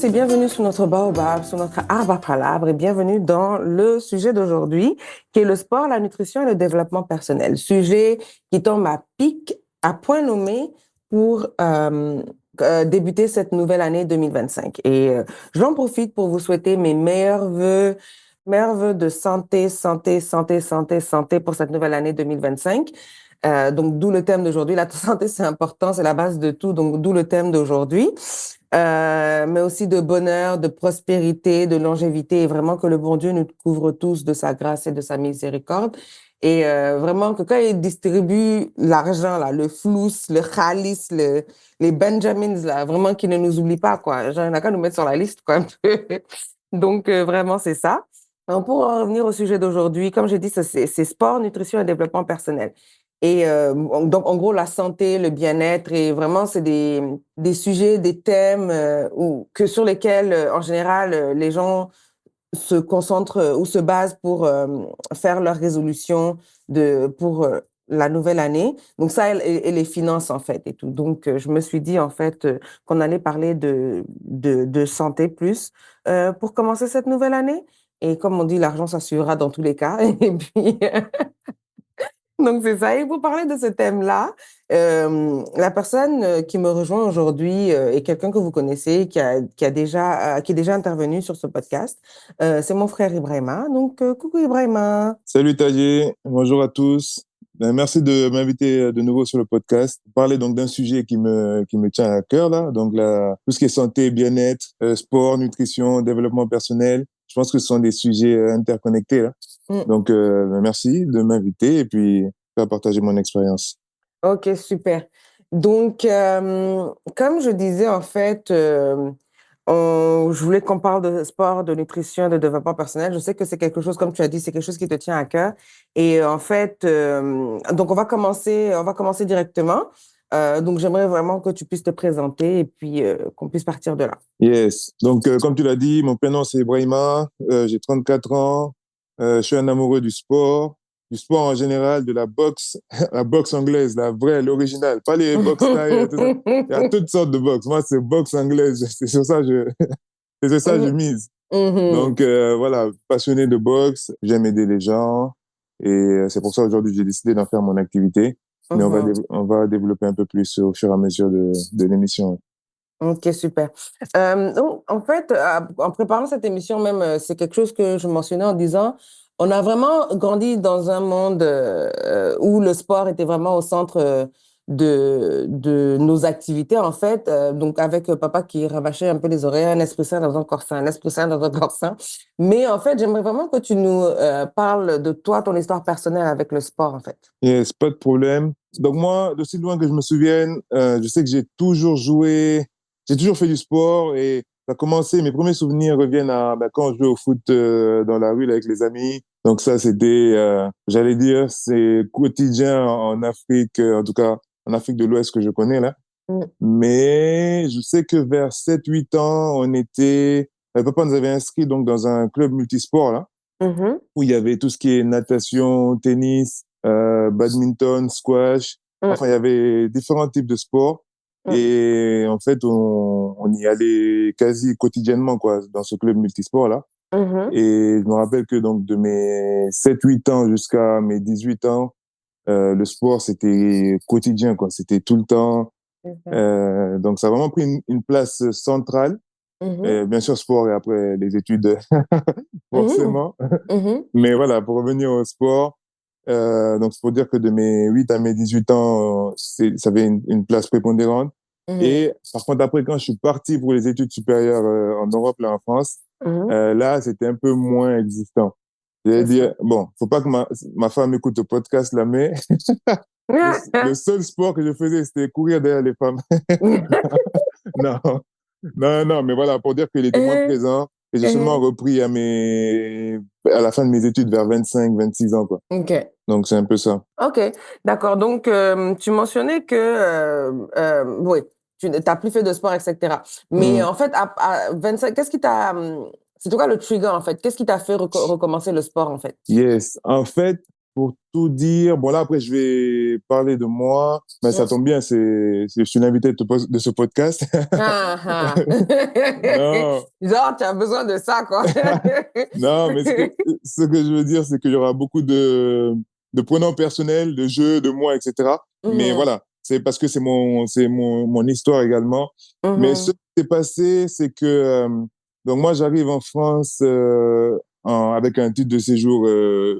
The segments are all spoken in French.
tous et bienvenue sur notre baobab, sur notre arbre à palabres et bienvenue dans le sujet d'aujourd'hui qui est le sport, la nutrition et le développement personnel. Sujet qui tombe à pic, à point nommé pour débuter cette nouvelle année 2025. J'en profite pour vous souhaiter mes meilleurs vœux de santé pour cette nouvelle année 2025. Donc, d'où le thème d'aujourd'hui. La santé, c'est important, c'est la base de tout. Donc, d'où le thème d'aujourd'hui. Mais aussi de bonheur, de prospérité, de longévité, et vraiment que le bon Dieu nous couvre tous de sa grâce et de sa miséricorde. Et vraiment que quand il distribue l'argent, là, le flous, le khalis, les Benjamins, là, vraiment qu'il ne nous oublie pas, quoi. Genre, il n'a qu'à nous mettre sur la liste, quoi, un peu. Donc, vraiment, c'est ça. Donc, pour en revenir au sujet d'aujourd'hui, comme j'ai dit, c'est sport, nutrition et développement personnel. Et donc, en gros, la santé, le bien-être, et vraiment, c'est des sujets, des thèmes sur lesquels, en général, les gens se concentrent ou se basent pour faire leurs résolutions pour la nouvelle année. Donc, ça, et les finances, en fait, et tout. Donc, je me suis dit, en fait, qu'on allait parler de santé plus pour commencer cette nouvelle année. Et comme on dit, l'argent, ça suivra dans tous les cas. Et puis, donc, c'est ça. Et pour parler de ce thème-là, la personne qui me rejoint aujourd'hui est quelqu'un que vous connaissez, qui est déjà intervenu sur ce podcast. C'est mon frère Ibrahima. Donc, coucou Ibrahima. Salut Tadje, bonjour à tous. Merci de m'inviter de nouveau sur le podcast. Parler donc d'un sujet qui me tient à cœur là, donc tout ce qui est santé, bien-être, sport, nutrition, développement personnel. Je pense que ce sont des sujets interconnectés là. Donc merci de m'inviter et puis faire partager mon expérience. Ok, super. Donc, comme je disais, en fait, je voulais qu'on parle de sport, de nutrition, de développement personnel. Je sais que c'est quelque chose, comme tu as dit, c'est quelque chose qui te tient à cœur. Et en fait, donc on va commencer directement. Donc, j'aimerais vraiment que tu puisses te présenter et puis qu'on puisse partir de là. Yes. Donc comme tu l'as dit, mon prénom c'est Ibrahima, j'ai 34 ans, je suis un amoureux du sport en général, de la boxe, la boxe anglaise, la vraie, l'original, pas les box thaï, tout ça. Il y a toutes sortes de boxe. Moi, c'est boxe anglaise. C'est sur ça c'est sur ça que je mise. Mhm. Donc voilà, passionné de boxe, j'aime aider les gens et c'est pour ça aujourd'hui j'ai décidé d'en faire mon activité. Mais Mhm. on va développer un peu plus au fur et à mesure de l'émission. Ok, super. Donc, en fait, en préparant cette émission même, c'est quelque chose que je mentionnais en disant, on a vraiment grandi dans un monde où le sport était vraiment au centre de nos activités, en fait. Donc, avec papa qui rabâchait un peu les oreilles, un esprit sain dans un corps sain, un esprit sain dans un corps sain. Mais en fait, j'aimerais vraiment que tu nous parles de toi, ton histoire personnelle avec le sport, en fait. Yes, pas de problème. Donc moi, d'aussi loin que je me souvienne, je sais que j'ai toujours fait du sport et ça a commencé, mes premiers souvenirs reviennent à quand je jouais au foot dans la rue avec les amis. Donc ça, c'était, j'allais dire, c'est quotidien en Afrique, en tout cas en Afrique de l'Ouest que je connais là. Mm. Mais je sais que vers 7, 8 ans, papa nous avait inscrits donc dans un club multisport là Mhm. où il y avait tout ce qui est natation, tennis, badminton, squash. Mm. Enfin, il y avait différents types de sports. Mm. Et en fait, on y allait quasi quotidiennement, quoi, dans ce club multisport-là. Mhm. Et je me rappelle que donc de mes 7, 8 ans jusqu'à mes 18 ans, le sport, c'était quotidien, quoi. C'était tout le temps. Mhm. Donc, ça a vraiment pris une place centrale. Mhm. Bien sûr, sport et après les études, Mhm. forcément. Mhm. Mais voilà, pour revenir au sport, donc c'est pour dire que de mes 8 à mes 18 ans, ça avait une place prépondérante. Mhm. Et par contre, après, quand je suis parti pour les études supérieures en Europe, là en France, Mhm. là, c'était un peu moins existant. J'allais C'est ça. dire, bon, faut pas que ma femme écoute le podcast là, mais le seul sport que je faisais, c'était courir derrière les femmes. Non, non, mais voilà, pour dire qu'il était moins présent. Et j'ai seulement repris à la fin de mes études vers 25, 26 ans, quoi. OK. Donc, c'est un peu ça. OK. D'accord. Donc, tu mentionnais que, oui, tu n'as plus fait de sport, etc. Mais Mm. en fait, à 25, qu'est-ce qui t'a, c'est toi le trigger, en fait? Qu'est-ce qui t'a fait recommencer le sport, en fait? Yes. En fait, pour tout dire, bon là après je vais parler de moi, mais ça tombe bien, je suis l'invité de ce podcast. Ah, ah. Non, Genre, tu as besoin de ça, quoi. non, mais ce que je veux dire, c'est qu'il y aura beaucoup de pronoms personnels, de jeux, de moi, etc. Mais Mhm, voilà, c'est parce que mon histoire également. Mais ce mhm. qui s'est passé, c'est que, donc moi, j'arrive en France avec un titre de séjour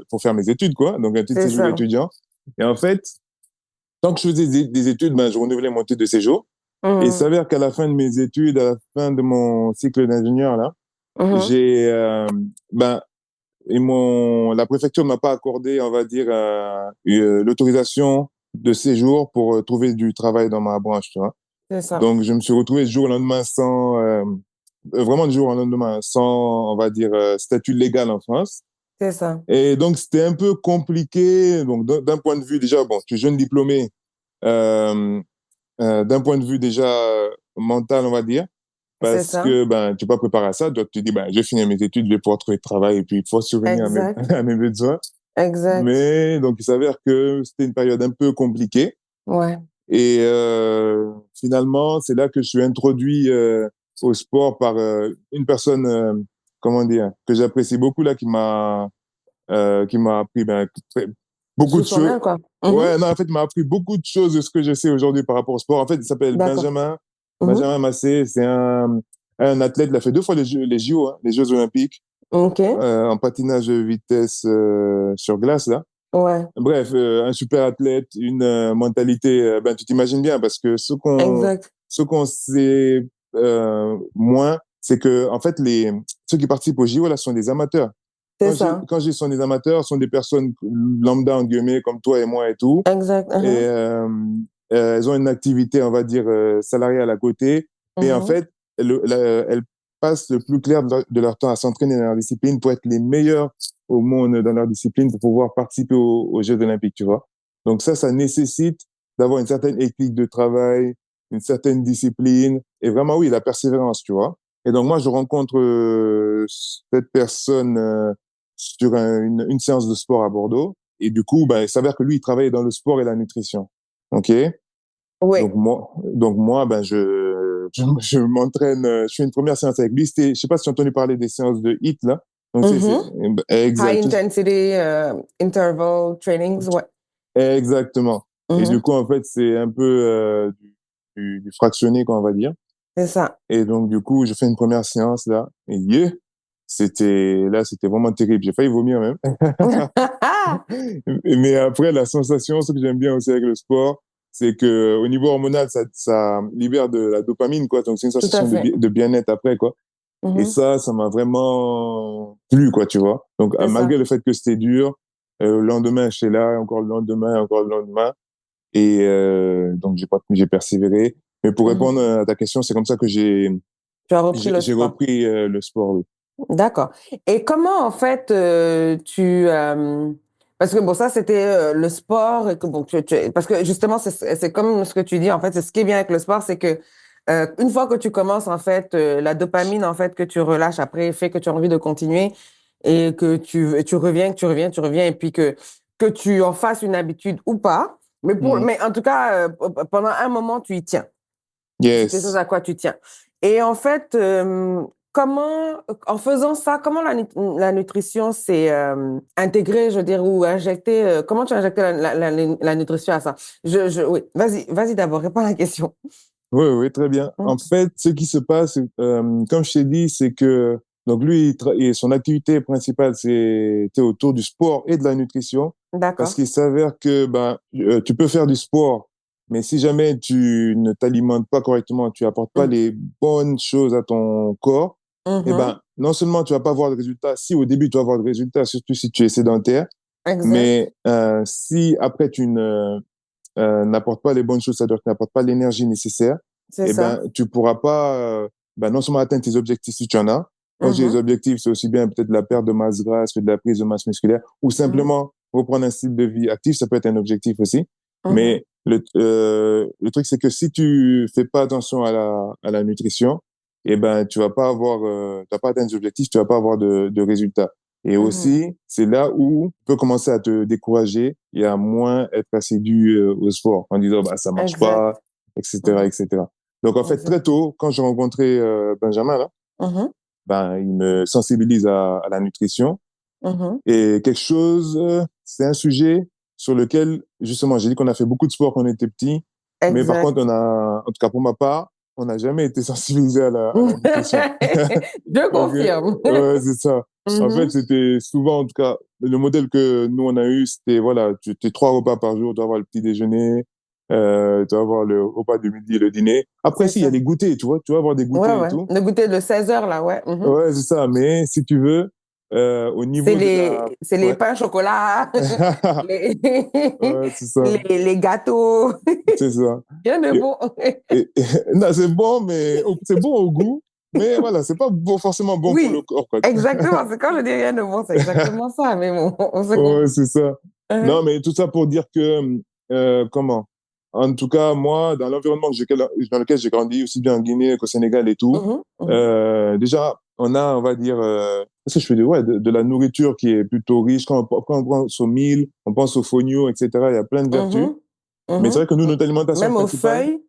pour faire mes études, quoi. Donc un titre de C'est séjour ça. étudiant. Et en fait, tant que je faisais des études, ben, je renouvelais mon titre de séjour. Et il Mhm, s'avère qu'à la fin de mes études, à la fin de mon cycle d'ingénieur, là, mhm. j'ai, ben, la préfecture m'a pas accordé, on va dire, l'autorisation de séjour pour trouver du travail dans ma branche, tu vois. C'est ça. Donc, je me suis retrouvé du jour au lendemain vraiment du jour au lendemain, sans, on va dire, statut légal en France. C'est ça. Et donc, c'était un peu compliqué. Donc, d'un point de vue, déjà, bon, tu es jeune diplômé, euh, d'un point de vue déjà mental, on va dire, C'est parce ça. que ben, tu n'es pas préparé à ça. Donc, tu dis, ben, je vais finir mes études, je vais pouvoir trouver de travail et puis il faut subvenir à Exact. à mes besoins. Exact. Mais donc, il s'avère que c'était une période un peu compliquée. Ouais. Et finalement, c'est là que je suis introduit au sport par une personne, comment dire, que j'apprécie beaucoup, là, qui m'a appris ben, beaucoup Sous de son choses. aile, quoi. Mhm. Ouais, non, en fait, il m'a appris beaucoup de choses de ce que je sais aujourd'hui par rapport au sport. En fait, il s'appelle D'accord. Mhm. Benjamin Massé. C'est un athlète. Il a fait 2 fois les JO, hein, les Jeux Olympiques, OK. en patinage de vitesse sur glace, là. Ouais. Bref, un super athlète, une mentalité, ben, tu t'imagines bien, parce que Exact. ce qu'on sait moins, c'est que, en fait, ceux qui participent aux JO, là, sont des amateurs. C'est ça. Quand je dis sont des amateurs, sont des personnes lambda, en guillemets, comme toi et moi et tout. Exact. Et Mhm. elles ont une activité, on va dire, salariale à côté. Mais en Mhm. fait, elles passent le plus clair de leur temps à s'entraîner dans leur discipline pour être les meilleurs au monde dans leur discipline pour pouvoir participer aux Jeux Olympiques, tu vois. Donc ça nécessite d'avoir une certaine éthique de travail, une certaine discipline et vraiment, oui, la persévérance, tu vois. Et donc moi, je rencontre cette personne sur une séance de sport à Bordeaux. Et du coup, ben, il s'avère que lui, il travaille dans le sport et la nutrition. OK? Oui. Donc moi ben, je m'entraîne, je fais une première séance avec lui. Je sais pas si tu as entendu parler des séances de HIIT, là. Donc, Mhm. High exact, intensity interval trainings. Ouais. exactement. Et du Mhm. coup, en fait, c'est un peu du fractionné, quoi, on va dire. C'est ça. Et donc, du coup, je fais une première séance, là. Et c'était vraiment terrible. J'ai failli vomir même. Mais après, la sensation, ce que j'aime bien aussi avec le sport, c'est que au niveau hormonal, ça libère de la dopamine, quoi. Donc, c'est une Tout à sensation fait. de bien-être après, quoi. Et Mhm. ça m'a vraiment plu, quoi, tu vois. Donc, C'est ça. malgré le fait que c'était dur, le lendemain, j'étais là, encore le lendemain, encore le lendemain. Et donc, j'ai persévéré. Mais pour Mhm. répondre à ta question, c'est comme ça que Tu as repris le j'ai sport. repris le sport, oui. D'accord. Et comment, en fait, parce que, bon, ça, c'était le sport, et que, bon, parce que, justement, c'est comme ce que tu dis, en fait, c'est ce qui est bien avec le sport, c'est que une fois que tu commences, en fait, la dopamine, en fait, que tu relâches après, fait que tu as envie de continuer et que tu reviens, que tu reviens, tu reviens, et puis que tu en fasses une habitude ou pas. Mhm. Mais en tout cas, pendant un moment, tu y tiens. C'est quelque chose Yes. à quoi tu tiens. Et en fait, comment, en faisant ça, comment la nutrition s'est intégrée, je veux dire, ou injectée, comment tu as injecté la nutrition à ça? Oui, vas-y d'abord, réponds à la question. Oui, oui, très bien. En Mm. fait, ce qui se passe, comme je t'ai dit, c'est que donc lui, et son activité principale, c'était autour du sport et de la nutrition, parce D'accord. qu'il s'avère que ben, tu peux faire du sport, mais si jamais tu ne t'alimentes pas correctement, tu apportes pas Mm. les bonnes choses à ton corps, eh Mhm. ben, non seulement tu vas pas avoir de résultats, si au début tu vas avoir de résultats, surtout si tu es sédentaire, Exact. mais si après tu ne n'apporte pas les bonnes choses, c'est-à-dire que n'apporte pas l'énergie nécessaire, C'est eh ça. ben, tu pourras pas, ben, non seulement atteindre tes objectifs si tu en as. Quand je dis les Mhm. objectifs, c'est aussi bien peut-être la perte de masse grasse que de la prise de masse musculaire, ou Mhm. simplement reprendre un style de vie actif, ça peut être un objectif aussi. Mhm. Mais le truc, c'est que si tu fais pas attention à la nutrition, eh ben, tu vas pas atteindre des objectifs, tu vas pas avoir de résultats. Et aussi, c'est là où tu peux commencer à te décourager et à moins être assidu au sport en disant, bah, ça marche Exact. pas, etc., etc. Donc, en fait, très Exact. tôt, quand j'ai rencontré Benjamin, là, ben, il me sensibilise à la nutrition. Et quelque chose, c'est un sujet sur lequel, justement, j'ai dit qu'on a fait beaucoup de sport quand on était petit, mais par contre, Exact. en tout cas pour ma part, on n'a jamais été sensibilisé à la nutrition. Je Donc, confirme. ouais, c'est ça. En fait, Mhm. c'était souvent, en tout cas, le modèle que nous, on a eu, c'était, voilà, tu as 3 repas par jour, tu dois avoir le petit déjeuner, tu dois avoir le repas du midi et le dîner. Après, C'est si, il y a ça. des goûters, tu vois, tu vas avoir des Ouais, goûters et ouais. tout. Le goûter de 16 heures, là, ouais. Mhm. Ouais, c'est ça. Mais si tu veux, au niveau de la... C'est les Ouais. pains au chocolat, les, Ouais, c'est ça. les gâteaux. C'est ça. Rien de Et, bon. non, c'est bon, mais c'est bon au goût, mais voilà, c'est pas bon, forcément bon pour le Oui, corps, quoi. exactement. C'est quand je dis rien de bon, c'est exactement ça. Mais bon, on se Ouais, comprend. c'est ça. Hein. Non, mais tout ça pour dire que, comment? En tout cas, moi, dans l'environnement dans lequel j'ai grandi, aussi bien en Guinée qu'au Sénégal et tout, Mhm, mhm. déjà, on a, on va dire, qu'est-ce que je fais dire? Ouais, de la nourriture qui est plutôt riche. Quand on pense au mil, on pense au fonio, etc. Il y a plein de vertus. Mhm, Mais c'est mhm. vrai que nous, notre alimentation Même aux principale, feuilles,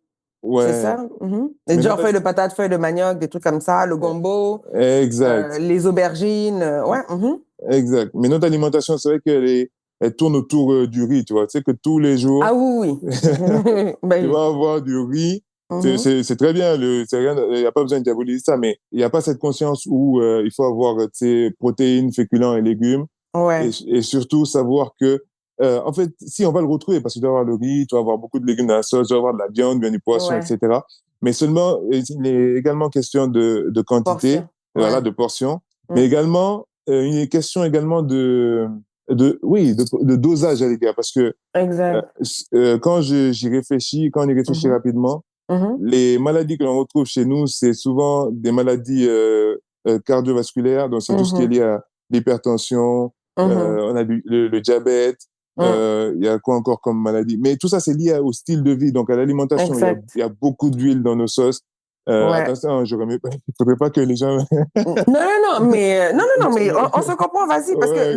c'est ouais. ça. Mhm. Les Mais genre notre, feuilles de patate, feuilles de manioc, des trucs comme ça, le gombo, exact. les aubergines. Ouais. Mhm. Exact. Mais notre alimentation, c'est vrai elle tourne autour du riz, tu vois. Tu sais que tous les Ah jours, oui, oui. Ben tu oui. vas avoir du riz. Mhm. C'est très bien, il n'y a pas besoin de diaboliser ça, mais il n'y a pas cette conscience où il faut avoir, tu sais, protéines, féculents et légumes. Ouais, Et surtout savoir que, en fait, si on va le retrouver, parce que tu dois avoir le riz, tu vas avoir beaucoup de légumes dans la sauce, tu vas avoir de la viande, bien du poisson, ouais. etc. Mais seulement, il est également question de quantité, Portion. voilà, Ouais. de portion, Mm. mais également, il est question également oui, de dosage à l'égard, parce que Exact. quand j'y réfléchis, quand on y réfléchit Mhm, rapidement, mhm, les maladies que l'on retrouve chez nous, c'est souvent des maladies cardiovasculaires, donc c'est tout ce qui est mhm, lié à l'hypertension, mhm. on a le diabète, Mm. il y a quoi encore comme maladie? Mais tout ça, c'est lié au style de vie, donc à l'alimentation. Exact. Il y a beaucoup d'huile dans nos sauces. Ouais. Attention, il faudrait pas que les gens... Non, non, non, mais, non, non, non, mais on se comprend, vas-y, parce que Ouais,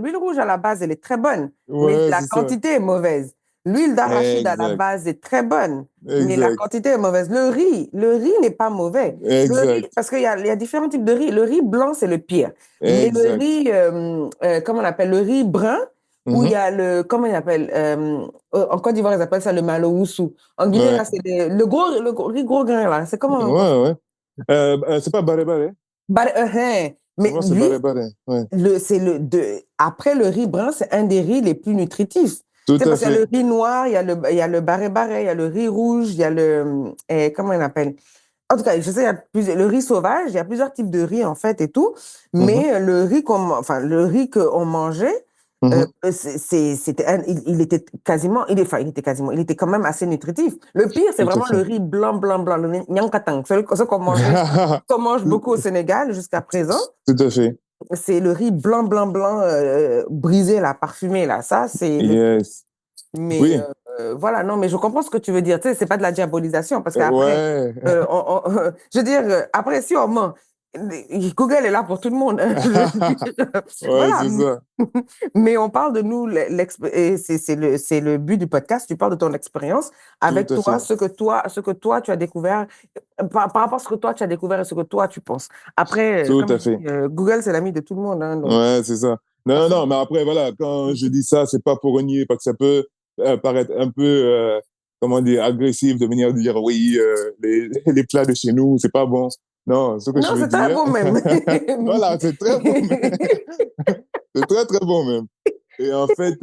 l'huile rouge à la base, elle est très bonne, mais ouais, la c'est ça. quantité est mauvaise. L'huile d'arachide à la Exact, base est très bonne, mais la exact, quantité est mauvaise. Le riz n'est pas mauvais. Le riz, exact, parce il y a différents types de riz. Le riz blanc, c'est le pire. Mais le exact. riz, comment on appelle, le riz brun, où il y Mhm. a comment il appelle, en Côte d'Ivoire, ils appellent ça le malo-oussou. En Guinée, Ouais, là, c'est riz gros grain, là. C'est comment on ouais, ouais. C'est pas barré barré. Mais Moi, c'est lui, barré barré. Ouais. après le riz brun, c'est un des riz les plus nutritifs. Tout Tu sais, à parce qu'il y a le fait. riz noir, il y a le barré-barré, il y a le riz rouge, il y a comment on appelle? En tout cas, je sais, le riz sauvage, il y a plusieurs types de riz, en fait, et tout. Mhm, Mais le riz qu'on mangeait, mhm. il était quasiment, il était quand même assez nutritif. Le pire, c'est Tout à vraiment le fait. riz blanc, blanc, blanc, le nyankatang, ce qu'on mange beaucoup au Sénégal jusqu'à présent. Tout à fait. C'est le riz blanc, blanc, blanc, brisé, là, parfumé, là. Ça, c'est le pire. Yes. Mais Oui. voilà, non, mais je comprends ce que tu veux dire. Tu sais, c'est pas de la diabolisation parce qu'après, Ouais. je veux dire, après, si on ment, Google est là pour tout le monde. Hein, je veux dire. Ouais, Voilà. c'est ça. Mais on parle de nous, et c'est le but du podcast. Tu parles de ton expérience Tout avec à toi, fait. ce que toi, tu as découvert, par rapport à ce que toi, tu as découvert et ce que toi, tu penses. Après, Tout comme à je fait. dis, Google, c'est l'ami de tout le monde. Hein, donc, Ouais, c'est ça. Non, non, mais après, voilà, quand je dis ça, c'est pas pour renier, parce que ça peut paraître un peu, comment dire, agressif de venir dire, oui, les plats de chez nous, c'est pas bon. Non, ce que je non, veux c'est très dire, beau même. voilà, c'est très bon, c'est très, très bon même. Et en fait,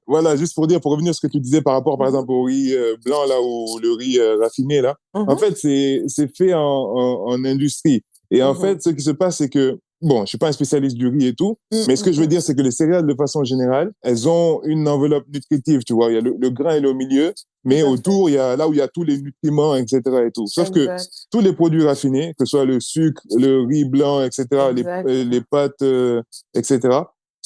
voilà, juste pour dire, pour revenir à ce que tu disais par rapport, par Mhm, exemple, au riz blanc, là, ou le riz raffiné, là, en mhm, fait, c'est fait en industrie. Et en mhm, fait, ce qui se passe, c'est que, bon, je suis pas un spécialiste du riz et tout, mais ce que je veux mhm, dire, c'est que les céréales, de façon générale, elles ont une enveloppe nutritive, tu vois. Il y a le grain, il est au milieu, tout mais à fait. autour, il y a là où il y a tous les nutriments, etc. et tout. Sauf que Exact. tous les produits raffinés, que ce soit le sucre, le riz blanc, etc., Exact. les pâtes, etc.,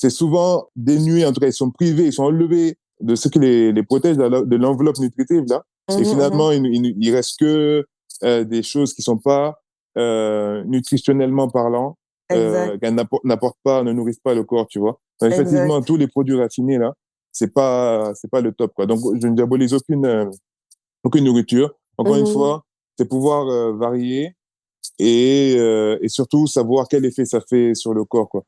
c'est souvent dénués, en tout cas, ils sont privés, ils sont enlevés de ce qui les protège de l'enveloppe nutritive, là. Et Mhm, finalement, mhm. il reste que des choses qui sont pas nutritionnellement parlant. Exact, n'apportent pas, ne nourrissent pas le corps, tu vois. Donc, effectivement, exact. tous les produits raffinés, là, c'est pas le top, quoi. Donc, je ne diabolise aucune nourriture. Encore une Mhm. fois, c'est pouvoir varier et surtout savoir quel effet ça fait sur le corps, quoi.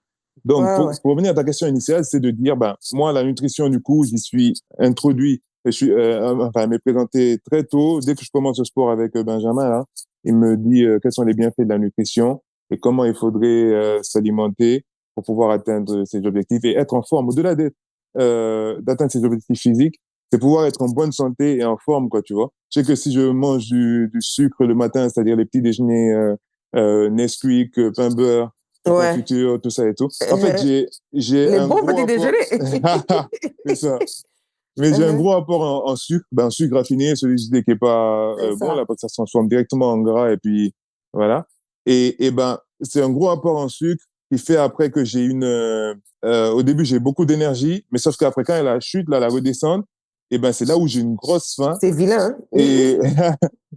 Donc, Ouais, ouais. pour revenir à ta question initiale, c'est de dire, ben, moi, la nutrition, du coup, j'y suis introduit, je suis, enfin, elle m'est présentée très tôt. Dès que je commence le sport avec Benjamin, là, il me dit quels sont les bienfaits de la nutrition et comment il faudrait s'alimenter pour pouvoir atteindre ses objectifs et être en forme. Au-delà d'atteindre ses objectifs physiques, c'est pouvoir être en bonne santé et en forme, quoi, tu vois. Je sais que si je mange du sucre le matin, c'est-à-dire les petits déjeuners Nesquik, pain beurre, Ouais. confiture, tout ça et tout. En fait, Euh, j'ai les un bons gros petits apport. déjeuners. C'est ça. Mais j'ai un gros apport en sucre, ben, sucre raffiné, celui qui est pas C'est bon, ça. là, parce que ça se transforme directement en gras et puis voilà. Et ben, c'est un gros apport en sucre qui fait après que au début, j'ai beaucoup d'énergie, mais sauf qu'après, quand la chute, là, la redescente, et ben, c'est là où j'ai une grosse faim. C'est vilain, hein? Et, et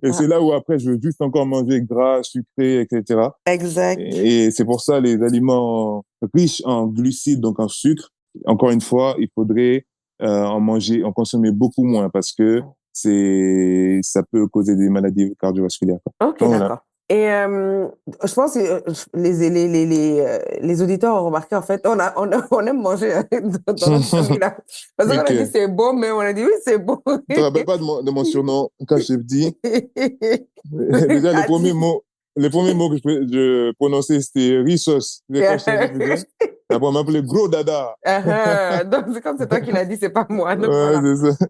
Ah, c'est là où après, je veux juste encore manger gras, sucré, etc. exact. Et c'est pour ça, les aliments riches en glucides, donc en sucre, encore une fois, il faudrait en consommer beaucoup moins parce que ça peut causer des maladies cardiovasculaires, quoi. OK, Donc voilà. d'accord. Et je pense que les auditeurs ont remarqué, en fait, on aime manger hein, dans notre famille, là. Parce qu'on a dit Ok. c'est bon, mais on a dit oui, c'est bon. Tu te rappelles pas de mon surnom quand je t'ai dit? Déjà, Cathy. les premiers mots que je prononçais, c'était Rissos. Quand je t'ai invité. Après, on m'appelait Gros Dada. Donc, c'est comme c'est toi qui l'as dit, c'est pas moi. Donc, Ouais, voilà. c'est ça.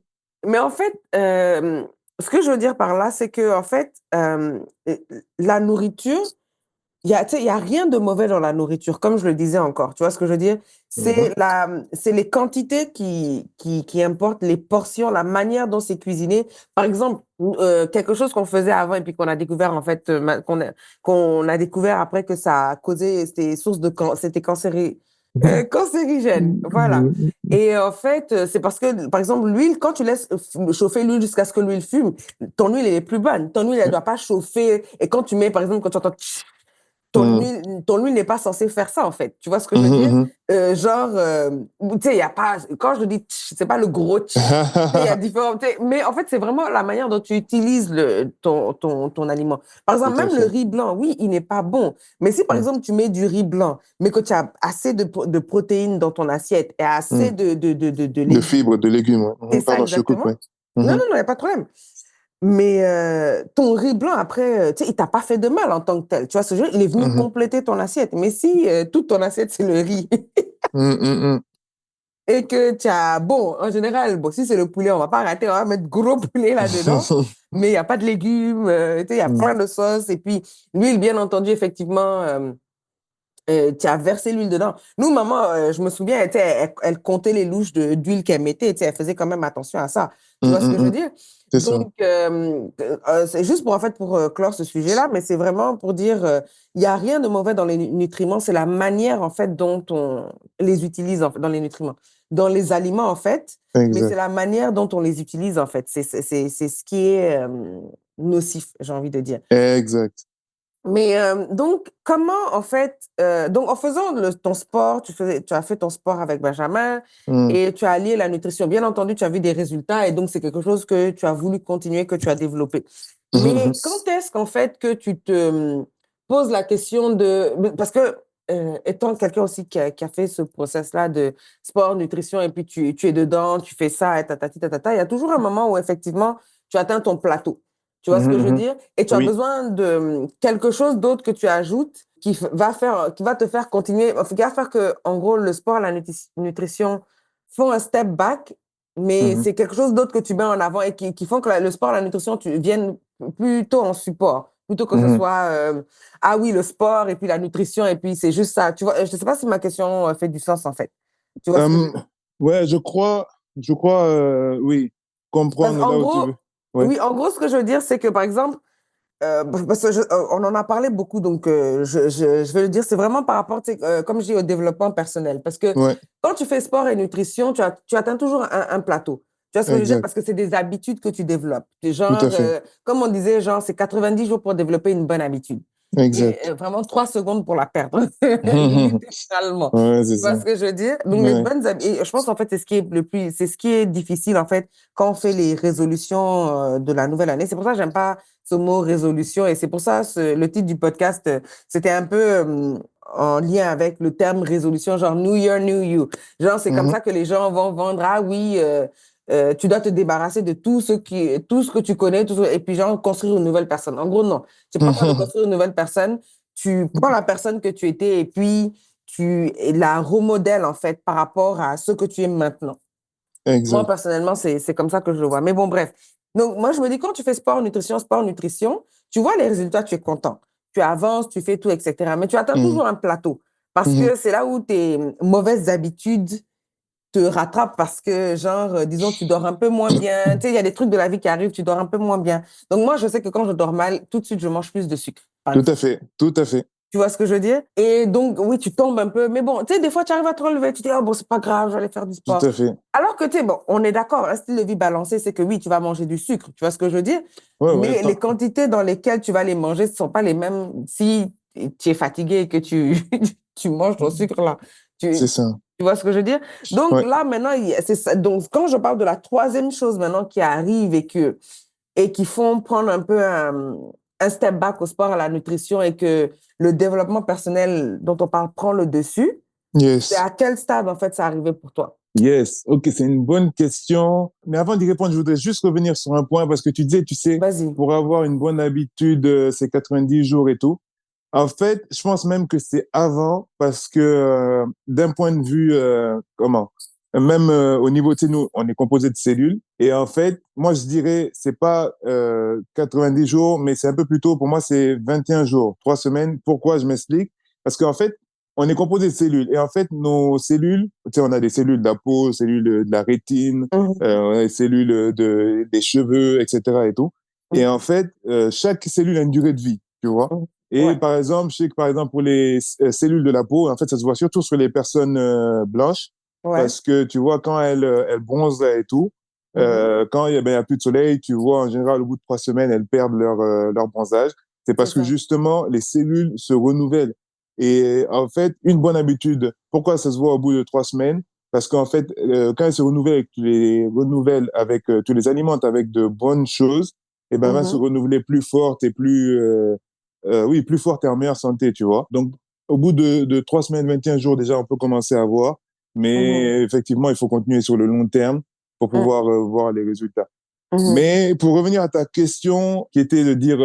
Mais en fait, ce que je veux dire par là, c'est que en fait, la nourriture, tu sais, il y a rien de mauvais dans la nourriture, comme je le disais encore. Tu vois ce que je veux dire? Mhm. C'est les quantités qui importent, les portions, la manière dont c'est cuisiné. Par exemple, quelque chose qu'on faisait avant et puis qu'on a découvert, en fait, qu'on a découvert après que ça a causé, c'était cancérigène. Voilà. Et en fait, c'est parce que, par exemple, l'huile, quand tu laisses chauffer l'huile jusqu'à ce que l'huile fume, ton huile, elle est plus bonne. Ton huile, elle doit pas chauffer. Et quand tu mets, par exemple, quand tu entends Mhm. ton huile n'est pas censé faire ça, en fait. Tu vois ce que je veux dire? Mhm. Genre, tu sais, il y a pas, quand je dis c'est pas le gros tch, tu sais, il y a différents, tu sais, mais en fait, c'est vraiment la manière dont tu utilises ton aliment. Par Tout exemple, à même le fait. riz blanc, oui, il n'est pas bon. Mais si, par Mhm. exemple, tu mets du riz blanc, mais que tu as assez de protéines dans ton assiette et assez Mhm. de De légumes, fibres, de légumes, ouais. c'est Mhm. ça Pardon, je te coupe, exactement. ouais. Non, Mhm. non, non, il n'y a pas de problème. Mais ton riz blanc, après, tu sais, il t'a pas fait de mal en tant que tel. Tu vois ce que je veux dire? Il est venu Mhm. compléter ton assiette. Mais si toute ton assiette, c'est le riz Mhm. Mhm. et que tu as, bon, en général, bon, si c'est le poulet, on va pas rater, on va mettre gros poulet là-dedans. Mais il n'y a pas de légumes, tu sais, il y a Mhm. plein de sauces. Et puis, l'huile, bien entendu, effectivement, tu as versé l'huile dedans. Nous, maman, je me souviens, tu sais, elle comptait les louches d'huile qu'elle mettait, tu sais, elle faisait quand même attention à ça. Tu vois ce que je veux Mhm. dire? C'est ça. Donc, c'est juste pour, en fait, pour clore ce sujet-là, mais c'est vraiment pour dire, il n'y a rien de mauvais dans les nutriments, c'est la manière, en fait, dont on les utilise en fait, dans les nutriments. Dans les aliments, en fait, mais c'est Exact. la manière dont on les utilise, en fait. C'est ce qui est nocif, j'ai envie de dire. Exact. Mais donc, comment en fait, donc en faisant ton sport, tu as fait ton sport avec Benjamin Mhm. et tu as allié la nutrition. Bien entendu, tu as vu des résultats et donc c'est quelque chose que tu as voulu continuer, que tu as développé. Mais Mhm. quand est-ce qu'en fait que tu te poses la question parce que étant quelqu'un aussi qui a fait ce process-là de sport, nutrition et puis tu es dedans, tu fais ça, et tatati, tatata, il y a toujours un moment où effectivement tu atteins ton plateau. Tu vois ce Mhm. que je veux Mhm. dire? Et tu as Oui. besoin de quelque chose d'autre que tu ajoutes qui va te faire continuer, qui va faire que, en gros, le sport, la nutrition font un step back, mais Mhm. c'est quelque chose d'autre que tu mets en avant et qui font que le sport, la nutrition, tu viennes plutôt en support, plutôt que ce Mhm. soit, ah oui, le sport et puis la nutrition et puis c'est juste ça. Tu vois, je ne sais pas si ma question fait du sens, en fait. Tu vois ce que je veux dire? Ouais, je crois, oui, Parce comprendre qu'en là où tu veux. gros, Ouais. oui, en gros, ce que je veux dire, c'est que, par exemple, parce que on en a parlé beaucoup, donc je vais le dire, c'est vraiment par rapport, tu sais, comme je dis, au développement personnel. Parce que Ouais. quand tu fais sport et nutrition, tu atteins toujours un plateau. Tu vois ce que je veux dire? Exact. Parce que c'est des habitudes que tu développes. Tout Genre, à fait. comme on disait, genre, c'est 90 jours pour développer une bonne habitude. Et Exact. vraiment 3 secondes pour la perdre, littéralement. Ouais, c'est Tu vois ça. ce que je veux dire? Donc, les Ouais. bonnes habitudes, et je pense en fait, c'est ce qui est difficile en fait quand on fait les résolutions de la nouvelle année. C'est pour ça que j'aime pas ce mot résolution et c'est pour ça le titre du podcast, c'était un peu en lien avec le terme résolution, genre New Year, New You. Genre, c'est comme Mhm. ça que les gens vont vendre, ah oui, tu dois te débarrasser de tout ce que tu connais, et puis genre construire une nouvelle personne. En gros, non. Tu n'es pas en train de construire une nouvelle personne. Tu prends la personne que tu étais et puis tu la remodèles en fait par rapport à ce que tu es maintenant. Moi, Exact. personnellement, c'est comme ça que je le vois. Mais bon, bref. Donc, moi, je me dis, quand tu fais sport, nutrition, tu vois les résultats, tu es content. Tu avances, tu fais tout, etc. Mais tu atteins Mhm. toujours un plateau parce Mhm. que c'est là où tes mauvaises habitudes te rattrape parce que, genre, disons, tu dors un peu moins bien. Tu sais, il y a des trucs de la vie qui arrivent, tu dors un peu moins bien. Donc, moi, je sais que quand je dors mal, tout de suite, je mange plus de sucre, par Tout à exemple. fait. Tout à fait. Tu vois ce que je veux dire? Et donc, oui, tu tombes un peu. Mais bon, tu sais, des fois, tu arrives à te relever. Tu dis, oh, bon, c'est pas grave, je vais aller faire du Tout sport. à fait. Alors que, tu sais, bon, on est d'accord, un style de vie balancé, c'est que oui, tu vas manger du sucre. Tu vois ce que je veux dire? Ouais, ouais. Mais les quantités dans lesquelles tu vas les manger ne sont pas les mêmes si tu es fatigué et que tu, tu manges ton sucre là. C'est Tu, ça. tu vois ce que je veux dire? Donc Ouais. là, maintenant, c'est ça. Donc, quand je parle de la troisième chose maintenant qui arrive et qui font prendre un peu un step back au sport, à la nutrition et que le développement personnel dont on parle prend le dessus, c'est Yes. à quel stade, en fait, ça arrivait pour toi? Yes. OK, c'est une bonne question. Mais avant d'y répondre, je voudrais juste revenir sur un point parce que tu disais, tu sais, Vas-y. pour avoir une bonne habitude, c'est 90 jours et tout. En fait, je pense même que c'est avant parce que d'un point de vue, comment, même au niveau, tu sais, nous, on est composé de cellules. Et en fait, moi, je dirais, c'est pas 90 jours, mais c'est un peu plus tôt. Pour moi, c'est 21 jours, 3 semaines. Pourquoi? Je m'explique. Parce qu'en fait, on est composé de cellules. Et en fait, nos cellules, tu sais, on a des cellules de la peau, cellules de la rétine, Mhm, on a des cellules des cheveux, etc. et tout. Et mhm, en fait, chaque cellule a une durée de vie, tu vois. mhm. Et Ouais, par exemple, je sais que par exemple pour les cellules de la peau, en fait, ça se voit surtout sur les personnes blanches, ouais. parce que tu vois quand elles bronzent là et tout, Mhm, quand il y a plus de soleil, tu vois en général au bout de 3 semaines, elles perdent leur bronzage. C'est c'est parce que ça. justement les cellules se renouvellent. Et en fait, une bonne habitude, pourquoi ça se voit au bout de 3 semaines? Parce qu'en fait, quand elles se renouvellent avec, tu les alimentes avec de bonnes choses, et ben, elles vont se Mhm, renouveler plus fortes et oui, plus forte et en meilleure santé, tu vois. Donc, au bout de 3 semaines, 21 jours, déjà, on peut commencer à voir. mhm, Mais effectivement, il faut continuer sur le long terme pour mhm, pouvoir voir les résultats. mhm, Mais pour revenir à ta question, qui était de dire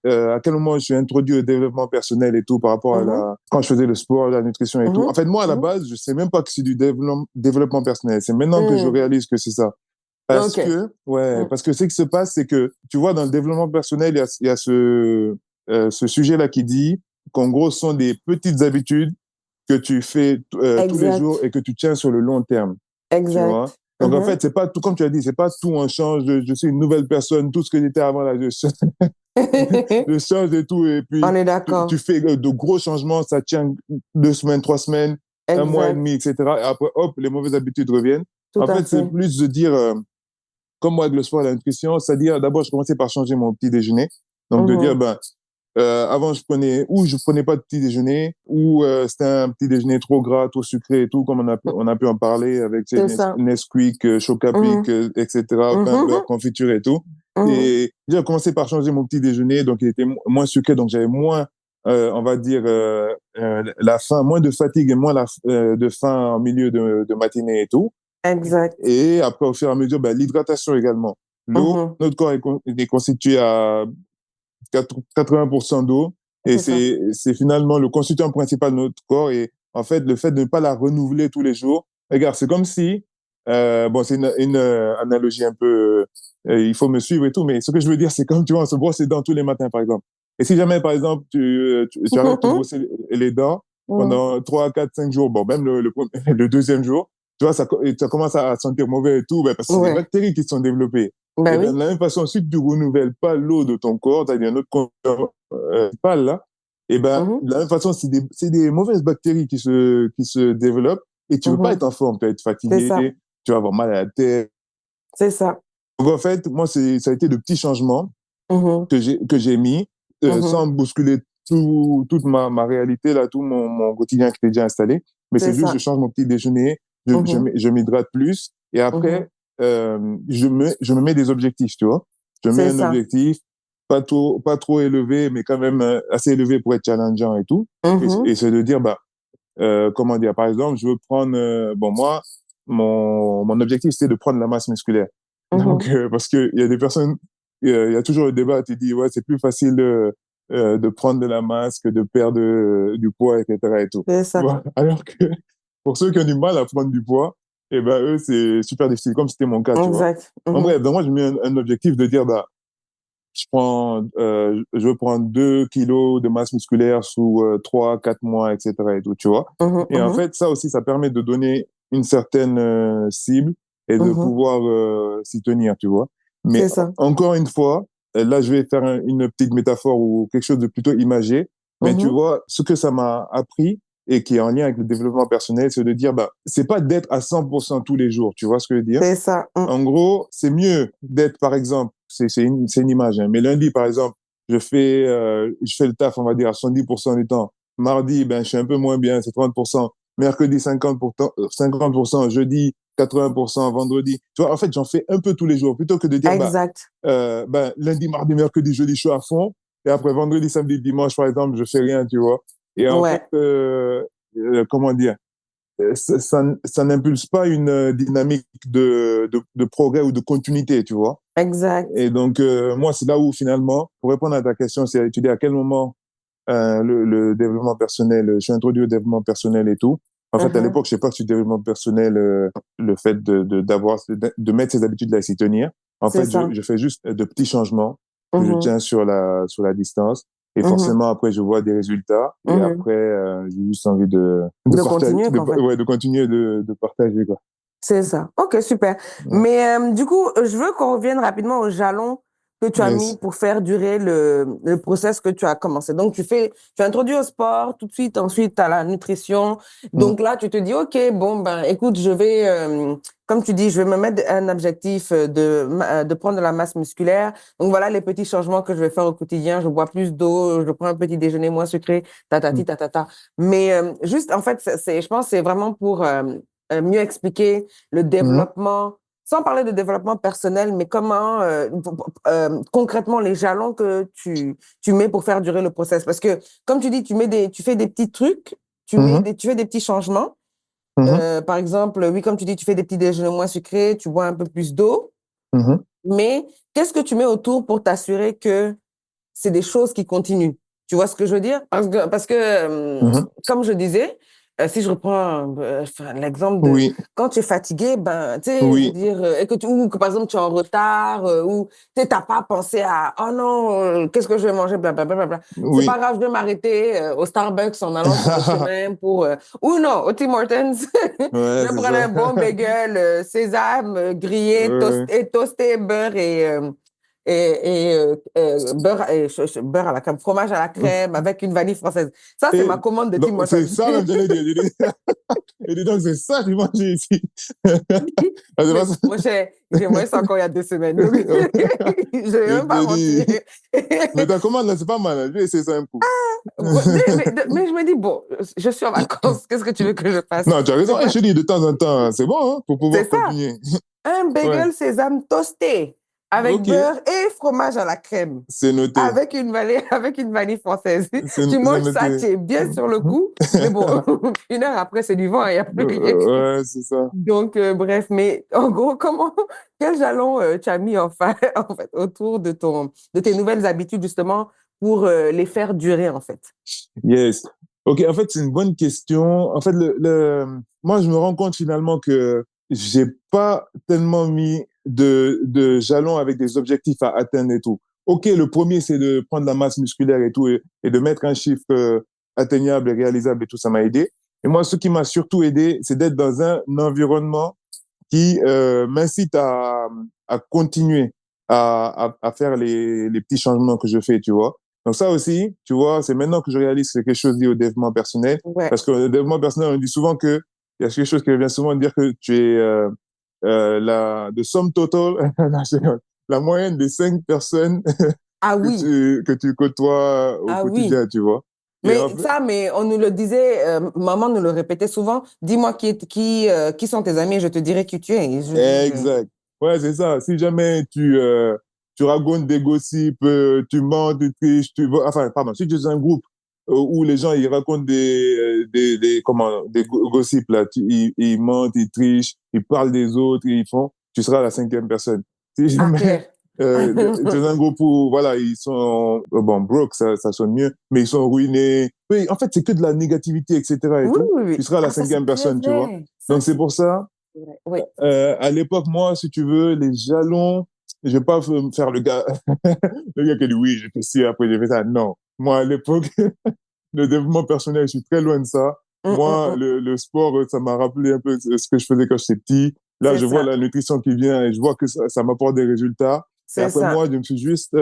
à quel moment je suis introduit au développement personnel et tout par rapport à mhm, quand je faisais le sport, la nutrition et tout. En mhm, fait, moi, à la mhm, base, je sais même pas que c'est du développement personnel. C'est maintenant que je mhm. réalise que c'est ça. Parce OK. que, ouais, Mhm, parce que ce qui se passe, c'est que, tu vois, dans le développement personnel, il y a ce sujet-là qui dit qu'en gros, ce sont des petites habitudes que tu fais tous les jours exact. et que tu tiens sur le long terme, tu vois. Exact. Donc, en Mhm. fait, c'est pas tout, comme tu as dit, c'est pas tout on change, je suis une nouvelle personne, tout ce que j'étais avant, là, je change et tout, et On puis est tu d'accord. fais de gros changements, ça tient 2 semaines, 3 semaines, un mois et Exact. demi, etc. Et après, hop, les mauvaises habitudes reviennent. Tout En à fait, c'est fait. plus de dire, comme moi avec le sport et la nutrition, c'est-à-dire d'abord je commençais par changer mon petit déjeuner. Donc de dire Mhm. ben avant je prenais pas de petit déjeuner ou c'était un petit déjeuner trop gras, trop sucré et tout comme on a pu en parler avec tu sais, C'est ça. Nesquik, Chocapic, Mhm. etc. pain beurre Mhm. confiture et tout. Mhm. Et j'ai commencé par changer mon petit déjeuner donc il était moins sucré donc j'avais moins on va dire la faim, moins de fatigue et moins de faim en milieu de matinée et tout. Exact. Et après, au fur et à mesure, ben, l'hydratation également. L'eau, Mhm. notre corps est constitué à 80% d'eau et C'est ça. c'est finalement le constituant principal de notre corps. Et en fait, le fait de ne pas la renouveler tous les jours, regarde, c'est comme si, bon, c'est une analogie un peu, il faut me suivre et tout, mais ce que je veux dire, c'est comme, tu vois, on se brosse les dents tous les matins, par exemple. Et si jamais, par exemple, tu arrêtes de te Mhm. brosser les dents Mhm. pendant 3, 4, 5 jours, bon, même le deuxième jour, tu vois, ça commence à sentir mauvais et tout, ben, parce que c'est des Ouais. bactéries qui sont développées. Ben Et bien, de oui. la même façon, si tu ne renouvelles pas l'eau de ton corps, c'est-à-dire notre corps principal, là, et ben, Mhm. de la même façon, c'est des mauvaises bactéries qui se développent et tu ne veux pas Mhm. être en forme, tu vas être C'est ça. fatigué, tu vas avoir mal à la tête. C'est ça. Donc, en fait, moi, ça a été de petits changements Mhm. que j'ai mis Mhm. sans bousculer toute ma réalité, là, tout mon quotidien qui était déjà installé. Mais C'est c'est juste, je ça. change mon petit déjeuner, Mhm, je m'hydrate plus. Et mhm. après, je me mets des objectifs, tu vois. Je mets C'est un ça. objectif, pas trop élevé, mais quand même assez élevé pour être challengeant et tout. Mhm, Et c'est de dire, bah, comment dire, par exemple, je veux prendre, bon, moi, mon objectif, c'était de prendre la masse musculaire. Donc, mhm. parce que il y a des personnes, il y a toujours le débat, tu dis, ouais, c'est plus facile de prendre de la masse que de perdre du poids, etc. et tout. C'est Tu ça. vois? Alors que pour ceux qui ont du mal à prendre du poids, eh ben, eux, c'est super difficile, comme c'était mon cas, tu vois. Exact. En Mhm, bref, donc moi, je mets un objectif de dire, bah, je veux prendre 2 kilos de masse musculaire sous 3, 4 mois, etc. et tout, tu vois. mhm, Et en mhm, fait, ça aussi, ça permet de donner une certaine cible et de mhm. pouvoir s'y tenir, tu vois. Mais C'est ça. encore une fois, là, je vais faire une petite métaphore ou quelque chose de plutôt imagé. Mais tu Mhm. vois, ce que ça m'a appris et qui est en lien avec le développement personnel, c'est de dire, bah, c'est pas d'être à 100% tous les jours, tu vois ce que je veux dire? C'est ça. En gros, c'est mieux d'être, par exemple, c'est une image, hein, mais lundi, par exemple, je fais le taf, on va dire, à 70% du temps. Mardi, ben, je suis un peu moins bien, c'est 30%. Mercredi, 50%, 50%, jeudi, 80%, vendredi. Tu vois, en fait, j'en fais un peu tous les jours, plutôt que de dire, bah, Exact. ben, lundi, mardi, mercredi, jeudi, je suis à fond. Et après, vendredi, samedi, dimanche, par exemple, je fais rien, tu vois. Et en fait, Ouais. comment dire? Ça n'impulse pas une dynamique de progrès ou de continuité, tu vois. Exact. Et donc, moi, c'est là où finalement, pour répondre à ta question, c'est étudier à quel moment le développement personnel, je suis introduit au développement personnel et tout. En fait, à Mhm, l'époque, je sais pas que du développement personnel, le fait de mettre ses habitudes-là et s'y tenir. En c'est fait, ça. je fais juste de petits changements que je Mhm, tiens sur la distance. Et mhm, forcément, après, je vois des résultats. Et mhm. après, j'ai juste envie de De partager, continuer, qu'en fait. ouais, de continuer de partager, quoi. C'est ça. OK, super. Ouais. Mais du coup, je veux qu'on revienne rapidement aux jalons que tu as mis Yes. pour faire durer le process que tu as commencé. Donc, tu as introduit au sport tout de suite, ensuite à la nutrition. Mm. Donc là, tu te dis, OK, bon, ben, écoute, je vais, comme tu dis, je vais me mettre un objectif de prendre de la masse musculaire. Donc voilà les petits changements que je vais faire au quotidien. Je bois plus d'eau, je prends un petit déjeuner moins sucré, Mm. tatati, tatata. Mais juste, en fait, je pense que c'est vraiment pour mieux expliquer le Mhm. développement, sans parler de développement personnel, mais comment concrètement les jalons que tu mets pour faire durer le process. Parce que, comme tu dis, tu fais des petits trucs, Mhm. tu fais des petits changements. Mhm. Par exemple, oui, comme tu dis, tu fais des petits déjeuners moins sucrés, tu bois un peu plus d'eau, Mhm. mais qu'est-ce que tu mets autour pour t'assurer que c'est des choses qui continuent. Tu vois ce que je veux dire? Parce que Mhm. comme je disais, si je reprends enfin, l'exemple de Oui, quand tu es fatigué, ben, tu sais, je veux oui, dire, ou que par exemple tu es en retard, ou tu n'as pas pensé à, oh non, qu'est-ce que je vais manger, blablabla. C'est pas oui. grave, je vais m'arrêter au Starbucks en allant sur le chemin pour, ou non, au Tim Hortons, je Ouais, vais c'est prendre un ça. bon bagel, sésame, grillé, Ouais. toasté, beurre et beurre, beurre à la crème, fromage à la crème avec une vanille française. Ça, c'est Et ma commande de donc, Tim c'est Hortons. ça même, j'allais dire. Et dis donc, c'est ça que j'ai mangé ici. Ah, c'est Mais pas ça. mon cher, j'ai mangé ça encore il y a 2 semaines, donc je vais Je même pas te mentir. dis. Mais ta commande, là, c'est pas mal, hein. Je vais essayer ça un coup. Mais je me dis, bon, je suis en vacances, qu'est-ce que tu veux que je fasse? Non, tu as Je raison. prends, Je te dis, de temps en temps, hein, c'est bon, hein, pour c'est pouvoir ça, continuer. un Ouais. bagel sésame toasté avec Ok, beurre et fromage à la crème. c'est noté. Avec une vanille, avec une vanille française. Tu C'est manges ça, noté. tu es bien sur le coup, mais bon, 1 heure après, c'est du vent, il n'y a plus rien. Ouais, c'est ça. Donc, bref, mais en gros, quel jalon tu as mis enfin, en fait, autour de tes nouvelles habitudes, justement, pour les faire durer, en fait? Yes. Ok, en fait, c'est une bonne question. En fait, moi, je me rends compte finalement que j'ai pas tellement mis de jalons avec des objectifs à atteindre et tout. Ok, le premier, c'est de prendre la masse musculaire et tout, et de mettre un chiffre atteignable et réalisable et tout, ça m'a aidé. Et moi, ce qui m'a surtout aidé, c'est d'être dans un environnement qui m'incite à continuer à faire les petits changements que je fais, tu vois. Donc ça aussi, tu vois, c'est maintenant que je réalise que c'est quelque chose lié au développement personnel. Ouais. Parce que le développement personnel, on dit souvent que, il y a quelque chose qui revient souvent de dire que tu es the sum total, la moyenne des 5 personnes Ah oui, que tu côtoies au ah oui. quotidien, tu vois. Et Mais en fait, ça, mais on nous le disait, maman nous le répétait souvent. Dis-moi qui sont tes amis, je te dirai qui tu es. Et exact. Ouais, c'est ça. Si jamais tu racontes des gossips, tu mens, tu triches, enfin, pardon, si tu es un groupe où les gens ils racontent des gossips là, ils mentent, ils trichent, ils parlent des autres, ils font, tu seras la cinquième personne. Si Ah, jamais clair. tu es un groupe où voilà, ils sont bon broke, ça sonne mieux, mais ils sont ruinés. Oui, en fait, c'est que de la négativité, etc. et Oui, tout. oui, Tu oui. seras la Ah, ça, c'est cinquième très personne, tu vois. vrai. Ça, Donc c'est c'est pour ça. vrai. Oui. À l'époque, moi, si tu veux, les jalons, je vais pas me faire le gars, le gars qui dit oui, j'ai fait ci, après j'ai fait ça. Non. Moi, à l'époque, le développement personnel, je suis très loin de ça. Moi, Mm. le sport, ça m'a rappelé un peu ce que je faisais quand j'étais petit. Là, C'est je vois ça. la nutrition qui vient et je vois que ça m'apporte des résultats. Et C'est après, ça. moi, je me suis juste,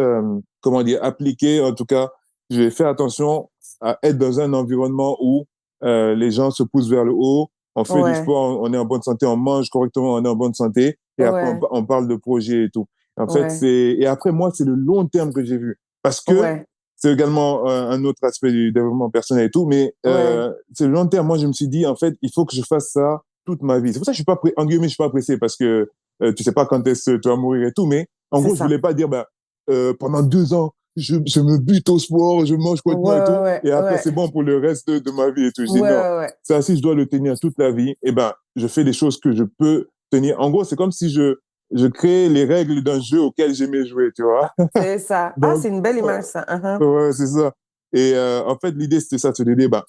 comment dire, appliqué. En tout cas, j'ai fait attention à être dans un environnement où les gens se poussent vers le haut. On fait du Ouais. sport, on est en bonne santé, on mange correctement, on est en bonne santé. Et après, Ouais. on parle de projets et tout. En fait, Ouais. et après, moi, c'est le long terme que j'ai vu. Parce que Ouais. c'est également un autre aspect du développement personnel et tout, mais Ouais. c'est le long terme. Moi, je me suis dit, en fait, il faut que je fasse ça toute ma vie. C'est pour ça que je suis pas en guillemets, je suis pas pressé parce que tu sais pas quand est-ce que tu vas mourir et tout, mais en C'est gros, je ça. voulais pas dire, ben, pendant 2 ans, je me bute au sport, je mange Ouais, correctement et tout, ouais, et après, ouais. c'est bon pour le reste de ma vie et tout. Je dis, Ouais, non, ouais, ouais. ça, si je dois le tenir toute la vie, eh ben, je fais des choses que je peux tenir. En gros, c'est comme si je crée les règles d'un jeu auquel j'aimais jouer, tu vois. C'est ça. Ah, Donc, c'est une belle image, ça. Mhm. ouais, c'est ça. Et en fait, l'idée, c'était ça, c'est de dire, bah,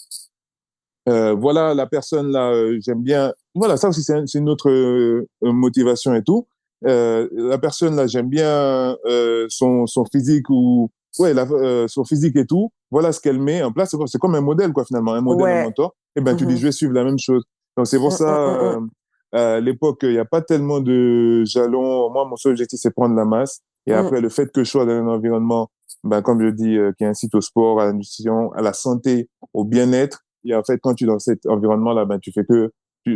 voilà, la personne là, j'aime bien. Voilà, ça aussi, c'est une autre motivation et tout. La personne là, j'aime bien son physique ou ouais, son physique et tout. Voilà ce qu'elle met en place. C'est comme un modèle quoi finalement, un modèle, un Ouais. mentor. Et ben tu dis, Mhm. je vais suivre la même chose. Donc c'est pour ça, Mm. à l'époque, il n'y a pas tellement de jalons. Moi, mon seul objectif, c'est prendre la masse. Et Mm. après, le fait que je sois dans un environnement, ben, comme je dis, qui incite au sport, à la nutrition, à la santé, au bien-être. Et en fait, quand tu es dans cet environnement-là, ben,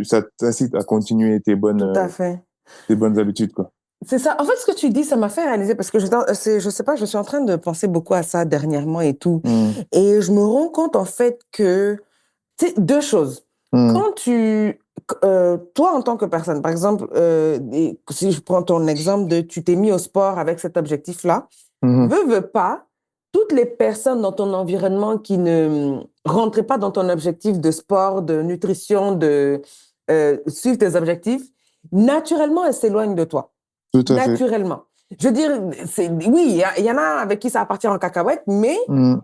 ça t'incite à continuer Tout à fait. tes bonnes habitudes, quoi. C'est ça. En fait, ce que tu dis, ça m'a fait réaliser parce que je sais pas, je suis en train de penser beaucoup à ça dernièrement et tout. Mm, Et je me rends compte, en fait, que, tu sais, deux choses. mm, Quand toi, en tant que personne, par exemple, si je prends ton exemple de tu t'es mis au sport avec cet objectif-là, mhm. veux pas, toutes les personnes dans ton environnement qui ne rentraient pas dans ton objectif de sport, de nutrition, de suivre tes objectifs, naturellement, elles s'éloignent de toi. Tout à fait. Naturellement. Je veux dire, oui, il y en a avec qui ça va partir en cacahuète, mais Mm.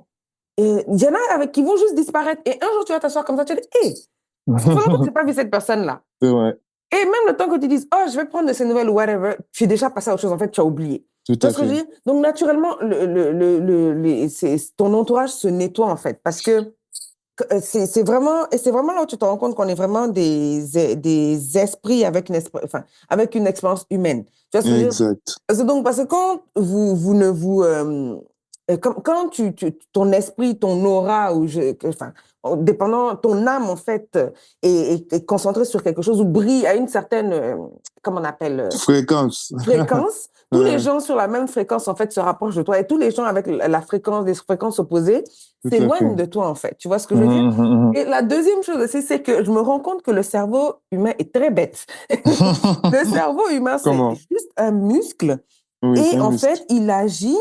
il y en a avec qui vont juste disparaître. Et un jour, tu vas t'asseoir comme ça, tu vas dire, hé, ça fait longtemps que je n'ai pas vu cette personne-là. C'est vrai. Et même le temps que tu dises, oh, je vais prendre de ces nouvelles ou whatever, tu es déjà passé à autre chose. En fait, tu as oublié. Tout Tu vois à ce que je veux fait. dire? Donc, naturellement, ton entourage se nettoie, en fait. Parce que c'est vraiment là où tu te rends compte qu'on est vraiment des esprits avec enfin, avec une expérience humaine. Tu vois ce que je veux dire? Exact. Parce que quand vous ne vous, quand ton esprit, ton aura, enfin, dépendant, ton âme, en fait, est concentrée sur quelque chose ou brille à une certaine, comment on appelle, Fréquence. fréquence, tous les Ouais, gens sur la même fréquence, en fait, se rapprochent de toi et tous les gens avec la fréquence, des fréquences opposées tout à fait. s'éloignent de toi, en fait. Tu vois ce que je veux dire? Mhm, mhm, Et la deuxième chose aussi, c'est que je me rends compte que le cerveau humain est très bête. mhm. Le cerveau humain, c'est Comment? juste un muscle Oui, c'est et un en muscle. fait, il agit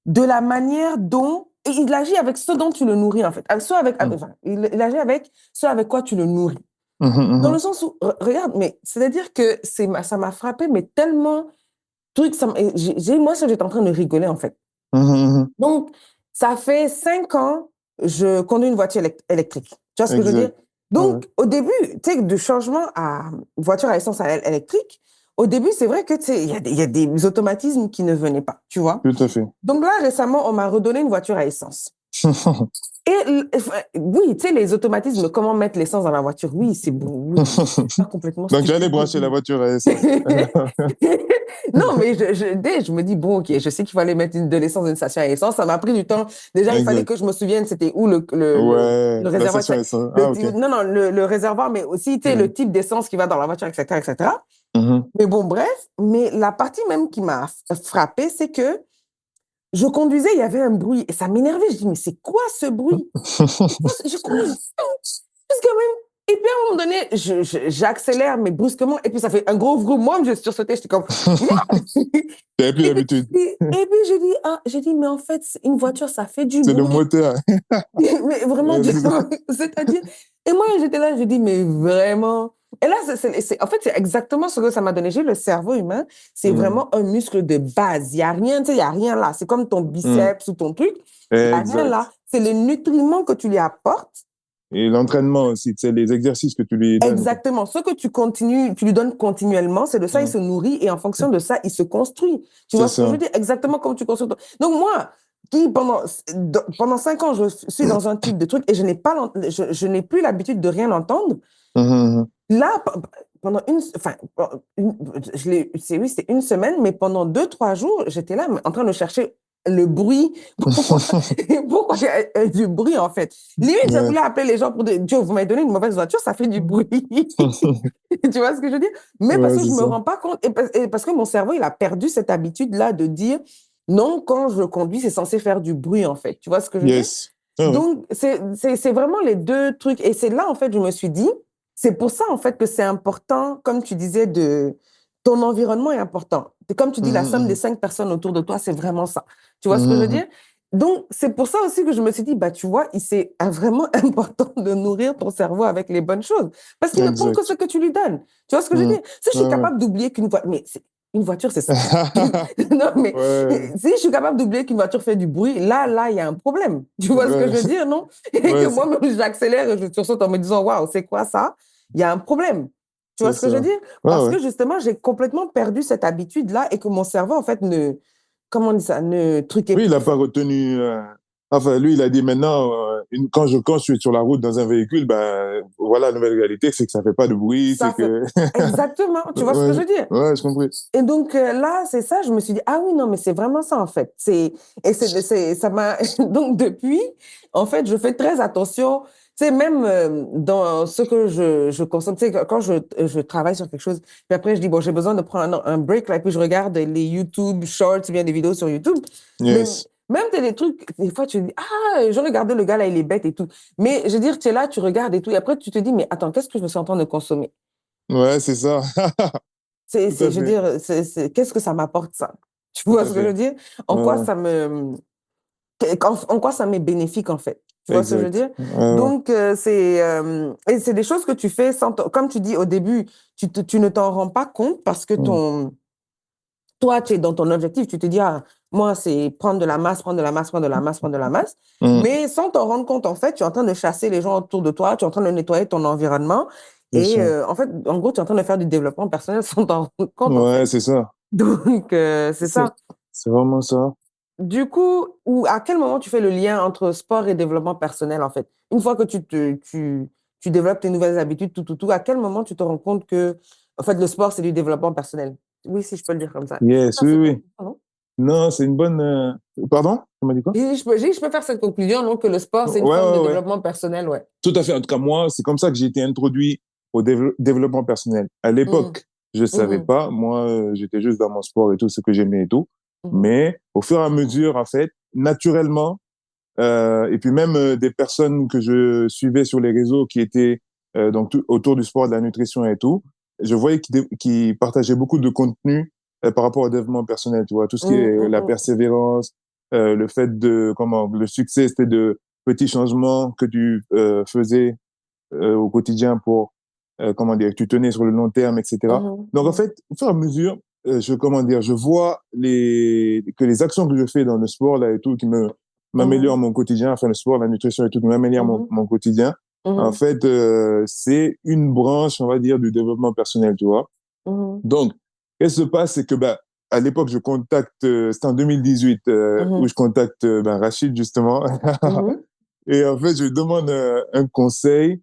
de la manière dont et il agit avec ce dont tu le nourris, en fait. Mm. Enfin, il agit avec ce avec quoi tu le nourris. Mhm, Dans le mhm. sens où, regarde, mais c'est-à-dire que ça m'a frappé, mais tellement truc, moi, ça, j'étais en train de rigoler, en fait. Mhm, mhm. Donc, ça fait 5 ans, je conduis une voiture électrique. Tu vois ce que je veux dire? Exact. Ouais, Donc, au début, tu sais, du changement à voiture à essence électrique, au début, c'est vrai que, tu sais, il y a des automatismes qui ne venaient pas, tu vois? tout à fait. Donc là, récemment, on m'a redonné une voiture à essence. Et enfin, oui, tu sais, les automatismes, comment mettre l'essence dans la voiture, oui, c'est bon, oui, c'est pas complètement Donc, j'allais stupide, brancher la oui. voiture à essence. Non, mais je me dis, bon, ok, je sais qu'il fallait mettre de l'essence dans une station à essence. Ça m'a pris du temps. Déjà, il fallait Exact. que je me souvienne c'était où Ouais, le la réservoir. station essence. Ah, ok. Non, non, le réservoir, mais aussi, tu sais, le Mm. type d'essence qui va dans la voiture, etc., etc. Mhm. Mais bon, bref. Mais la partie même qui m'a frappée, c'est que je conduisais, il y avait un bruit et ça m'énervait. Je dis, mais c'est quoi ce bruit? Je conduis parce quand même. Et puis à un moment donné, j'accélère, mais brusquement, et puis ça fait un gros vroom. Moi, je sursautais, j'étais comme, T'avais plus et puis, l'habitude. j'ai dit, ah, j'ai dit, mais en fait, une voiture, ça fait du C'est le bruit. moteur. Mais vraiment, C'est ça. c'est-à-dire, et moi, j'étais là, je dis, mais vraiment. Et là, en fait, c'est exactement ce que ça m'a donné. J'ai le cerveau humain, c'est Mm, vraiment un muscle de base. Il n'y a rien, tu sais, il n'y a rien là. C'est comme ton mm. biceps ou ton truc. Il n'y a rien là. Exact. C'est les nutriments que tu lui apportes. Et l'entraînement aussi, c'est les exercices que tu lui donnes, quoi. Exactement. Ce que tu continues, tu lui donnes continuellement, c'est de ça, il Mm. se nourrit et en fonction de ça, il se construit. Tu C'est vois ce que je veux ça. dire? Exactement comme tu construis. Donc moi, qui pendant 5 ans, je suis dans un type de truc et je n'ai plus l'habitude de rien entendre. Mhm, Là, pendant enfin, oui, c'était une semaine, mais pendant 2, 3 jours, j'étais là en train de chercher le bruit. Pourquoi il y a du bruit, en fait? Limite, j'ai mhm. voulu appeler les gens pour dire, Joe, vous m'avez donné une mauvaise voiture, ça fait du bruit. Tu vois ce que je veux dire? Mais parce Ouais, que je c'est me ça. rends pas compte, et parce que mon cerveau, il a perdu cette habitude-là de dire, non, quand je conduis, c'est censé faire du bruit, en fait. Tu vois ce que je veux dire? Yes. Ah ouais. Donc, c'est vraiment les deux trucs. Et c'est là, en fait, je me suis dit, c'est pour ça, en fait, que c'est important, comme tu disais, ton environnement est important. Et comme tu dis, la Mhm, somme des mhm. 5 personnes autour de toi, c'est vraiment ça. Tu vois ce que je veux Mhm, dire? Donc, c'est pour ça aussi que je me suis dit, bah, tu vois, c'est vraiment important de nourrir ton cerveau avec les bonnes choses. Parce qu'il mhm. ne prend que ce Exact. que tu lui donnes. Tu vois ce que je veux Mhm. dire? Si je suis Ouais, ouais. capable d'oublier qu'une voiture, mais une voiture, c'est ça. Non, mais Ouais, si je suis capable d'oublier qu'une voiture fait du bruit, là, il y a un problème. Tu vois ce que je ouais, veux dire, non? Et que ouais, moi-même, j'accélère et je sursaute en me disant, waouh, c'est quoi ça? Il y a un problème. Tu vois c'est ce que je veux ça. dire? Ouais, Parce ouais. que justement, j'ai complètement perdu cette habitude-là et que mon cerveau, en fait, comment on dit ça, ne truquait Oui, il plus. n'a pas retenu. Enfin, lui, il a dit maintenant, quand je suis sur la route dans un véhicule, ben voilà, la nouvelle réalité, c'est que ça fait pas de bruit, Ça c'est fait que. exactement, tu vois ce que Ouais, je veux dire? ouais, je comprends. Et donc là, c'est ça, je me suis dit, ah oui, non, mais c'est vraiment ça, en fait. Ça m'a, donc depuis, en fait, je fais très attention, tu sais, même dans ce que je consomme, tu sais, quand je travaille sur quelque chose, puis après, je dis, bon, j'ai besoin de prendre un break, là, puis je regarde les YouTube Shorts, bien des vidéos sur YouTube. Mais Yes. même, tu des trucs, des fois, tu te dis, ah, je regardais le gars, là, il est bête et tout. Mais je veux dire, tu es là, tu regardes et tout, et après, tu te dis, mais attends, qu'est-ce que je me suis en train de consommer? Ouais, c'est ça. Tout à Je veux fait. dire, qu'est-ce que ça m'apporte ça? Tu Tout vois à ce que je fait. veux dire? En Ouais, quoi ouais. ça me, en quoi ça m'est bénéfique en fait? Tu vois ce que je veux Exact. dire? Ouais, ouais. Donc, et c'est des choses que tu fais comme tu dis au début, tu ne t'en rends pas compte parce que Mm. toi, tu es dans ton objectif, tu te dis, ah, moi, c'est prendre de la masse, prendre de la masse, prendre de la masse, prendre de la masse. Mm. Mais sans t'en rendre compte, en fait, tu es en train de chasser les gens autour de toi, tu es en train de nettoyer ton environnement. C'est Et ça. en fait, en gros, tu es en train de faire du développement personnel sans t'en rendre compte, en Ouais, fait. c'est ça. Donc, c'est C'est ça. c'est vraiment ça. Du coup, à quel moment tu fais le lien entre sport et développement personnel, en fait? Une fois que tu développes tes nouvelles habitudes, à quel moment tu te rends compte que, en fait, le sport, c'est du développement personnel? Oui, si je peux le dire comme ça. Je peux Yes, faire oui, cette oui. conclusion, non? Non, c'est une bonne. Pardon? Tu m'as dit quoi? Je peux faire cette conclusion, non, que le sport, c'est une Ouais, forme de ouais, ouais. développement personnel, ouais. Tout à fait. En tout cas, moi, c'est comme ça que j'ai été introduit au développement personnel. À Mhm, l'époque, je savais mhm, pas. Moi, j'étais juste dans mon sport et tout ce que j'aimais et tout. mhm, Mais au fur et à mesure, en fait, naturellement, et puis même des personnes que je suivais sur les réseaux qui étaient donc autour du sport, de la nutrition et tout, je voyais qu'ils partageaient beaucoup de contenu par rapport au développement personnel. Tu vois, tout ce qui mhm, est la mhm, persévérance, le fait de comment le succès, c'était de petits changements que tu faisais au quotidien pour comment dire, que tu tenais sur le long terme, etc. mhm, Donc en mhm, fait, au fur et à mesure, comment dire, je vois que les actions que je fais dans le sport là et tout qui m'améliorent mhm, mon quotidien, enfin le sport, la nutrition et tout qui m'améliore mhm, mon quotidien. En mhm, fait, c'est une branche, on va dire, du développement personnel, tu vois. mhm, Donc, qu'est-ce qui se passe, c'est que bah, à l'époque, je contacte, c'était en 2018, où mhm, je contacte Rachid justement, mhm, et en fait, je lui demande un conseil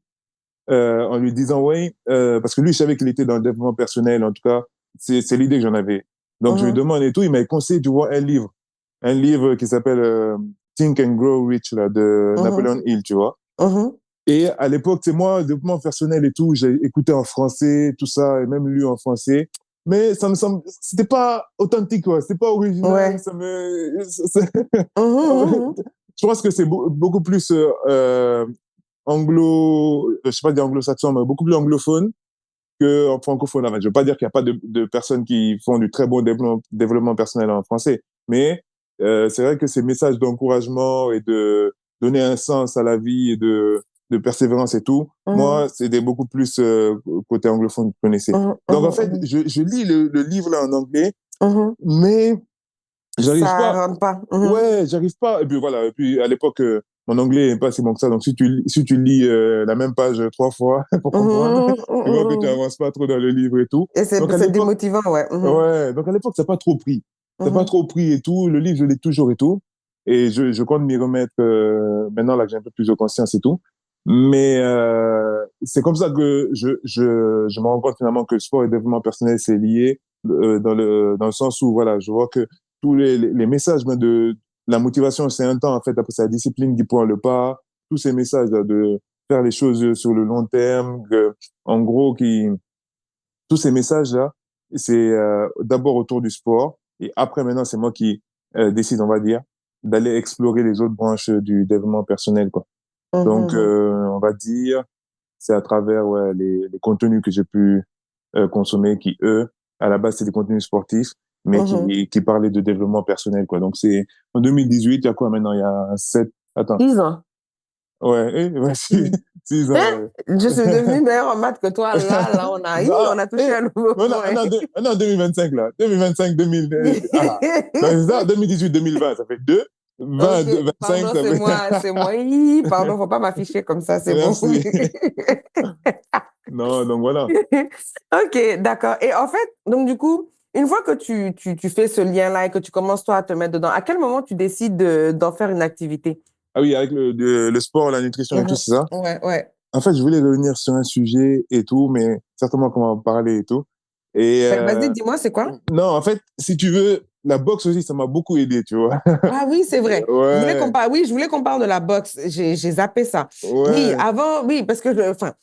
en lui disant oui, parce que lui, je savais qu'il était dans le développement personnel, en tout cas, c'est l'idée que j'en avais. Donc, je lui mhm, demande et tout, il m'a conseillé, tu vois, un livre qui s'appelle Think and Grow Rich, là, de mhm, Napoleon Hill, tu vois. mhm, Et à l'époque, c'est moi, le développement personnel et tout, j'ai écouté en français, tout ça, et même lu en français. mais ça me semble, c'était pas authentique, quoi. C'était pas original. Ouais. Mhm, Je pense que c'est beaucoup plus je sais pas dire anglo-saxon, mais beaucoup plus anglophone que en francophone. En fait, je veux pas dire qu'il n'y a pas de personnes qui font du très bon développement personnel en français, mais c'est vrai que ces messages d'encouragement et de donner un sens à la vie et de persévérance et tout, mhm, moi, c'est des beaucoup plus côté anglophone que je connaissais. mhm, Donc, en mhm, fait, mhm, je lis le livre là en anglais, mhm. mais j'arrive Ça pas. rentre pas. Mhm. Ouais, j'arrive pas. Et puis voilà. Et puis à l'époque, mon anglais n'est pas si bon que ça. Donc si tu lis la même page trois fois pour comprendre, Mhm, tu vois que tu mhm. avances pas trop dans le livre et tout. Et Donc à c'est l'époque, démotivant, ouais. Mhm, ouais. Donc à l'époque, ça n'a pas trop pris. Ça n'a pas mhm, trop pris et tout. Le livre, je l'ai toujours et tout. Et je compte m'y remettre maintenant là que j'ai un peu plus de conscience et tout. Mais c'est comme ça que je me rends compte finalement que le sport et le développement personnel, c'est lié dans le sens où, voilà, je vois que tous les messages ben, de la motivation, c'est un temps, en fait, après, c'est la discipline qui prend le pas. Tous ces messages là, de faire les choses sur le long terme, en gros, tous ces messages-là, c'est d'abord autour du sport. Et après, maintenant, c'est moi qui décide, on va dire, d'aller explorer les autres branches du développement personnel, quoi. Donc, mhm, on va dire, c'est à travers ouais, les contenus que j'ai pu consommer qui, eux, à la base, c'est des contenus sportifs, mais mhm. qui parlaient de développement personnel, quoi. Donc, c'est en 2018, il y a quoi maintenant? Il y a sept, attends, 10 ans. ouais, ouais, six ans, Hein? ouais. Je suis devenue meilleure en maths que toi. Là, Non, on a touché un nouveau point. on est en 2025, là. 2025, 2000, ah. Donc, c'est ça, 2018, 2020, ça fait 2. 20, Ok, 25, pardon, ça fait, c'est moi. Hi, pardon, faut pas m'afficher comme ça, c'est bon. merci. Non, donc voilà. Ok, d'accord. Et en fait, donc du coup, une fois que tu fais ce lien-là et que tu commences toi à te mettre dedans, à quel moment tu décides d'en faire une activité? Ah oui, avec le sport, la nutrition et tout, Mhm. c'est ça. Ouais, ouais. En fait, je voulais revenir sur un sujet et tout, mais certainement qu'on va en parler et tout. Et Ben, vas-y, dis-moi, c'est quoi? non, en fait, si tu veux, la boxe aussi, ça m'a beaucoup aidé, tu vois. Ah oui, c'est vrai. Ouais, Oui, je voulais qu'on parle de la boxe. J'ai zappé ça. Oui, ouais. avant, oui, parce que, enfin,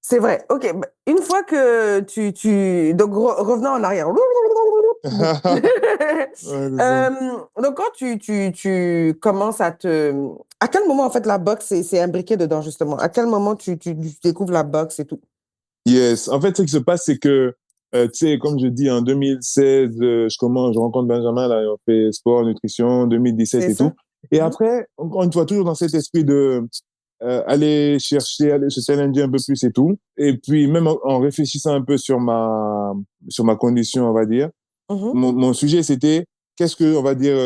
c'est vrai. OK. Bah, une fois que donc, revenons en arrière. Ouais, c'est ça. Donc, quand tu commences à quel moment, en fait, la boxe s'est imbriquée dedans, justement? À quel moment tu découvres la boxe et tout? Yes. En fait, ce qui se passe, c'est que, tu sais, comme je dis, en 2016, je rencontre Benjamin, là, et on fait sport, nutrition, 2017 C'est et tout. ça? Et Mhm. après, encore une fois, toujours dans cet esprit de aller chercher, aller se challenger un peu plus et tout. Et puis, même en réfléchissant un peu sur ma condition, on va dire, Mhm. mon sujet, c'était qu'est-ce que, on va dire,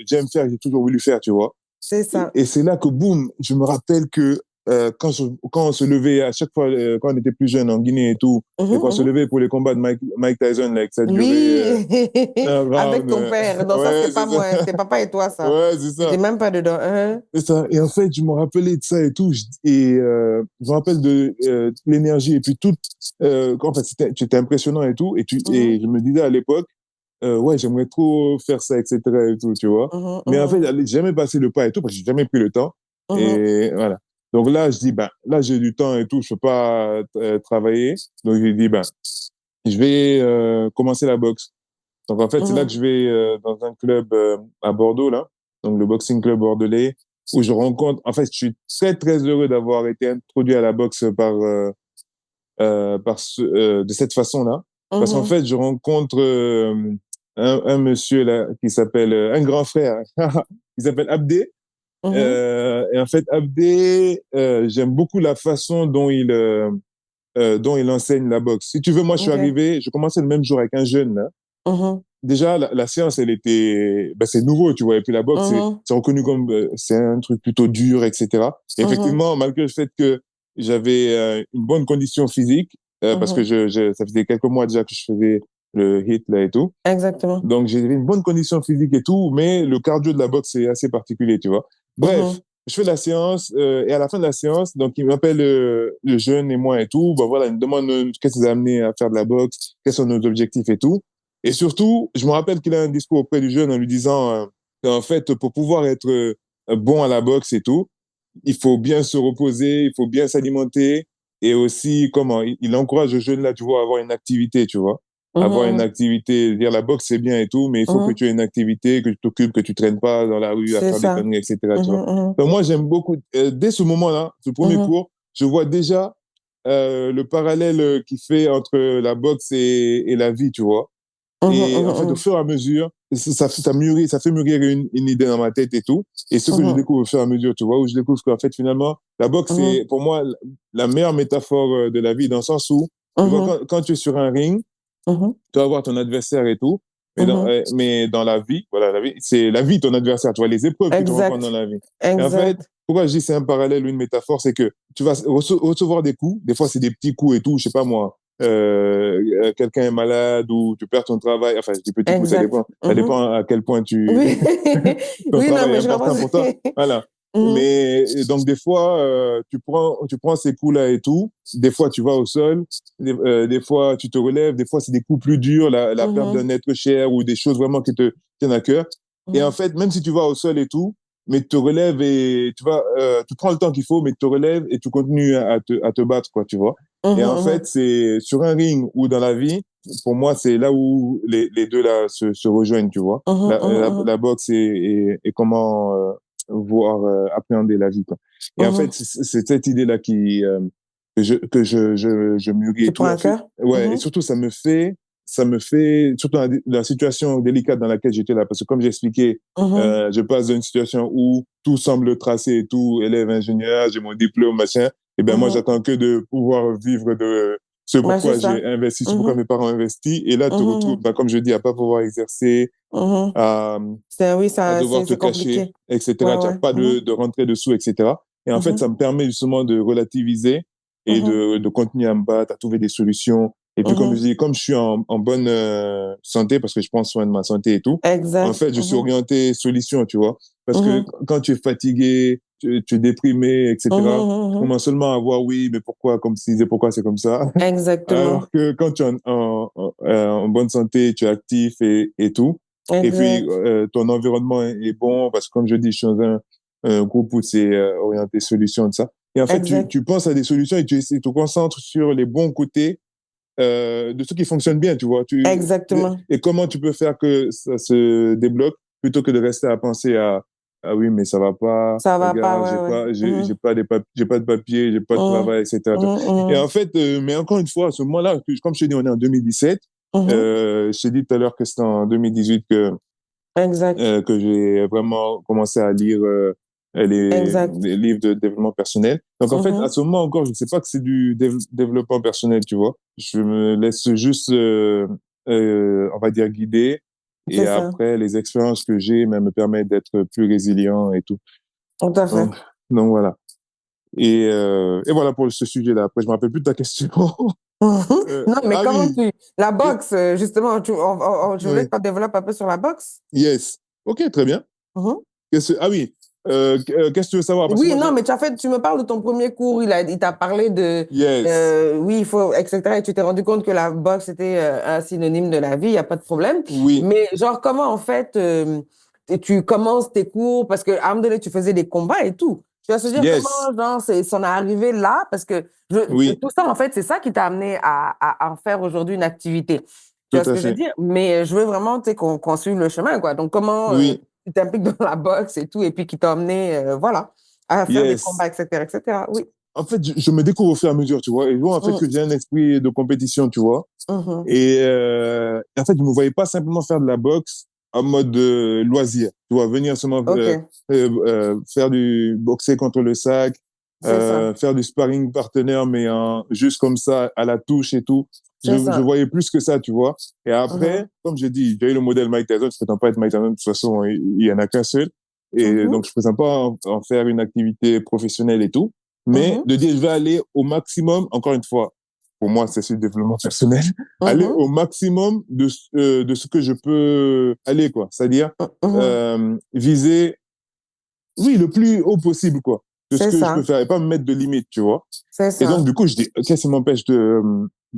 j'aime faire, j'ai toujours voulu faire, tu vois. C'est ça. Et c'est là que, boum, je me rappelle que quand on se levait, à chaque fois, quand on était plus jeune en Guinée et tout, et Mhm, qu'on se mhm. levait pour les combats de Mike Tyson, là, que ça durait Oui, un avec round. ton père. Non, ça, Ouais, c'était pas c'est ça. moi, c'était papa et toi, ça. Ouais, c'est J'étais ça. même pas dedans. Hein. C'est ça. Et en fait, je me rappelais de ça et tout. Et je me rappelle de l'énergie et puis tout. En fait, c'était impressionnant et tout. Mhm, Et je me disais à l'époque, ouais, j'aimerais trop faire ça, etc. et tout, tu vois. mhm, Mais en fait, mhm, j'allais jamais passer le pas et tout parce que j'ai jamais pris le temps. mhm, Et voilà. Donc là, je dis, ben, là, j'ai du temps et tout, je peux pas travailler. Donc j'ai dit, ben, je vais commencer la boxe. Donc en fait, c'est là que mhm, je vais dans un club à Bordeaux, là. Donc le Boxing Club bordelais, où je rencontre, en fait, je suis très, très heureux d'avoir été introduit à la boxe de cette façon-là. Parce qu'en mhm, fait, je rencontre un monsieur là qui s'appelle un grand frère, il s'appelle Abdé. mhm. Et en fait, Abdé, j'aime beaucoup la façon dont il enseigne la boxe. Si tu veux, moi, je suis OK. arrivé, je commençais le même jour avec un jeune là. Mhm, Déjà, la séance, elle était, ben, c'est nouveau, tu vois. Et puis la boxe, mhm, c'est reconnu comme, c'est un truc plutôt dur, etc. Et mhm, effectivement, malgré le fait que j'avais une bonne condition physique, parce que mhm. ça faisait quelques mois déjà que je faisais le hit là et tout. Exactement. Donc, j'avais une bonne condition physique et tout, mais le cardio de la boxe, c'est assez particulier, tu vois. Bref, Mhm, je fais la séance, et à la fin de la séance, donc, il m'appelle le jeune et moi et tout. Ben voilà, il me demande qu'est-ce qui nous a amené à faire de la boxe, quels sont nos objectifs et tout. Et surtout, je me rappelle qu'il a un discours auprès du jeune en lui disant qu'en fait, pour pouvoir être bon à la boxe et tout, il faut bien se reposer, il faut bien s'alimenter et aussi, comment, il encourage le jeune là, tu vois, à avoir une activité, tu vois. avoir une Mhm. activité, dire la boxe c'est bien et tout, mais il faut que Mhm. tu aies une activité, que tu t'occupes, que tu traînes pas dans la rue à C'est faire des ça. conneries, etc., tu vois. Mhm. Donc moi, j'aime beaucoup, dès ce moment-là, ce premier Mhm. cours, je vois déjà le parallèle qu'il fait entre la boxe et la vie, tu vois. Mhm. Et en fait, au Mhm. fur et à mesure, ça mûrit, ça fait mûrir une idée dans ma tête et tout. Et ce que je Mhm. découvre au fur et à mesure, tu vois, où je découvre qu'en fait, finalement, la boxe, Mhm. c'est pour moi la meilleure métaphore de la vie, dans le sens où, tu vois, Mhm. quand tu es sur un ring, Mhm. tu vas avoir ton adversaire et tout, Mhm. mais dans la vie, voilà, la vie, c'est la vie ton adversaire, tu vois, les épreuves que tu rencontres dans Exact. la vie. Et en fait, Exact. pourquoi je dis c'est un parallèle ou une métaphore, c'est que tu vas recevoir des coups, des fois c'est des petits coups et tout, je sais pas moi, quelqu'un est malade ou tu perds ton travail, enfin, je dis petits coups, Exact. ça Mhm. dépend à quel point Oui. ton Oui, non, travail est mais je comprends. important pour toi, voilà. Mhm. Mais donc des fois, tu prends ces coups-là et tout. Des fois, tu vas au sol. Des fois, tu te relèves. Des fois, c'est des coups plus durs, la perte Mhm. d'un être cher ou des choses vraiment qui te tiennent à cœur. Et en Mhm. fait, même si tu vas au sol et tout, mais tu te relèves et tu prends le temps qu'il faut, mais tu te relèves et tu continues à te battre, quoi, tu vois. Et en fait, Mhm. c'est sur un ring ou dans la vie, pour moi, c'est là où les deux là se rejoignent, tu vois. Mhm. Mhm. La boxe et comment voir appréhender la vie, quoi. Et en fait, Mhm. c'est cette idée-là je mûris Tu et prends tout. un cœur? Ouais, et Mhm. surtout, ça me fait, surtout dans la situation délicate dans laquelle j'étais là, parce que comme j'ai expliqué, Mhm. je passe d'une situation où tout semble tracé et tout, élève ingénieur, j'ai mon diplôme, machin. Et ben moi, Mhm. j'attends que de pouvoir vivre de ce Ouais, c'est pourquoi ça. j'ai investi, ce pourquoi Mhm. mes parents ont investi. Et là, tu te retrouves, Mhm. ben, comme je dis, à pas pouvoir exercer, Mhm. à, Oui, à ça, devoir te c'est cacher, compliqué. Ouais, etc. Tu n'as ouais. pas Mhm. de rentrée dessous, etc. Et en fait, Mhm. ça me permet justement de relativiser et Mhm. de continuer à me battre, à trouver des solutions. Et puis, comme je Mhm. dis, comme je suis en bonne santé, parce que je prends soin de ma santé et tout, en Exact. fait, je suis Mhm. orienté solution, tu vois. Parce que Mhm. quand tu es fatigué, tu es déprimé, Mhm. etc., tu Mhm. commences seulement à voir, oui, mais pourquoi, comme si disait, pourquoi c'est comme ça. Exactement. Alors que quand tu es en bonne santé, tu es actif et tout, et puis Exact. ton environnement est bon, parce que comme je dis, je suis dans un groupe où c'est orienté solution, de ça. Et en fait, Exact. tu penses à des solutions et tu te concentres sur les bons côtés de ce qui fonctionne bien, tu vois. Exactement. Et comment tu peux faire que ça se débloque plutôt que de rester à penser à ah oui, mais ça va pas, Ça va pas, regarde, ouais, ouais. j'ai Mhm. pas j'ai pas de papier, j'ai pas de Mhm. travail, etc. Mhm. Et en Mhm. fait, mais encore une fois, à ce moment-là, comme je t'ai dit, on est en 2017. Mhm. Je t'ai dit tout à l'heure que c'était en 2018 Exact. que j'ai vraiment commencé à lire Exact. les livres de développement personnel. Donc en fait, à Mhm. ce moment encore, je ne sais pas que c'est du développement personnel, tu vois. Je me laisse juste, on va dire, guider. Et C'est ça. après, les expériences que j'ai me permettent d'être plus résilient et tout. Tout à fait. Donc, donc voilà. Et voilà pour ce sujet-là. Après, je me rappelle plus de ta question. Mhm. Non, mais Ah comment oui, tu... La boxe, justement, je voulais oui, que tu développes un peu sur la boxe. yes. Ok, très bien. Mhm. Ah oui, qu'est-ce que tu veux savoir? Parce que Oui, moi, non, mais tu me parles de ton premier cours, il t'a parlé de, yes. oui, il faut, etc. Et tu t'es rendu compte que la boxe était un synonyme de la vie, il n'y a pas de problème. Oui, Mais genre, comment en fait, tu commences tes cours, parce qu'à un moment donné, tu faisais des combats et tout. Tu vas se dire yes, comment, genre, c'en est arrivé là, parce que oui, tout ça, en fait, c'est ça qui t'a amené à en faire aujourd'hui une activité. Tu tout vois ce à que je veux fait. dire? Mais je veux vraiment, tu sais, qu'on suive le chemin, quoi. Donc, comment Oui, tu t'impliques dans la boxe et tout, et puis qui t'a amené, voilà à faire des yes. combats, etc., etc. Oui. En fait, je me découvre au fur et à mesure, tu vois. Et je vois en fait Mm. que j'ai un esprit de compétition, tu vois. Mhm. En fait, je me voyais pas simplement faire de la boxe en mode loisir. Tu vois, venir seulement OK, faire du boxer contre le sac, c'est ça. faire du sparring partenaire, mais juste comme ça, à la touche et tout. C'est Je ça. voyais plus que ça, tu vois. Et après, Mhm. comme je dis, j'ai eu le modèle Mike Tyson. Je prétends pas être Mike Tyson. De toute façon, il y en a qu'un seul. Et Mhm. donc, je prétends pas en faire une activité professionnelle et tout. Mais Mhm. de dire, je vais aller au maximum, encore une fois, pour moi, c'est sur le développement personnel, aller Mhm. au maximum de ce que je peux aller, quoi. C'est-à-dire, Mhm. viser, oui, le plus haut possible, quoi, de ce C'est que je peux ça. faire et pas me mettre de limites, tu vois. C'est Et donc, ça. du coup, je dis, qu'est-ce qui m'empêche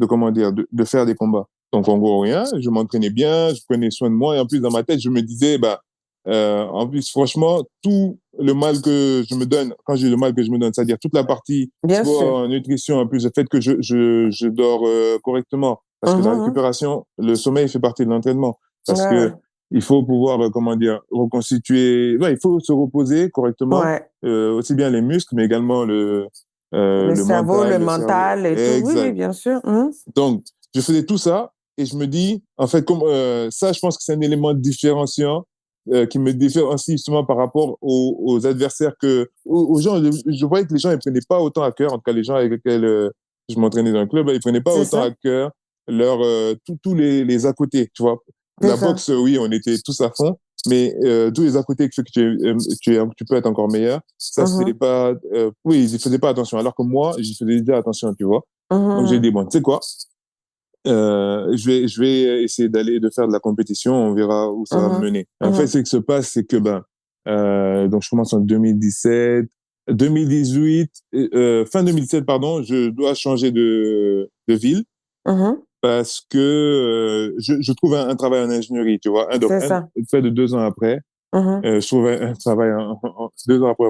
comment dire, de faire des combats? Donc, en gros, rien. Je m'entraînais bien, je prenais soin de moi. Et en plus, dans ma tête, je me disais, bah, en plus, franchement, tout le mal que je me donne, quand j'ai le mal que je me donne, c'est-à-dire toute la partie Bien sûr. sport, nutrition, en plus, le fait que je dors correctement, Parce que la Mhm. récupération, le sommeil fait partie de l'entraînement. Parce que Ouais, il faut pouvoir, comment dire, reconstituer. Ouais, il faut se reposer correctement, ouais. aussi bien les muscles, mais également Le le cerveau, mental, le le cerveau. mental et tout. Oui, oui, Exact. bien sûr. Mhm. Donc, je faisais tout ça et je me dis, en fait, comme ça, je pense que c'est un élément différenciant qui me différencie justement par rapport aux adversaires aux gens. Je voyais que les gens, ils prenaient pas autant à cœur, en tout cas les gens avec lesquels je m'entraînais dans le club, ils prenaient pas C'est autant à ça. cœur tous les à côté, tu vois. C'est La ça. boxe, oui, on était tous à fond, mais tous les à côté qui fait que tu peux être encore meilleur, ça, c'était Mhm. pas, oui, ils y faisaient pas attention, alors que moi, j'y faisais déjà attention, tu vois. Donc j'ai Mhm. dit, bon, tu sais quoi, je vais essayer de faire de la compétition, on verra où ça va me Mhm. mener. En fait, Mhm. ce qui se passe, c'est que donc je commence en 2017, 2018, fin 2017, pardon, je dois changer de ville Mhm. parce que je trouve un travail en ingénierie, tu vois. C'est ça. Près de 2 ans après, Mhm. je trouve un travail 2 ans après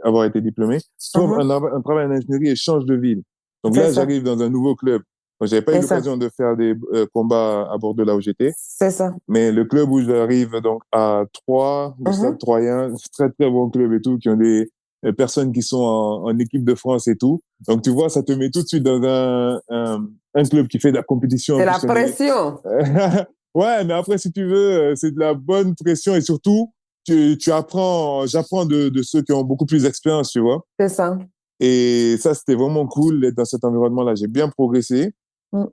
avoir été diplômé, je trouve Mhm. un travail en ingénierie et change de ville. Donc C'est là, ça. j'arrive dans un nouveau club. Moi, j'avais pas eu C'est ça. l'occasion de faire des combats à Bordeaux là où j'étais, C'est ça. mais le club où j'arrive donc à Troyes, le Stade Mhm. Troyen, très très bon club et tout, qui ont des personnes qui sont en équipe de France et tout. Donc tu vois, ça te met tout de suite dans un club qui fait de la compétition en C'est la plus qu'on est. pression. Ouais, mais après si tu veux, c'est de la bonne pression et surtout j'apprends de ceux qui ont beaucoup plus d'expérience, tu vois. C'est ça. Et ça, c'était vraiment cool d'être dans cet environnement-là. J'ai bien progressé. Mm.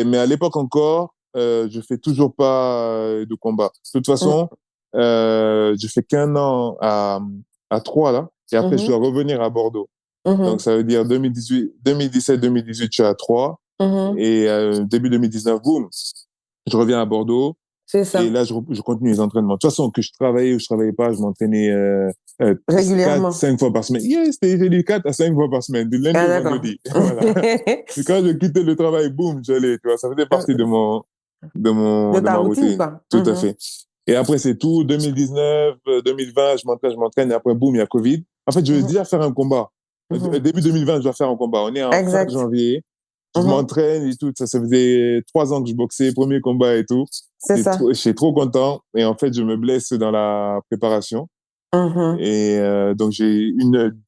Mais à l'époque encore, je fais toujours pas de combat. De toute Mm. façon, je fais qu'un an à Troyes, là. Et après, je Mhm. dois revenir à Bordeaux. Donc, Mhm. ça veut dire 2018, 2017, 2018, je suis à Troyes. Mhm. Et début 2019, boum, je reviens à Bordeaux. C'est Et ça. là, je continue les entraînements. De toute façon, que je travaillais ou je travaillais pas, je m'entraînais 4, Régulièrement. 5 fois par semaine. Yes, j'ai dit 4 à 5 fois par semaine, du lundi Ah, au d'accord. vendredi. Voilà. Et quand je quittais le travail, boum, j'allais, tu vois, ça faisait partie De de ta ma routine, routine. quoi. Tout à Mhm. fait. Et après, c'est tout. 2019, 2020, je m'entraîne. Et après, boum, il y a Covid. En fait, je vais Mhm. déjà faire un combat. Mhm. Début 2020, je dois faire un combat. On est en fin Exact. janvier. Je Mhm. m'entraîne et tout. Ça faisait 3 ans que je boxais, premier combat et tout. C'est ça. Je suis trop content. Et en fait, je me blesse dans la préparation. Mhm. Et donc, j'ai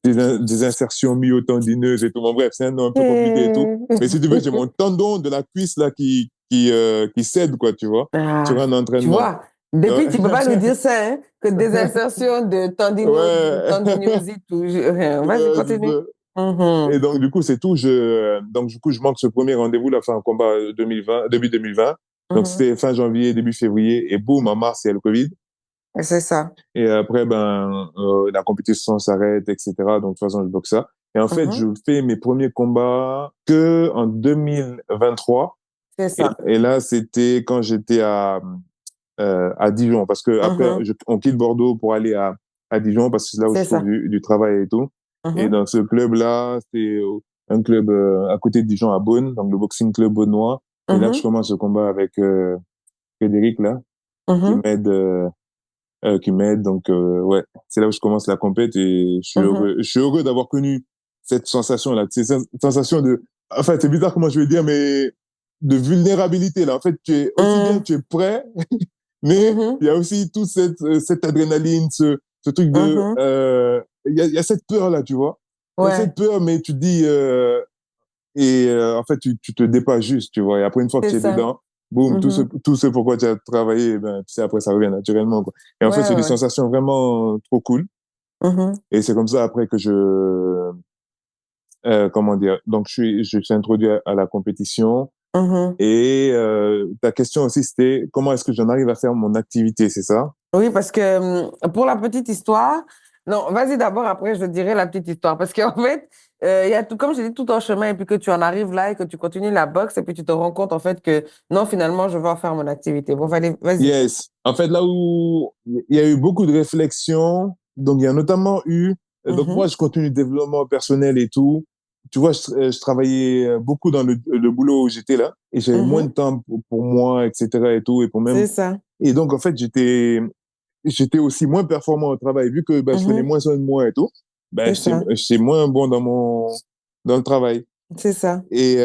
des insertions myotendineuses et tout. Bon, bref, c'est un nom un peu compliqué et tout. Et- Mais si tu veux, j'ai mon tendon de la cuisse là qui cède, quoi, tu vois, sur Ah, un tu entraînement. vois, depuis, tu peux pas nous dire ça, hein, que des insertions de Ouais, tendinosite ou rien. Vas-y, ouais, c'est continue. ça. Et Mhm. donc, du coup, c'est tout. Donc, du coup, je manque ce premier rendez-vous, là, fin combat 2020, début 2020. Donc, Mhm. c'était fin janvier, début février. Et boum, en mars, il y a le Covid. C'est ça. Et après, la compétition s'arrête, etc. Donc, de toute façon, je bloque ça. Et en fait, je Mhm. fais mes premiers combats que en 2023. C'est ça. Et là, c'était quand j'étais à Dijon. Parce que après, Mhm. on quitte Bordeaux pour aller à Dijon parce que c'est là où je C'est trouve ça. du travail et tout. Et Mhm. dans ce club-là, c'est un club à côté de Dijon à Beaune, donc le Boxing Club Beaunois. Et là, je Mhm. commence le combat avec Frédéric, là, qui Mhm. m'aide qui m'aide. Donc, ouais, c'est là où je commence la compète et je suis Mhm. heureux. Je suis heureux d'avoir connu cette sensation-là, cette sensation enfin, c'est bizarre comment je vais dire, mais de vulnérabilité, là. En fait, aussi bien, Mhm. tu es prêt, mais Mhm. il y a aussi toute cette adrénaline, ce truc Mhm. il y a cette peur-là, tu vois. Il y a Ouais, cette peur, mais tu te dis, en fait, tu te dépasses juste, tu vois. Et après, une fois que c'est tu es ça. dedans, boum, Mhm. tout ce pourquoi tu as travaillé, eh ben, tu sais, après, ça revient naturellement, quoi. Et en fait, Ouais, c'est des ouais. sensations vraiment trop cool. Mhm. Et c'est comme ça, après, que comment dire, donc, je suis introduit à la compétition. Mhm. Et ta question aussi, c'était comment est-ce que j'en arrive à faire mon activité, c'est ça? Oui, parce que pour la petite histoire, non, vas-y d'abord, après je dirai la petite histoire. Parce qu'en fait, il y a tout, comme je dis, tout un chemin, et puis que tu en arrives là et que tu continues la boxe, et puis tu te rends compte en fait que non, finalement, je veux en faire mon activité. Bon, vas-y. Yes. En fait, là où il y a eu beaucoup de réflexions, donc il y a notamment eu, donc moi, Mhm, je continue le développement personnel et tout. Tu vois, je travaillais beaucoup dans le boulot où j'étais là et j'avais moins de mhm, temps pour moi, etc. et tout. Et pour même, c'est ça. et donc, en fait, j'étais aussi moins performant au travail vu que je prenais Mhm, moins soin de moi et tout. c'est ça. J'étais moins bon dans le travail. C'est ça. Et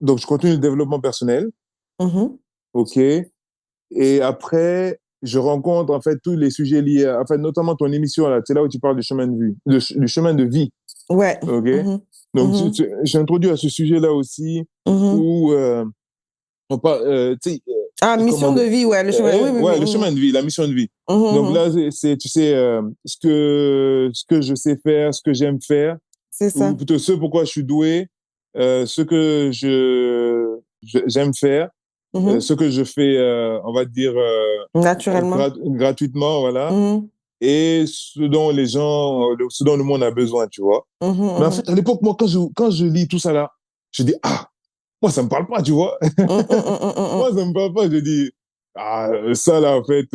donc, je continue le développement personnel. Mhm. OK. Et après, je rencontre, en fait, tous les sujets liés à, en fait, notamment ton émission, là. C'est là où tu parles du chemin de vie, du chemin de vie. Ouais. OK. Mhm. Donc, Mhm. j'ai introduit à ce sujet-là aussi Mhm. où, on parle, tu sais, Ah, mission comment de dire, vie, ouais, le chemin. Oui, oui, oui. ouais, le Mhm. chemin de vie, la mission de vie. Donc Mhm. là, tu sais, ce que je sais faire, ce que j'aime faire, C'est ou ça. plutôt ce pourquoi je suis doué, ce que j'aime faire, Mhm. ce que je fais, on va dire, Naturellement. gratuitement, voilà, Mhm. et ce dont les gens, ce dont le monde a besoin, tu vois. Mhm. Mais en Mhm. fait, à l'époque, moi, quand je lis tout ça là, je dis, ah, moi, ça me parle pas, tu vois. Mhm. Mhm. Mhm. Moi, Mhm. ça me parle pas. Je dis, ah, ça là, en fait,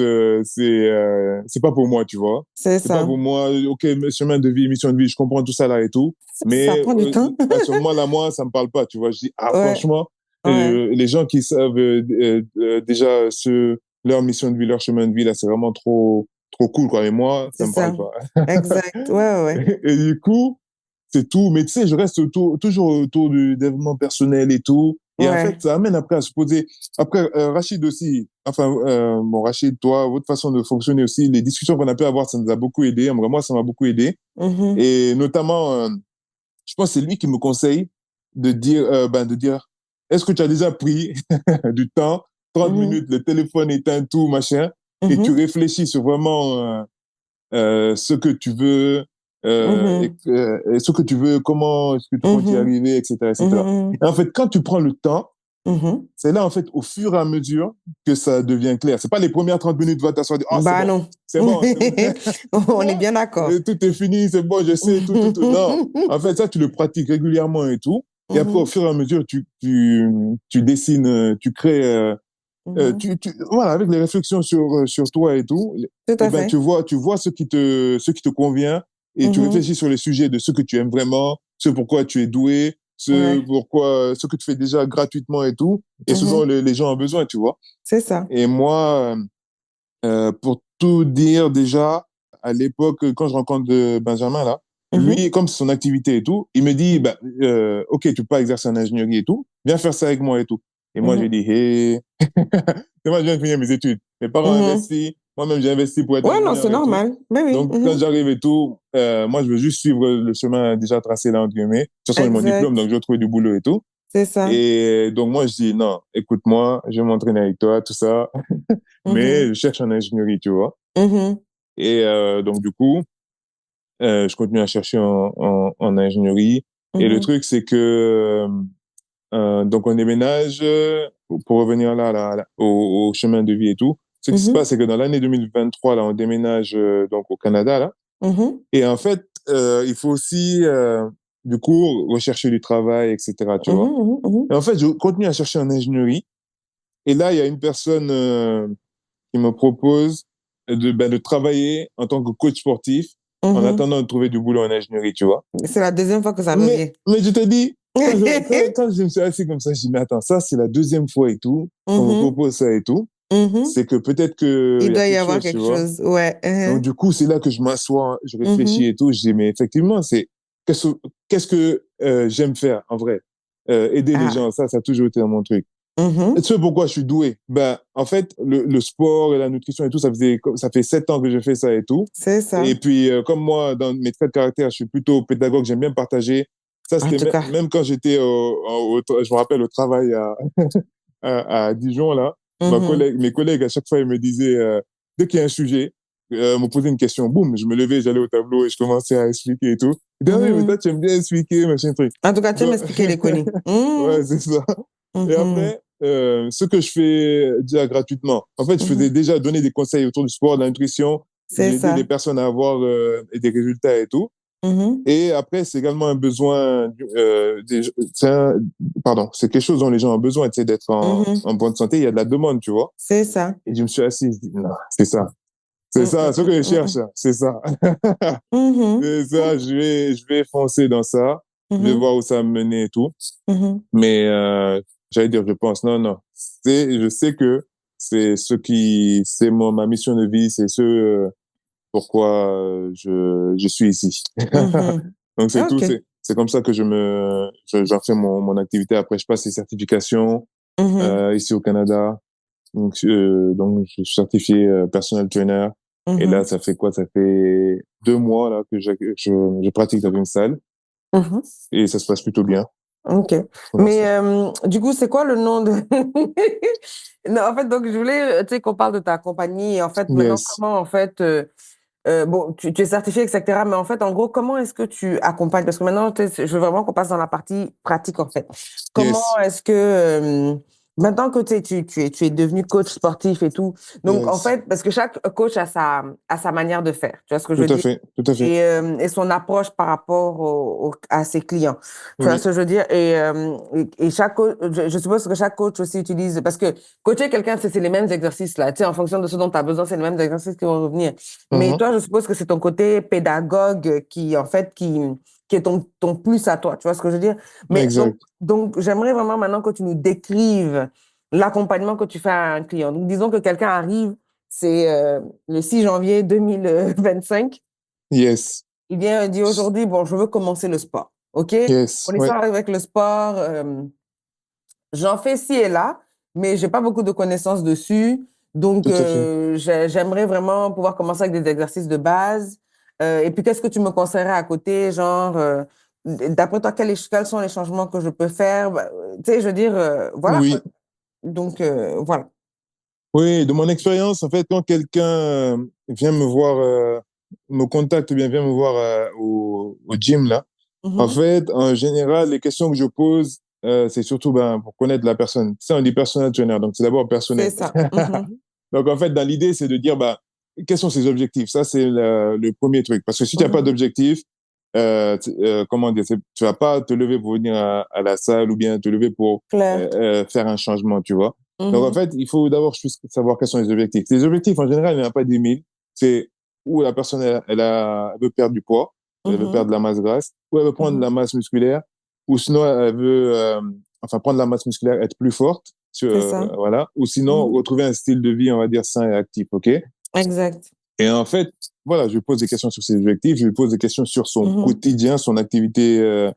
c'est pas pour moi, tu vois. C'est C'est pas ça. pour moi. OK, chemin de vie, mission de vie, je comprends tout ça là et tout. Ça Mais prend du temps. à ce moment-là, moi, ça me parle pas, tu vois. Je dis, ah, Ouais. franchement, Ouais. les gens qui savent déjà leur mission de vie, leur chemin de vie, là, c'est vraiment trop cool, quoi. Et moi, ça C'est me parle ça. pas. Exact. Ouais, ouais, ouais. Et du coup, c'est tout. Mais tu sais, je reste toujours autour du développement personnel et tout. Et en fait, Ouais. ça amène après à se poser. Après, Rachid aussi, enfin, bon, Rachid, toi, votre façon de fonctionner aussi, les discussions qu'on a pu avoir, ça nous a beaucoup aidé. Moi, ça m'a beaucoup aidé. Mhm. Et notamment, je pense que c'est lui qui me conseille de dire, est-ce que tu as déjà pris du temps, 30 minutes, Mhm. le téléphone éteint, tout, machin, et tu Mhm. réfléchis sur vraiment ce que tu veux, Mhm. et ce que tu veux, comment est-ce que tu comptes y Mhm. arriver, etc., etc. Mhm. Et en fait, quand tu prends le temps, Mhm. c'est là, en fait, au fur et à mesure que ça devient clair. C'est pas les premières 30 minutes, tu vas t'asseoir et dire, ah, Bah non. c'est bon, c'est bon. On est Non, bien d'accord. tout est fini, c'est bon, je sais, tout. Non, en fait, ça, tu le pratiques régulièrement et tout. Et après, au Mhm. fur et à mesure, tu dessines, tu crées, Mhm. voilà, avec les réflexions sur toi et tout, Tout et à ben, fait. tu vois ce qui te convient et tu Mhm. réfléchis sur les sujets de ce que tu aimes vraiment, ce pourquoi tu es doué, Ouais. ce que tu fais déjà gratuitement et tout, et ce dont Mhm. les gens ont besoin, tu vois. C'est ça. Et moi, pour tout dire déjà, à l'époque, quand je rencontre Benjamin là, Mhm. lui, comme c'est son activité et tout, il me dit, bah, OK, tu peux pas exercer en ingénierie et tout, viens faire ça avec moi et tout. Et moi, j'ai Mhm. dit, hé, moi, je viens de finir mes études. Mes parents ont Mhm. investi, moi-même, j'ai investi pour être Ouais, non, ingénieur c'est et tout. normal. Ben oui. Donc, quand Mhm. j'arrive et tout, moi, je veux juste suivre le chemin déjà tracé là, entre guillemets. De toute façon, j'ai mon diplôme, donc Exact. je vais trouver du boulot et tout. C'est ça. Et donc, moi, je dis, non, écoute-moi, je vais m'entraîner avec toi, tout ça, mais Mhm. je cherche en ingénierie, tu vois. Mhm. Et donc, du coup, je continue à chercher en ingénierie. Et le Mhm. truc, c'est que, donc, on déménage pour revenir là, au chemin de vie et tout. Ce qui se passe, Mhm. c'est que dans l'année 2023, là, on déménage donc au Canada, là. Mhm. Et en fait, il faut aussi, du coup, rechercher du travail, etc., tu vois. Mhm. Et Mhm. en fait, je continue à chercher en ingénierie. Et là, il y a une personne qui me propose de travailler en tant que coach sportif en Mhm. attendant de trouver du boulot en ingénierie, tu vois. C'est la deuxième fois que ça revient. Mais je te dis, quand je me suis assis comme ça, je dis, mais attends, ça, c'est la deuxième fois et tout, qu'on me Mhm. propose ça et tout. Mhm. C'est que peut-être qu'il Il y a doit y quelque avoir chose, tu quelque vois. chose. Ouais. Donc, du coup, c'est là que je m'assois, je réfléchis Mhm. et tout. Je dis, mais effectivement, qu'est-ce, qu'est-ce que j'aime faire en vrai? Aider les Ah. gens, ça a toujours été mon truc. Et Mhm. tu sais pourquoi je suis doué? Ben, en fait, le sport et la nutrition et tout, ça fait 7 ans que je fais ça et tout. C'est ça. Et puis, comme moi, dans mes traits de caractère, je suis plutôt pédagogue, j'aime bien partager. Ça, En c'était tout cas. même quand j'étais je me rappelle, au travail à Dijon, là, Mhm. mes collègues, à chaque fois, ils me disaient, dès qu'il y a un sujet, me posaient une question, boum, je me levais, j'allais au tableau et je commençais à expliquer et tout. Ils disaient, ah oui, mais toi, Mhm. tu aimes bien expliquer, machin truc. En tout cas, tu aimes Donc, expliquer les connus. Mhm. ouais, c'est ça. Et Mhm. après, ce que je fais déjà gratuitement, en fait, je faisais Mhm. déjà donner des conseils autour du sport, de la nutrition. C'est J'ai aidé des ça. personnes à avoir des résultats et tout. Mhm. Et après, c'est également un besoin, pardon, c'est quelque chose dont les gens ont besoin, tu sais, d'être Mhm. en bonne santé. Il y a de la demande, tu vois. C'est ça. Et je me suis assis, je dis, non, c'est ça. C'est Mhm. ça, ce que je cherche, Mhm. c'est ça. Mhm. C'est ça, je vais foncer dans ça. Je vais Mhm. voir où ça va me mener et tout. Mhm. Mais j'allais dire, je pense, non, non. Je sais que c'est ma mission de vie, c'est ce pourquoi je suis ici. Mhm. Donc c'est tout, OK. c'est comme ça que j'en fais mon activité. Après, je passe les certifications Mhm. ici au Canada. Donc, je suis certifié personal trainer. Et là, Mhm. ça fait quoi? Ça fait 2 mois là que je pratique dans une salle Mhm. et ça se passe plutôt bien Ok. pour Mais l'instant. du coup, c'est quoi le nom de... Non, en fait, donc je voulais, tu sais, qu'on parle de ta compagnie. Et en fait, maintenant, Yes, comment, en fait, bon, tu es certifié, etc. Mais en fait, en gros, comment est-ce que tu accompagnes? Parce que maintenant, tu sais, je veux vraiment qu'on passe dans la partie pratique, en fait. Comment yes, est-ce que, maintenant que tu sais, tu es devenu coach sportif et tout, donc en yes. fait, parce que chaque coach a sa manière de faire, tu vois ce que je Tout veux à dire? fait, tout à fait. Et son approche par rapport à ses clients. Tu vois ce Oui, que je veux dire? Et chaque coach, je suppose que chaque coach aussi utilise, parce que coacher quelqu'un, c'est les mêmes exercices là, tu sais, en fonction de ce dont tu as besoin, c'est les mêmes exercices qui vont revenir. Mais mhm, toi, je suppose que c'est ton côté pédagogue qui, en fait, qui est ton plus à toi. Tu vois ce que je veux dire? Mais exact. donc j'aimerais vraiment maintenant que tu nous décrives l'accompagnement que tu fais à un client. Donc, disons que quelqu'un arrive, c'est le 6 janvier 2025. Yes, Il vient dit aujourd'hui, bon, je veux commencer le sport. OK? yes, Mon ouais, histoire avec le sport, j'en fais ci et là, mais j'ai pas beaucoup de connaissances dessus. Donc, tout à fait. j'aimerais vraiment pouvoir commencer avec des exercices de base. Et puis, qu'est-ce que tu me conseillerais à côté? Genre, d'après toi, quels sont les changements que je peux faire? Bah, tu sais, je veux dire, voilà quoi. Oui, Donc, voilà. oui, de mon expérience, en fait, quand quelqu'un vient me voir, me contacte ou bien vient me voir au gym, là, en Mhm. fait, en général, les questions que je pose, c'est surtout ben, pour connaître la personne. Ça, on dit personal trainer, donc c'est d'abord C'est personnel. ça. Mhm. Donc, en fait, dans l'idée, c'est de dire, bah, quels sont ses objectifs? Ça, c'est le premier truc. Parce que si tu n'as pas Mhm. d'objectif, comment dire, tu vas pas te lever pour venir à la salle ou bien te lever pour Claire. faire un changement, tu vois. Donc, en Mhm. fait, il faut d'abord juste savoir quels sont les objectifs. Les objectifs, en général, il n'y en a pas 10 000. C'est où la personne, elle veut perdre du poids, elle veut perdre Mhm. de la masse grasse, ou elle veut prendre de Mhm. la masse musculaire, ou sinon, elle veut, enfin, prendre de la masse musculaire, être plus forte, C'est ça. voilà, ou sinon, Mhm. retrouver un style de vie, on va dire, sain et actif, OK? Exact. Et en fait, voilà, je lui pose des questions sur ses objectifs, je lui pose des questions sur son Mhm. quotidien, son activité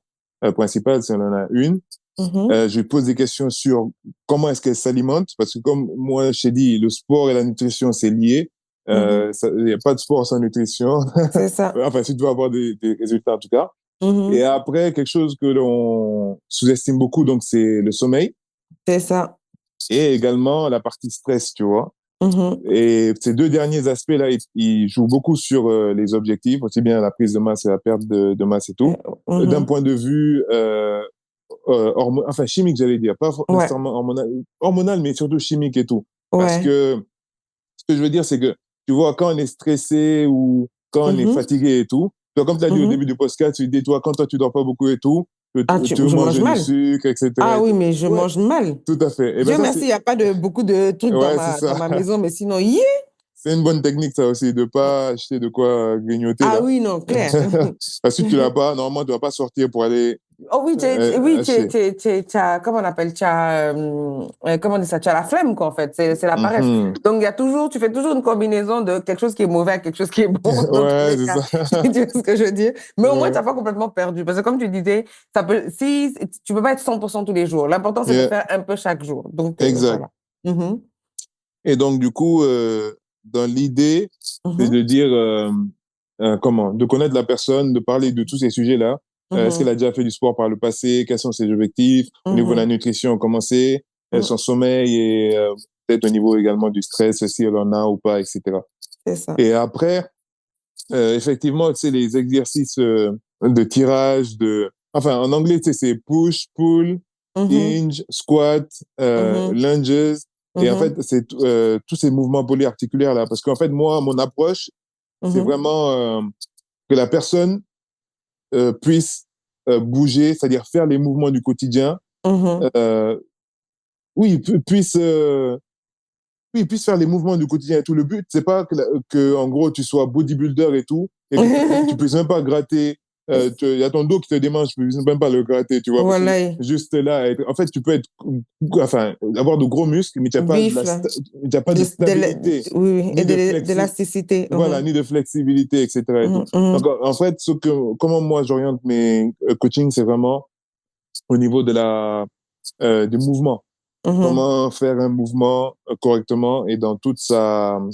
principale, si on en a une. Mhm. Je lui pose des questions sur comment est-ce qu'elle s'alimente, parce que comme moi, je t'ai dit, le sport et la nutrition, c'est lié. Mhm. Il n'y a pas de sport sans nutrition. C'est ça. Enfin, si tu veux avoir des résultats, en tout cas. Et Mhm. après, quelque chose que l'on sous-estime beaucoup, donc c'est le sommeil C'est ça. et également la partie stress, tu vois. Mhm. Et ces deux derniers aspects-là, ils jouent beaucoup sur les objectifs, aussi bien la prise de masse et la perte de masse et tout. D'un Mhm. point de vue enfin chimique, j'allais dire, pas Ouais. nécessairement hormonal, mais surtout chimique et tout. Parce Ouais. que ce que je veux dire, c'est que tu vois, quand on est stressé ou quand on est Mhm. fatigué et tout, toi, comme tu as dit au début Mhm. du podcast, tu dis, toi, quand toi, tu dors pas beaucoup et tout, Ah, tu veux je mange manger du mal. sucre, etc. Ah et oui, tout. mais je Ouais, mange mal. tout à fait. Et ben Dieu ça, merci, il c'est, n'y a pas de beaucoup de trucs ouais, c'est dans ça. ma maison, mais sinon, yeah. C'est une bonne technique, ça aussi, de pas acheter de quoi grignoter, Ah là. oui, non, clair. Parce que si tu l'as pas, normalement, tu vas pas sortir pour aller Oh oui, oui, acheter. comment on appelle, comment on dit ça, tu as la flemme, quoi, en fait, c'est la paresse. Mhm. Donc, tu fais toujours une combinaison de quelque chose qui est mauvais à quelque chose qui est bon, dans tous Ouais, les c'est cas. ça. Tu vois ce que je veux dire? Mais au moins, tu Ouais. n'as pas complètement perdu. Parce que comme tu disais, si, tu peux pas être 100% tous les jours. L'important, c'est de Yeah, faire un peu chaque jour. Donc, exact. voilà. Mhm. Et donc, du coup, dans l'idée, c'est de Mhm. dire, comment, de connaître la personne, de parler de tous ces sujets-là. Est-ce qu'elle Mhm. a déjà fait du sport par le passé? Quels sont ses objectifs? Au niveau de la Mhm. nutrition, comment c'est? Mhm. Son sommeil et peut-être au niveau également du stress, si elle en a ou pas, etc. C'est ça. Et après, effectivement, tu sais, les exercices de tirage, enfin, en anglais, tu sais, c'est push, pull, Mhm. hinge, squat, Mhm. lunges. Et en fait, Mhm. c'est tous ces mouvements polyarticulaires là. Parce qu'en fait, moi, mon approche, c'est Mhm. vraiment que la personne puisse bouger, c'est-à-dire faire les mouvements du quotidien. Mhm. Euh, oui, puisse faire les mouvements du quotidien et tout. Le but, c'est pas que en gros, tu sois bodybuilder et tout, et que tu puisses même pas gratter il y a ton dos qui te démange, tu peux même pas le gratter, tu vois, parce que Voilà, juste là, en fait, tu peux être, enfin, avoir de gros muscles, mais tu n'as pas vif, là. tu as pas de stabilité, Oui, oui, et ni de d'élasticité. voilà, ni de flexibilité, etc. et tout. Mhm, mhm, Donc, en fait, comment moi j'oriente mes coachings, c'est vraiment au niveau du mouvement. mhm, Comment faire un mouvement correctement et dans toute son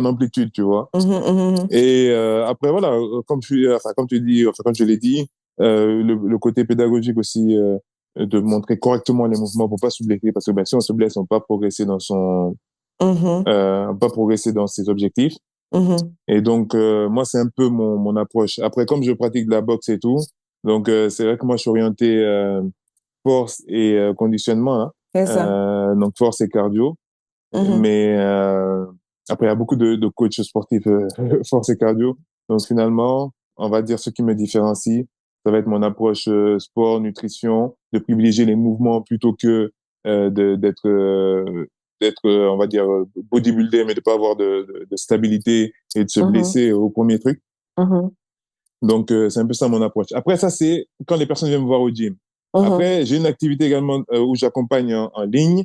amplitude, tu vois. mhm, mhm, Et après, voilà, comme tu dis, enfin, comme je l'ai dit, le côté pédagogique aussi, de montrer correctement les mouvements pour pas se blesser, parce que ben, si on se blesse, on peut pas progresser mhm, pas progresser dans ses objectifs. mhm. Et donc, moi, c'est un peu mon approche. Après, comme je pratique de la boxe et tout, donc c'est vrai que moi, je suis orienté force et conditionnement, hein. C'est ça. Donc force et cardio. Mhm. Mais après, il y a beaucoup de coachs sportifs force et cardio. Donc finalement, on va dire ce qui me différencie, ça va être mon approche sport, nutrition, de privilégier les mouvements plutôt que d'être, on va dire, bodybuildé, mais de pas avoir de stabilité et de se Mhm, blesser au premier truc. mhm, Donc c'est un peu ça mon approche. Après ça, c'est quand les personnes viennent me voir au gym. mhm, Après, j'ai une activité également où j'accompagne en ligne.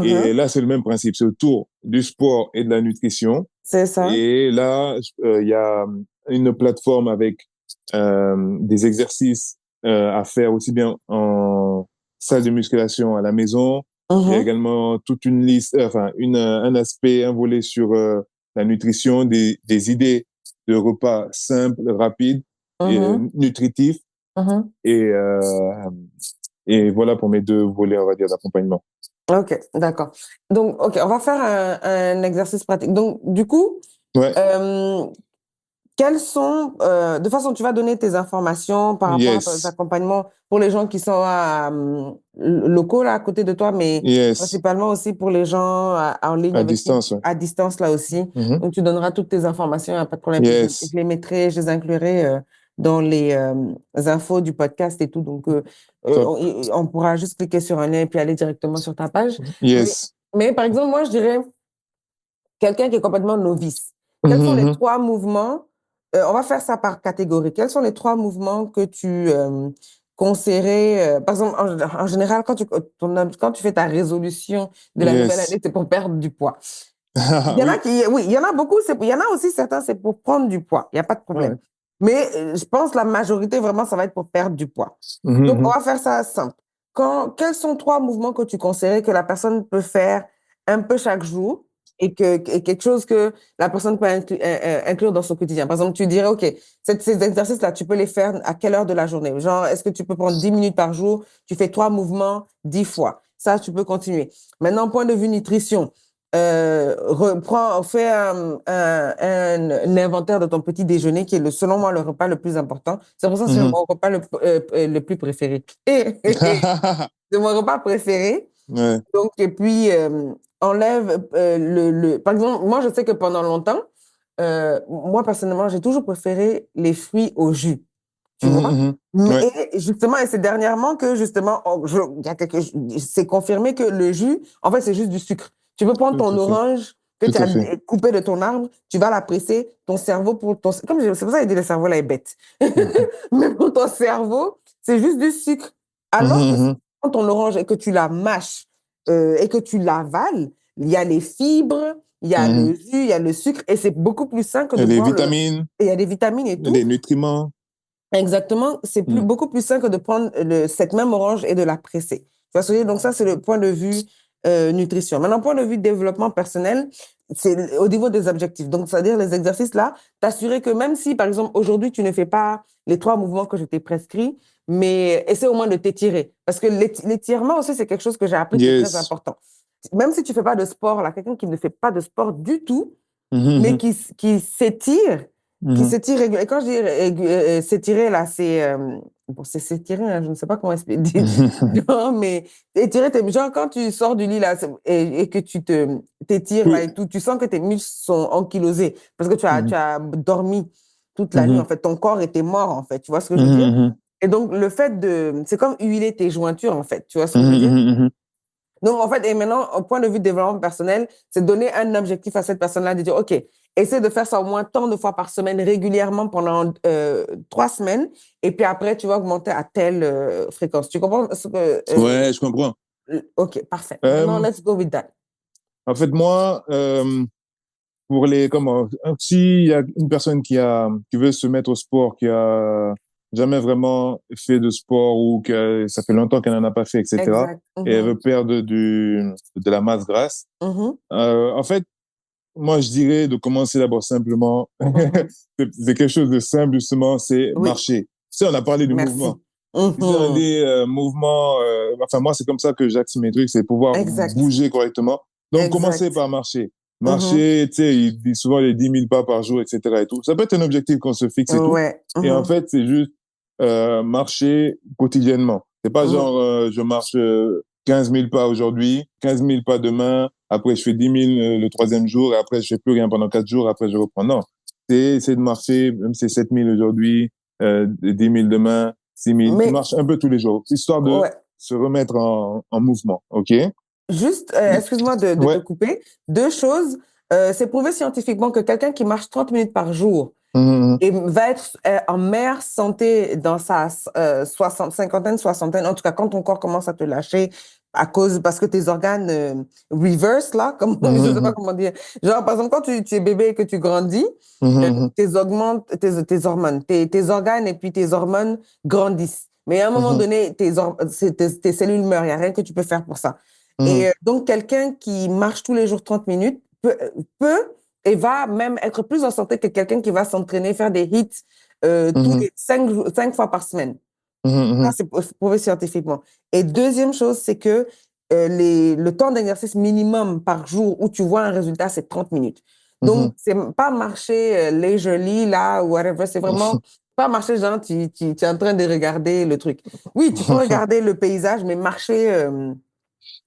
Et mhm. là, c'est le même principe. C'est autour du sport et de la nutrition. C'est ça. Et là, il y a une plateforme avec des exercices à faire aussi bien en salle de musculation à la maison. Il y a Mhm, également toute une liste, enfin, un aspect, un volet sur la nutrition, des idées de repas simples, rapides et mhm, nutritifs. mhm. Et, et voilà pour mes deux volets, on va dire, d'accompagnement. Ok, d'accord. Donc, ok, on va faire un exercice pratique. Donc, du coup, Ouais, euh, quels sont, de toute façon, tu vas donner tes informations par rapport à tes yes, accompagnements pour les gens qui sont locaux là, à côté de toi, mais yes. principalement aussi pour les gens en ligne À avec qui, distance, ouais. à distance là aussi. Mhm. Donc, tu donneras toutes tes informations, y a pas de problème. Puis je Yes. les mettrai, je les inclurai dans les infos du podcast et tout. Donc, Top. on pourra juste cliquer sur un lien et puis aller directement sur ta page. Mais, Yes. mais par exemple, moi, je dirais quelqu'un qui est complètement novice. Quels sont les Mhm, trois mouvements? On va faire ça par catégorie. Quels sont les trois mouvements que tu conseillerais? Par exemple, en général, quand tu fais ta résolution de mhm. la nouvelle Yes. année, c'est pour perdre du poids. Il Ah, y en a oui. qui, oui, il y en a beaucoup. Il y en a aussi certains, c'est pour prendre du poids. Il n'y a pas de problème. Ouais. Mais je pense la majorité, vraiment, ça va être pour perdre du poids. Mhm, Donc, on mhm. va faire ça simple. Quels sont trois mouvements que tu conseillerais que la personne peut faire un peu chaque jour et quelque chose que la personne peut inclure dans son quotidien? Par exemple, tu dirais, OK, ces exercices-là, tu peux les faire à quelle heure de la journée? Genre, est-ce que tu peux prendre 10 minutes par jour? Tu fais trois mouvements 10 fois. Ça, tu peux continuer. Maintenant, point de vue nutrition, fais un inventaire de ton petit déjeuner qui est selon moi le repas le plus important. C'est pour ça que c'est Mhm. mon repas le plus préféré. C'est mon repas préféré. Ouais. Donc, et puis, enlève Par exemple, moi, je sais que pendant longtemps, moi, personnellement, j'ai toujours préféré les fruits au jus, tu Mhm, vois. mhm. Mais Ouais. et justement, et c'est dernièrement que justement, c'est confirmé que le jus, en fait, c'est juste du sucre. Tu peux prendre Tout ton à fait. orange que Tout tu à as fait. coupé de ton arbre, tu vas la presser, ton cerveau c'est pour ça qu'il dit le cerveau là est bête. Mhm. Mais pour ton cerveau, c'est juste du sucre. Mhm, Alors que si tu mhm. prends ton orange et que tu la mâches et que tu l'avales, il y a les fibres, il y a le Mhm. jus, il y a le sucre et c'est beaucoup plus sain que Et de les boire vitamines, et il y a des vitamines et tout. les nutriments. Exactement, c'est Mhm. beaucoup plus sain que de prendre cette même orange et de la presser. Tu vois ce que je veux dire? Donc ça, c'est le point de vue nutrition. Maintenant, point de vue développement personnel, c'est au niveau des objectifs. Donc, c'est-à-dire les exercices là, t'assurer que même si, par exemple, aujourd'hui, tu ne fais pas les trois mouvements que je t'ai prescrits, mais essaie au moins de t'étirer. Parce que l'étirement aussi, c'est quelque chose que j'ai appris qui est très Yes. important. Même si tu fais pas de sport, là, quelqu'un qui ne fait pas de sport du tout, Mhm, mais mhm. qui Mhm. s'étire régulièrement. Et quand je dis s'étirer, là, bon, c'est s'étirer, hein, je ne sais pas comment expliquer. Non, mais étirer, genre, quand tu sors du lit, là, et que t'étires, là, Oui. et tout, tu sens que tes muscles sont ankylosés parce que tu Mhm. as dormi toute la nuit, en Mhm. fait. Ton corps était mort, en fait. Tu vois ce que je veux dire? Mhm. Et donc, c'est comme huiler tes jointures, en fait. Tu vois ce que je veux Mhm. dire? Mhm. Mhm. Donc, en fait, et maintenant, au point de vue de développement personnel, c'est donner un objectif à cette personne-là de dire, OK, essaie de faire ça au moins tant de fois par semaine, régulièrement pendant 3 semaines. Et puis après, tu vas augmenter à telle fréquence. Tu comprends ce que, Ouais, je comprends. OK, parfait. Maintenant, Euh, let's go with that. En fait, moi, pour les, comment, s'il y a une personne qui veut se mettre au sport, qui a jamais vraiment fait de sport ou que ça fait longtemps qu'elle n'en a pas fait, etc., Exact. et elle Mhm. veut perdre de la masse grasse, Mhm. en fait, moi, je dirais de commencer d'abord simplement. Mhm. C'est quelque chose de simple, justement, c'est Oui, marcher. Tu sais, on a parlé du merci. mouvement. Si on Mhm. dit mouvement, enfin, moi, c'est comme ça que j'axe mes trucs, c'est pouvoir Exact. bouger correctement. Donc, commencer Exact. par marcher. Mhm. Marcher, tu sais, il dit souvent les 10 000 pas par jour, etc. et tout. Ça peut être un objectif qu'on se fixe et tout. Ouais. Et en Mhm. fait, c'est juste marcher quotidiennement. C'est pas Mhm. genre, je marche 15 000 pas aujourd'hui, 15 000 pas demain, après je fais 10 000 le troisième jour, et après je fais plus rien pendant 4 jours, après je reprends. Non, c'est de marcher, même si c'est 7 000 aujourd'hui, 10 000 demain, 6 000. Tu Mais, marches un peu tous les jours, histoire de ouais. se remettre en mouvement, OK? Juste, excuse-moi de te Ouais. couper. Deux choses. C'est prouvé scientifiquement que quelqu'un qui marche 30 minutes par jour Mhm, et va être en meilleure santé dans sa cinquantaine, soixantaine, en tout cas quand ton corps commence à te lâcher parce que tes organes reverse, là, comme, je sais pas mhm, comment dire. Genre, par exemple, quand tu es bébé et que tu grandis, mhm, tes hormones, tes organes et puis tes hormones grandissent. Mais à un moment mhm, donné, tes cellules meurent. Il n'y a rien que tu peux faire pour ça. mhm, Et donc, quelqu'un qui marche tous les jours 30 minutes peut et va même être plus en santé que quelqu'un qui va s'entraîner, faire des hits tous mhm, les 5 fois par semaine. mhm, Ça, mhm, c'est prouvé scientifiquement. Et deuxième chose, c'est que le temps d'exercice minimum par jour où tu vois un résultat, c'est 30 minutes. mhm. Donc, c'est pas marcher leisurely, là, ou whatever. C'est vraiment pas marcher, genre, tu es en train de regarder le truc. Oui, tu peux regarder le paysage, mais marcher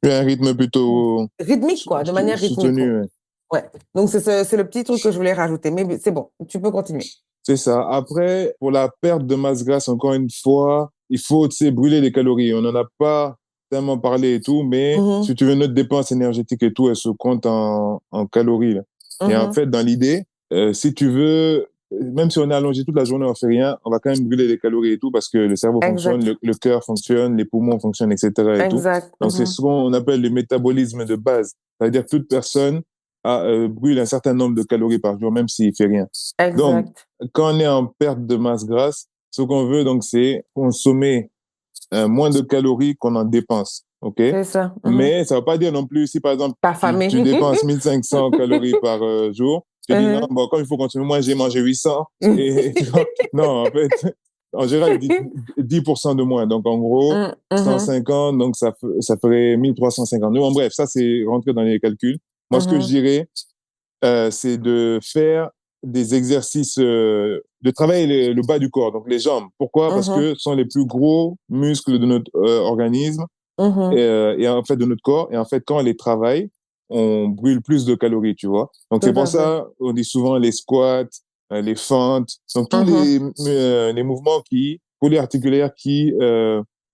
Puis un rythme plutôt rythmique, quoi, de manière rythmique, quoi. soutenu, ouais. Ouais. Donc, c'est le petit truc que je voulais rajouter. Mais c'est bon, tu peux continuer. C'est ça. Après, pour la perte de masse grasse, encore une fois, il faut, tu sais, brûler les calories. On n'en a pas tellement parlé et tout, mais Mhm, si tu veux notre dépense énergétique et tout, elle se compte en calories, là. Et en mhm. fait, dans l'idée, si tu veux, même si on est allongé toute la journée, on fait rien, on va quand même brûler les calories et tout parce que le cerveau fonctionne, Exact. le cœur fonctionne, les poumons fonctionnent, etc. et tout. Exact. Donc, c'est Mhm. ce qu'on appelle le métabolisme de base. C'est-à-dire que toute personne brûle un certain nombre de calories par jour, même s'il fait rien. Donc, Exact. quand on est en perte de masse grasse, ce qu'on veut, donc, c'est consommer moins de calories qu'on en dépense. OK? C'est ça. Mhm. Mais ça ne veut pas dire non plus, si par exemple, Pas tu affamé. dépenses 1500 calories par jour, tu te dis non, Mhm. bon, comme il faut continuer, moi, j'ai mangé 800. Et, tu vois, non, en fait, en général, 10% de moins. Donc, en gros, Mhm. Mhm. 150, donc ça ferait 1350. En bref, ça, c'est rentrer dans les calculs. Moi, ce que je Mhm. dirais, c'est de faire des exercices, de travailler le bas du corps, donc les jambes. Pourquoi? Parce Mhm. que ce sont les plus gros muscles de notre organisme Mhm. et en fait de notre corps. Et en fait, quand on les travaille, on brûle plus de calories, tu vois. Donc c'est Tout pour à fait. ça, on dit souvent les squats, les fentes, donc tous Mhm. les mouvements polyarticulaires qui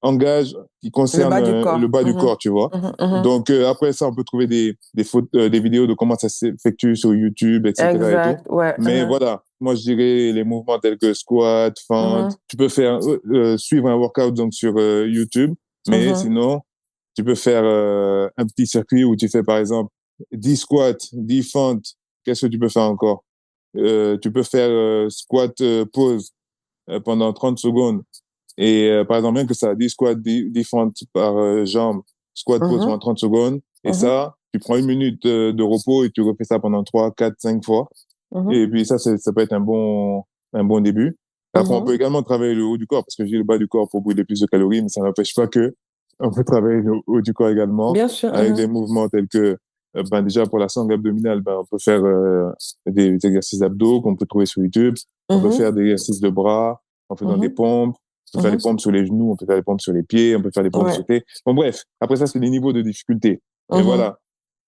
engagent, qui Le concernent bas du le corps. bas du Mhm. corps, tu vois. Mhm. Mhm. Donc après ça, on peut trouver des vidéos de comment ça s'effectue sur YouTube, etc. et tout. Exact. Ouais. Mais Mhm. voilà, moi je dirais les mouvements tels que squat, fente. Mhm. Tu peux faire suivre un workout donc sur YouTube, mais Mhm. sinon tu peux faire un petit circuit où tu fais par exemple 10 squats, 10 fentes. Qu'est-ce que tu peux faire encore? Tu peux faire squat pause pendant 30 secondes. Et par exemple, même que ça, 10 squats, 10 fentes par jambe, squat pause pendant Mhm. 30 secondes. Et Mhm. ça, tu prends 1 minute de repos et tu refais ça pendant 3 4 5 fois. Mhm. Et puis ça peut être un bon début. Après, on peut Mhm. également travailler le haut du corps parce que j'ai le bas du corps pour brûler plus de calories, mais ça n'empêche pas que on peut travailler le haut du corps également Bien sûr. avec des Mhm. mouvements tels que, ben déjà pour la sangle abdominale, ben on peut faire des exercices d'abdos qu'on peut trouver sur YouTube. On peut Mhm. faire des exercices de bras en faisant des Mhm. pompes. On peut faire des Mhm. pompes sur les genoux, on peut faire des pompes sur les pieds, on peut faire des pompes Ouais. sautées. Bon, bref. Après ça, c'est des niveaux de difficulté. Mais Mhm. voilà.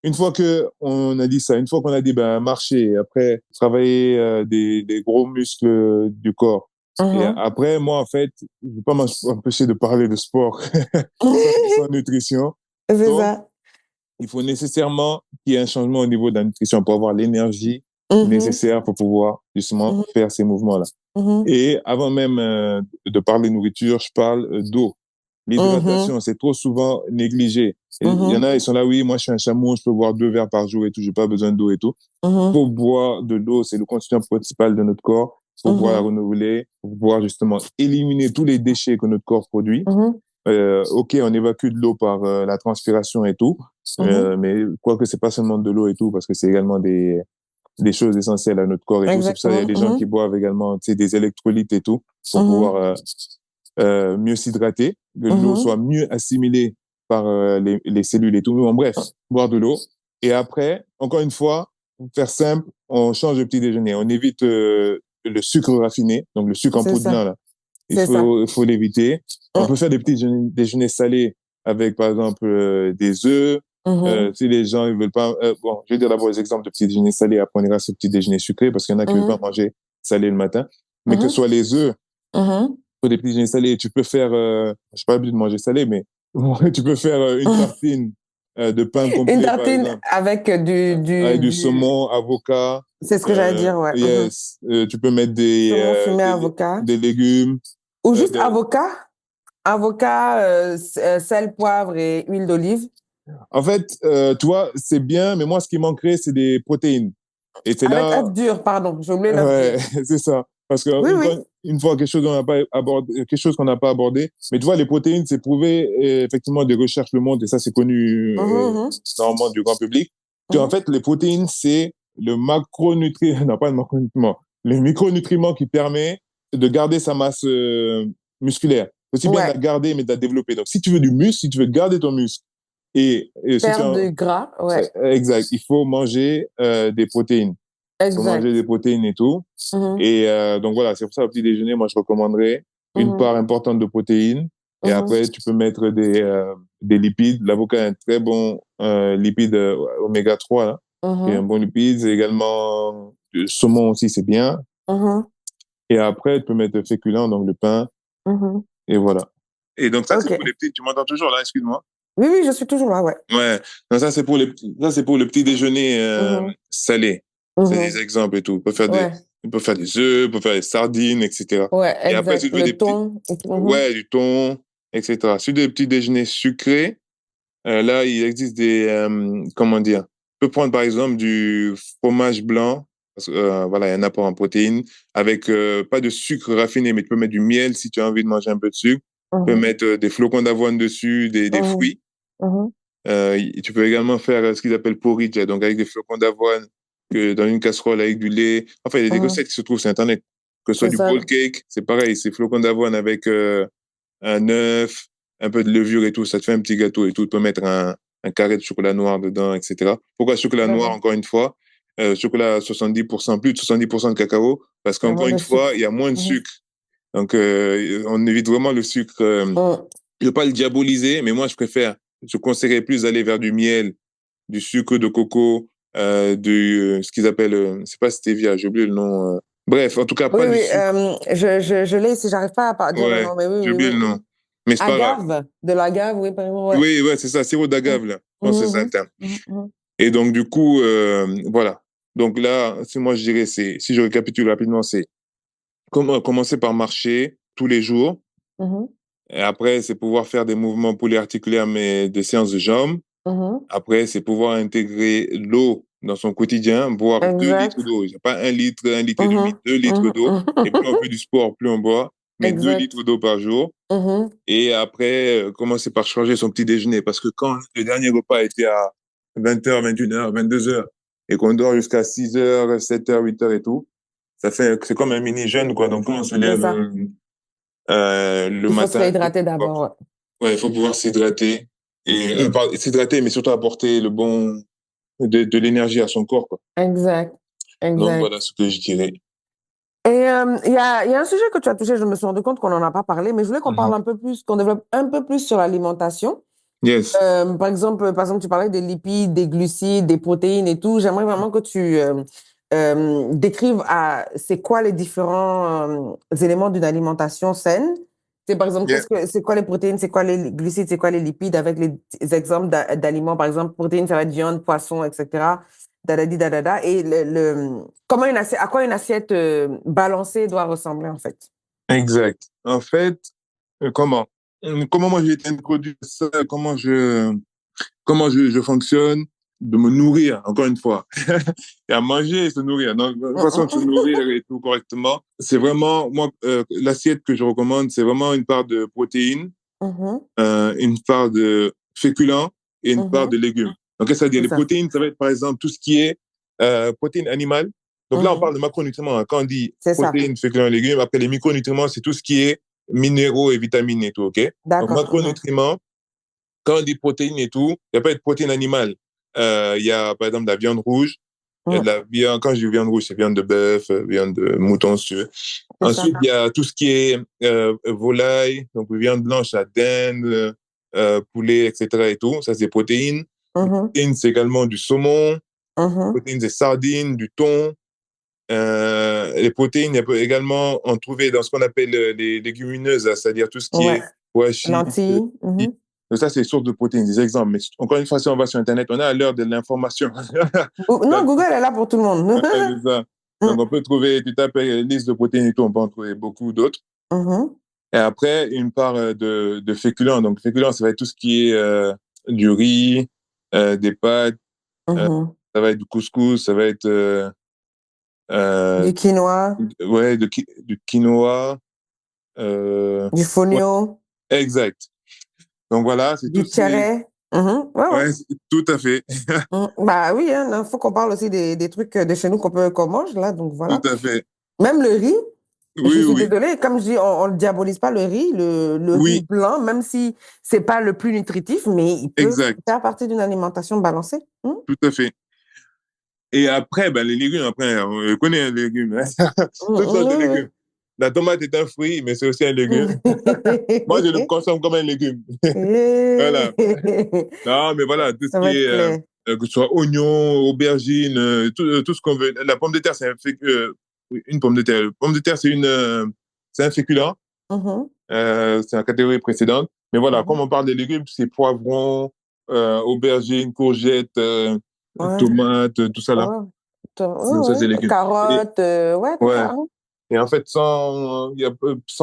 Une fois que on a dit ça, une fois qu'on a dit ben marcher, après travailler des gros muscles du corps. Et Mhm. après, moi en fait, je ne vais pas m'empêcher de parler de sport sans nutrition. C'est Donc, ça. il faut nécessairement qu'il y ait un changement au niveau de la nutrition pour avoir l'énergie nécessaire pour pouvoir justement Mhm. faire ces mouvements-là. Mhm. Et avant même de parler nourriture, je parle d'eau. Mhm. L'hydratation, c'est trop souvent négligé. Il y en Mhm. a, ils sont là, oui, moi je suis un chameau, je peux boire 2 verres par jour et tout, j'ai pas besoin d'eau et tout. Mhm. Faut boire de l'eau, c'est le constituant principal de notre corps. Faut pouvoir la Mhm. renouveler, pour pouvoir justement éliminer tous les déchets que notre corps produit. Mhm. Ok, on évacue de l'eau par la transpiration et tout, Mhm. mais quoique c'est pas seulement de l'eau et tout, parce que c'est également des choses essentielles à notre corps et tout. C'est pour ça qu'il y a Exactement. des gens qui boivent également, tu sais, des électrolytes et tout, pour pouvoir Mhm. mieux s'hydrater, que l'eau Mhm. soit mieux assimilée par les cellules et tout. Mais bon, bref, boire de l'eau. Et après, encore une fois, pour faire simple, on change de petit déjeuner. On évite le sucre raffiné, donc le sucre en C'est poudre blanc, ça. là. C'est ça. Il faut l'éviter. On peut faire des petits déjeuners salés avec, par exemple, des œufs. Mhm. Si les gens ils veulent pas, bon, je vais dire d'abord les exemples de petits déjeuners salés, après on ira sur petit déjeuner sucré, parce qu'il y en a qui veulent pas Mhm. manger salé le matin. Mais que ce Mhm. soit les œufs, Mhm. pour des petits déjeuners salés, tu peux faire, je suis pas obligé de manger salé, mais tu peux faire une tartine de pain Une complet, par tartine exemple, avec avec du saumon, avocat. C'est ce que j'allais dire, ouais. Mhm. Yes, tu peux mettre Saumon fumé, avocat. des légumes. Ou euh, juste des- avocat. Avocat, sel, poivre et huile d'olive. En fait, tu vois, c'est bien, mais moi, ce qui manquerait, c'est des protéines. Et c'est Avec là, œuf dur, pardon. J'ai oublié l'œuf dur. ouais, c'est ça. Parce que Oui, oui. une fois quelque chose qu'on n'a pas abordé, quelque chose qu'on n'a pas abordé, mais tu vois, les protéines, c'est prouvé, effectivement, des recherches le montrent, et ça, c'est connu Mhm, mhm, normalement du grand public, que en mhm. fait, les protéines, c'est le macronutriment, non pas le macronutriment, le micronutriment qui permet de garder sa masse musculaire. Aussi bien de la Ouais. garder, mais de la développer. Donc, si tu veux du muscle, si tu veux garder ton muscle, et si tu Perdre as, du gras, ouais. exact, il faut manger des protéines. Il faut manger des Exact. protéines et tout. Mhm, Et donc voilà, c'est pour ça au petit déjeuner, moi je recommanderais une mhm, part importante de protéines. Et mhm, après, tu peux mettre des lipides. L'avocat est un très bon lipide oméga 3, là, qui est un mhm, bon lipide. C'est également le saumon aussi, c'est bien. mhm, Et après, tu peux mettre féculent, donc le pain. mhm. Et voilà. Et donc ça, c'est pour OK. les petits. Tu m'entends toujours là, excuse-moi. Oui, oui, je suis toujours là, ouais. Ouais. Donc ça, c'est pour ça, c'est pour le petit déjeuner Mhm, salé. C'est des mhm. exemples et tout. Ouais, On peut faire des œufs, on peut faire des sardines, etc. ouais, Et après, si exact. tu veux Le des petits, thon et tout. Mhm, ouais, du thon, etc. Si tu veux des petits déjeuners sucrés, là, il existe comment dire, tu peux prendre par exemple du fromage blanc, parce que voilà, il y a un apport en protéines, avec pas de sucre raffiné, mais tu peux mettre du miel si tu as envie de manger un peu de sucre. Tu peux mhm, mettre des flocons d'avoine dessus, des mhm, fruits. mhm, Tu peux également faire ce qu'ils appellent porridge, donc avec des flocons d'avoine que dans une casserole avec du lait. Enfin, il y a des mhm. recettes qui se trouvent sur Internet. Que ce soit C'est du bowl ça. cake, c'est pareil, c'est flocons d'avoine avec un œuf, un peu de levure et tout, ça te fait un petit gâteau et tout. Tu peux mettre un carré de chocolat noir dedans, etc. Pourquoi chocolat noir, D'accord. encore une fois? Chocolat à 70%, plus de 70% de cacao, parce Il y a qu'encore moins une de fois, sucre. il y a moins de Mhm. sucre. Donc, on évite vraiment le sucre. Mhm. Je ne veux pas le diaboliser, mais moi, je conseillerais plus d'aller vers du miel, du sucre de coco, ce qu'ils appellent, c'est pas stevia, j'ai oublié le nom. Bref, en tout cas, Oui, pas du oui, sucre. je l'ai si j'arrive pas à dire le Ouais, nom, mais oui, j'ai oui, oublié oui. le nom. Mhm. Mais c'est pas grave. Agave, de l'agave, oui, par exemple, ouais. Oui, ouais, c'est ça, sirop Mhm, d'agave, là. Je pense que c'est ça le mhm, terme. mhm, mhm, Et donc, du coup, voilà. Donc là, si moi je dirais, si je récapitule rapidement, c'est commencer par marcher tous les jours. mhm, Et après, c'est pouvoir faire des mouvements polyarticulaires, mais des séances de jambes. mhm. Après, c'est pouvoir intégrer l'eau dans son quotidien, boire 2 litres Exact. d'eau. Il n'y a pas 1 litre, 1 litre et demi, Mhm, 2 litres mhm, d'eau. Et plus on fait mhm. du sport, plus on boit. Mais deux Exact. litres d'eau par jour. Mhm, Et après, commencer par changer son petit déjeuner. Parce que quand le dernier repas était à 20h, 21h, 22h, et qu'on dort jusqu'à 6h, 7h, 8h et tout, c'est comme un mini-jeûne, quoi. Donc, quand on se c'est lève ça. le Il faut se matin, réhydrater d'abord, ouais. il faut pouvoir s'hydrater. Et s'hydrater, mais surtout apporter de l'énergie à son corps, quoi. Exact. Donc, voilà Exact. ce que je dirais. Et il y a un sujet que tu as touché, je me suis rendu compte qu'on n'en a pas parlé, mais je voulais qu'on Mhm. parle un peu plus, qu'on développe un peu plus sur l'alimentation. Yes. Par exemple, tu parlais des lipides, des glucides, des protéines et tout. J'aimerais vraiment que tu décrives c'est quoi les différents éléments d'une alimentation saine. C'est par exemple, Yeah. c'est quoi les protéines, c'est quoi les glucides, c'est quoi les lipides avec les exemples d'aliments. Par exemple, protéines, ça va être viande, poisson, etc. Dadadi, dadada. Et comment à quoi une assiette balancée doit ressembler, en fait? Exact. En fait, comment? Comment moi j'ai été introduit à ça, comment je fonctionne, de me nourrir, encore une fois. Et à manger et se nourrir. Donc, une façon de se nourrir et tout correctement. C'est vraiment, moi, l'assiette que je recommande, c'est vraiment une part de protéines, Mhm, une part de féculents et une part mhm. de légumes. Donc, qu'est-ce que ça veut dire? C'est Les ça. protéines, ça va être par exemple tout ce qui est protéines animales. Donc là, on Mhm. parle de macronutriments, hein. Quand on dit C'est ça. protéines, féculents et légumes, après les micronutriments, c'est tout ce qui est minéraux et vitamines et tout, OK? Donc, D'accord. Mhm. macronutriments, quand on dit protéines et tout, il n'y a pas de protéines animales. Il y a par exemple de la viande rouge. Il y a de Mhm. la viande, quand je dis viande rouge, c'est viande de bœuf, viande de mouton, si tu veux. C'est ça. Ensuite, il y a tout ce qui est volaille, donc viande blanche, la dinde, poulet, etc. et tout. Ça, c'est protéines. Les Mhm, protéines, c'est également du saumon. mhm. Protéines, c'est sardines, du thon. Les protéines, il peut également en trouver dans ce qu'on appelle les légumineuses, c'est-à-dire tout ce qui Ouais. est pois chiches. Lentilles. Mhm. Donc ça, c'est source de protéines, des exemples. Mais encore une fois, si on va sur Internet, on est à l'heure de l'information. Non, Google est là pour tout le monde. C'est ça. Donc, on peut trouver, tu tapes liste de protéines et tout, on peut en trouver beaucoup d'autres. Mhm, Et après, une part de féculents. Donc, féculents, ça va être tout ce qui est du riz, des pâtes, euh, mhm. ça va être du couscous, ça va être euh, Du quinoa, ouais, du quinoa. du Ouais, fonio, exact. Donc voilà, c'est du tous ces... tchéré. Mhm. Ouais, ouais. Ouais, tout à fait. Bah oui, il faut qu'on parle aussi des trucs de chez nous qu'on mange, là. Donc Tout voilà. à fait. Même le riz, je Oui, suis oui. désolée, comme je dis, on ne diabolise pas le riz. Le riz Oui, blanc, même si c'est pas le plus nutritif, mais il peut exact. faire partie d'une alimentation balancée. Tout à fait. Et après, ben, les légumes, après, on connaît les légumes, hein. Toutes sortes de Oui, légumes. La tomate est un fruit, mais c'est aussi un légume. Moi, je le oui. consomme comme un légume. Voilà. Eh, Non, mais voilà, tout ce ça va qui être est, clair. que ce soit oignon, aubergine, tout ce qu'on veut. La pomme de terre, oui, une pomme de terre. La pomme de terre, c'est un féculent. Mhm, C'est la catégorie précédente. Mais voilà, comme mhm. on parle des légumes, c'est poivrons, aubergines, courgettes, Ouais, tomates, tout ça là. ouais. Donc ça, Ouais, c'est les ouais. légumes. Et, Carottes, ouais, tout ouais. ça. Hein. Et en fait, sans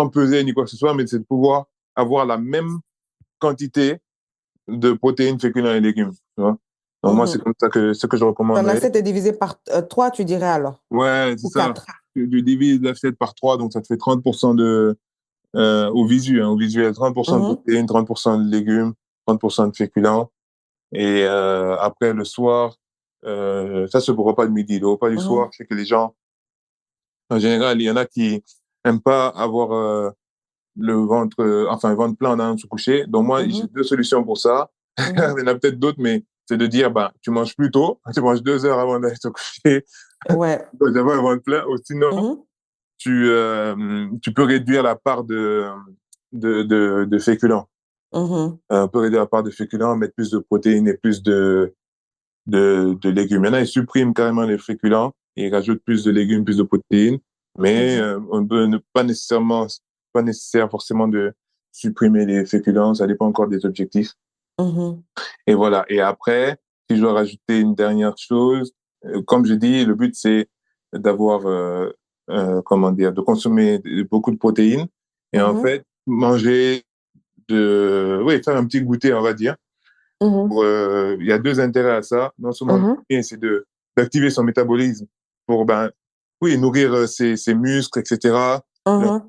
peser ni quoi que ce soit, mais c'est de pouvoir avoir la même quantité de protéines, féculents et légumes. Tu vois? Donc moi, c'est Mhm. comme ça ce que je Ton recommanderais. assiette est divisée par 3, tu dirais alors, Ouais, c'est ou ça. 4. Tu divises l'assiette par 3, donc ça te fait 30% au visuel, 30% de Mhm, protéines, 30% de légumes, 30% de féculents. Et après, le soir, ça, c'est pour le repas de midi. Le repas du mhm, soir, c'est que les gens, en général, il y en a qui n'aiment pas avoir le ventre plein avant de se coucher. Donc moi, j'ai mhm, deux solutions pour ça. Il mhm. y en a peut-être d'autres, mais c'est de dire, bah, tu manges plus tôt, tu manges 2 heures avant d'aller te coucher, Ouais. donc d'avoir un ventre plein. Ou sinon, Mhm, tu peux réduire la part de féculents. mhm, On peut réduire la part de féculents, mettre plus de protéines et plus de légumes. Il y en a, ils suppriment carrément les féculents et ils rajoutent plus de légumes, plus de protéines. Mais mhm, on peut ne pas nécessairement, pas nécessaire forcément de supprimer les féculents. Ça dépend encore des objectifs. mhm, Et voilà. Et après, si je dois rajouter une dernière chose, comme je dis, le but c'est d'avoir, comment dire, de consommer beaucoup de protéines et en mhm, fait oui, faire un petit goûter, on va dire. mhm, Il y a deux intérêts à ça. Non seulement le mhm, premier, c'est d'activer son métabolisme pour, ben, oui, nourrir ses muscles, etc., mhm,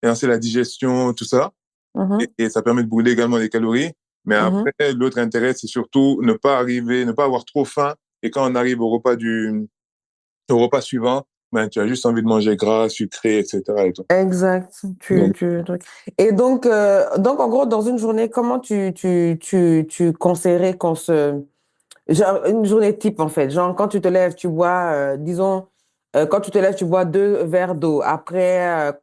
lancer la digestion, tout ça. mhm, Et ça permet de brûler également des calories. Mais mhm. après, l'autre intérêt, c'est surtout ne pas avoir trop faim. Et quand on arrive au repas suivant, ben, tu as juste envie de manger gras, sucré, etc. Et tout. Exact. Donc, Et donc, en gros, dans une journée, comment tu conseillerais genre, une journée type, en fait. Genre, quand tu te lèves, tu bois, disons, Quand tu te lèves, tu bois 2 verres d'eau. Après,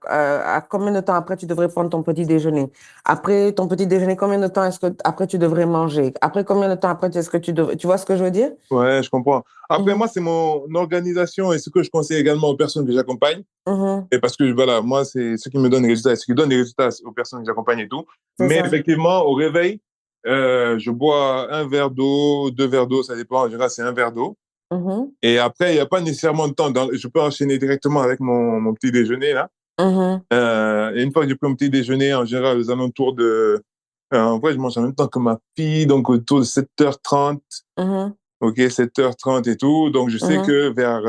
à combien de temps après tu devrais prendre ton petit déjeuner? Après ton petit déjeuner, combien de temps est-ce que après tu devrais manger? Après combien de temps après est-ce que tu devrais... Tu vois ce que je veux dire? Ouais, je comprends. Après, Mhm, moi, c'est mon organisation et ce que je conseille également aux personnes que j'accompagne. mhm, Et parce que, voilà, moi, c'est ce qui me donne les résultats, ce qui donne les résultats aux personnes que j'accompagne et tout. c'est Mais ça. effectivement, au réveil, je bois un verre d'eau, 2 verres d'eau, ça dépend. En général, c'est un verre d'eau. Mhm, Et après, il n'y a pas nécessairement de temps. Je peux enchaîner directement avec mon petit déjeuner, là. mhm, Et une fois que j'ai pris mon petit déjeuner, en général, aux alentours de... en vrai, je mange en même temps que ma fille, donc autour de 7h30. mhm, OK, 7h30 et tout. Donc, je sais mhm. que vers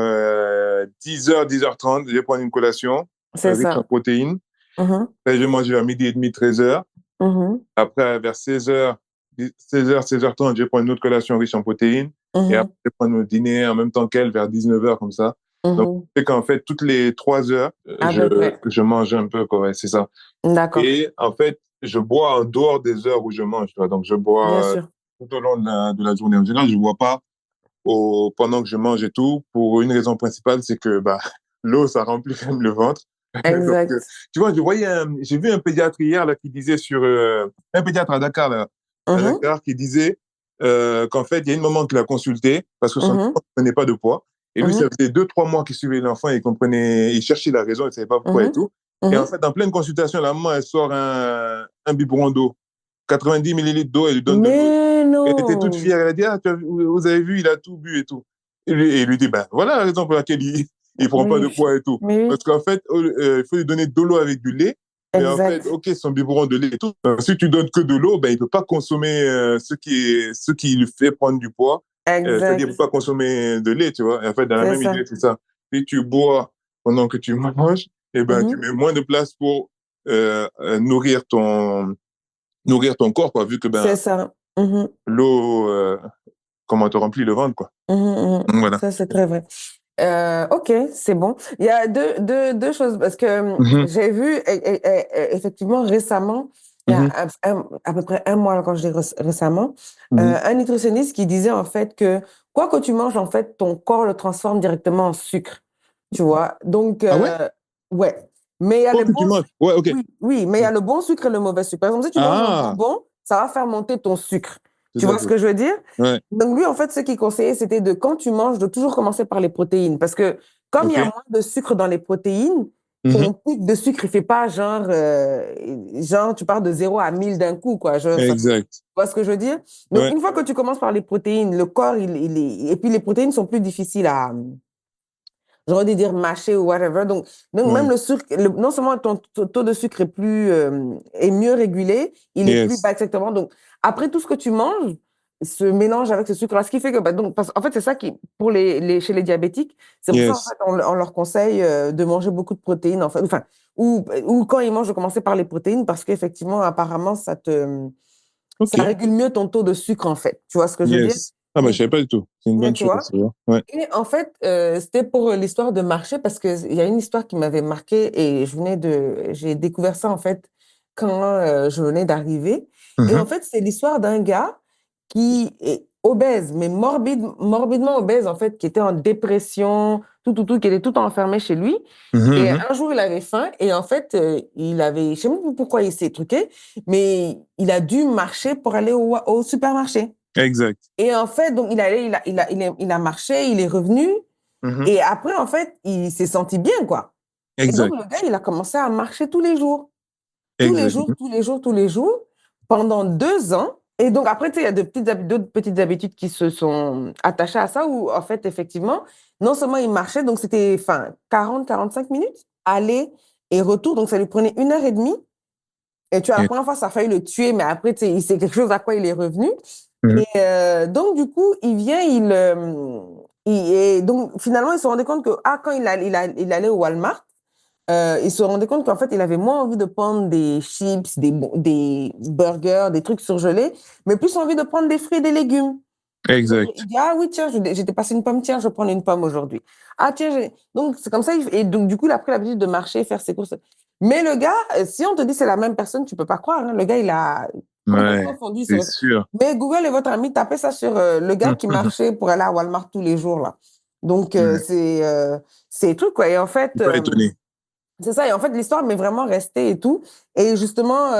10h, 10h30, je vais prendre une collation C'est riche en ça. protéines. Mhm, Après, je vais manger vers midi et demi, 13h. mhm, Après, vers 16h, 16h, 16h30, je vais prendre une autre collation riche en protéines. Et après, mhm, je vais prendre mon dîner en même temps qu'elle vers 19h, comme ça. Donc, mhm. c'est qu'en fait, toutes les 3 heures, À peu près. je mange un peu, quoi. Ouais, c'est ça. D'accord. Et en fait, je bois en dehors des heures où je mange, tu vois. Donc, je Bien bois sûr. tout au long de la journée. En général, je ne bois pas pendant que je mange et tout, pour une raison principale, c'est que bah, l'eau, ça remplit quand même le ventre. Donc, Exact. tu vois, j'ai vu un pédiatre hier là, qui disait un pédiatre à Dakar, là, à Mhm, Dakar qui disait qu'en fait, il y a une maman qui l'a consulté parce que son enfant mhm, ne prenait pas de poids. Et lui, ça mhm, faisait 2, 3 mois qu'il suivait l'enfant et il cherchait la raison, il ne savait pas pourquoi et mhm, tout. Et en mhm. fait, en pleine consultation, la maman, elle sort un biberon d'eau, 90 millilitres d'eau, elle lui donne de l'eau. Mais Elle était toute non. fière. Elle a dit, ah, vous avez vu, il a tout bu et tout. Et lui dit, ben, voilà la raison pour laquelle il prend pas Mais de oui. poids et tout. Mais oui. Parce qu'en fait, il faut lui donner de l'eau avec du lait. Mais en fait, Exact. OK, son biberon de lait et tout. Si tu donnes que de l'eau, ben, il peut pas consommer ce qui lui fait prendre du poids. C'est-à-dire, il peut Exact. pas consommer de lait, tu vois. Et en fait, dans la C'est même ça. idée, c'est ça. Si tu bois pendant que tu manges, eh ben, tu Mhm. mets moins de place pour nourrir ton corps, quoi, vu que ben, C'est ça. Mhm. l'eau, comment te remplit le ventre, quoi. Mhm, mhm. Donc, voilà. Ça, c'est très vrai. Ok, c'est bon. Il y a deux choses, parce que Mhm, j'ai vu effectivement récemment, il y a mhm, à peu près un mois, quand je dis récemment, mhm. un nutritionniste qui disait en fait que quoi que tu manges, en fait, ton corps le transforme directement en sucre. Tu vois? Donc, Ah ouais? ouais. Mais il y a Quoi le que tu bon, manges? Ouais, ok. oui, oui, mais il y a le bon sucre et le mauvais sucre. Par exemple, si tu manges un Ah, bonbon, ça va faire monter ton sucre. c'est Tu ça, vois ce que je veux dire? ouais. Donc lui, en fait, ce qu'il conseillait, c'était de, quand tu manges, de toujours commencer par les protéines. Parce que comme il y Ok. a moins de sucre dans les protéines, Mhm. ton pic de sucre, il fait pas genre tu pars de 0 à 1000 d'un coup, quoi. Tu Exact. vois ce que je veux dire? Donc Ouais. une fois que tu commences par les protéines, le corps, et puis les protéines sont plus difficiles à, j'aurais dû dire mâcher ou whatever. Donc même Ouais. le sucre, non seulement ton taux de sucre est mieux régulé, il est plus Yes. bas exactement. Donc après, tout ce que tu manges se mélange avec ce sucre-là, ce qui fait que, bah, donc, en fait, c'est ça qui, pour chez les diabétiques, c'est pour ça, en Yes. fait, on leur conseille de manger beaucoup de protéines, en fait, enfin, ou quand ils mangent, de commencer par les protéines, parce qu'effectivement, apparemment, ça Ok. régule mieux ton taux de sucre, en fait. Tu vois ce que je veux dire? Yes. Ah, bah, je Donc, savais pas du tout. C'est une ouais, bonne tu chose à vois? savoir. Ouais. Et en fait, c'était pour l'histoire de marché, parce qu'il y a une histoire qui m'avait marquée, et j'ai découvert ça en fait quand je venais d'arriver. Et en Mhm. fait, c'est l'histoire d'un gars qui est obèse, mais morbidement obèse en fait, qui était en dépression, qui était tout enfermé chez lui. Mhm, Et mhm. un jour, il avait faim, et en fait, je sais même pas pourquoi il s'est truqué, mais il a dû marcher pour aller au supermarché. Exact. Et en fait, donc il allait, il a marché, il est revenu. Mhm. Et après, en fait, il s'est senti bien, quoi. Et donc, Exact. le gars, il a commencé à marcher tous les jours. Tous les Exact. jours, tous les jours, tous les jours, pendant 2 ans. Et donc, après, tu sais, il y a d'autres petites habitudes qui se sont attachées à ça, où, en fait, effectivement, non seulement il marchait, donc c'était, enfin, 40, 45 minutes, aller et retour. Donc, ça lui prenait 1 heure et demie. Et tu vois, la Yes. première fois, ça a failli le tuer, mais après, tu sais, c'est quelque chose à quoi il est revenu. Mhm. Et donc, du coup, il vient, et donc, finalement, il se rendait compte que, quand il allait au Walmart, il se rendait compte qu'en fait, il avait moins envie de prendre des chips, des burgers, des trucs surgelés, mais plus envie de prendre des fruits et des légumes. Donc, il Exact. dit, ah oui, tiens, j'étais passé une pomme, tiens, je vais prendre une pomme aujourd'hui. Ah, tiens, donc c'est comme ça. Et donc, du coup, il a pris l'habitude de marcher, faire ses courses. Mais le gars, si on te dit c'est la même personne, tu peux pas croire, hein. Le gars, il a complètement Ouais. fondu. C'est sûr. Mais Google est votre ami, tapez ça sur le gars qui marchait pour aller à Walmart tous les jours, là. Donc, Ouais. c'est truc, quoi. Et en Je suis fait, pas étonné. c'est ça. Et en fait, l'histoire m'est vraiment restée et tout. Et justement,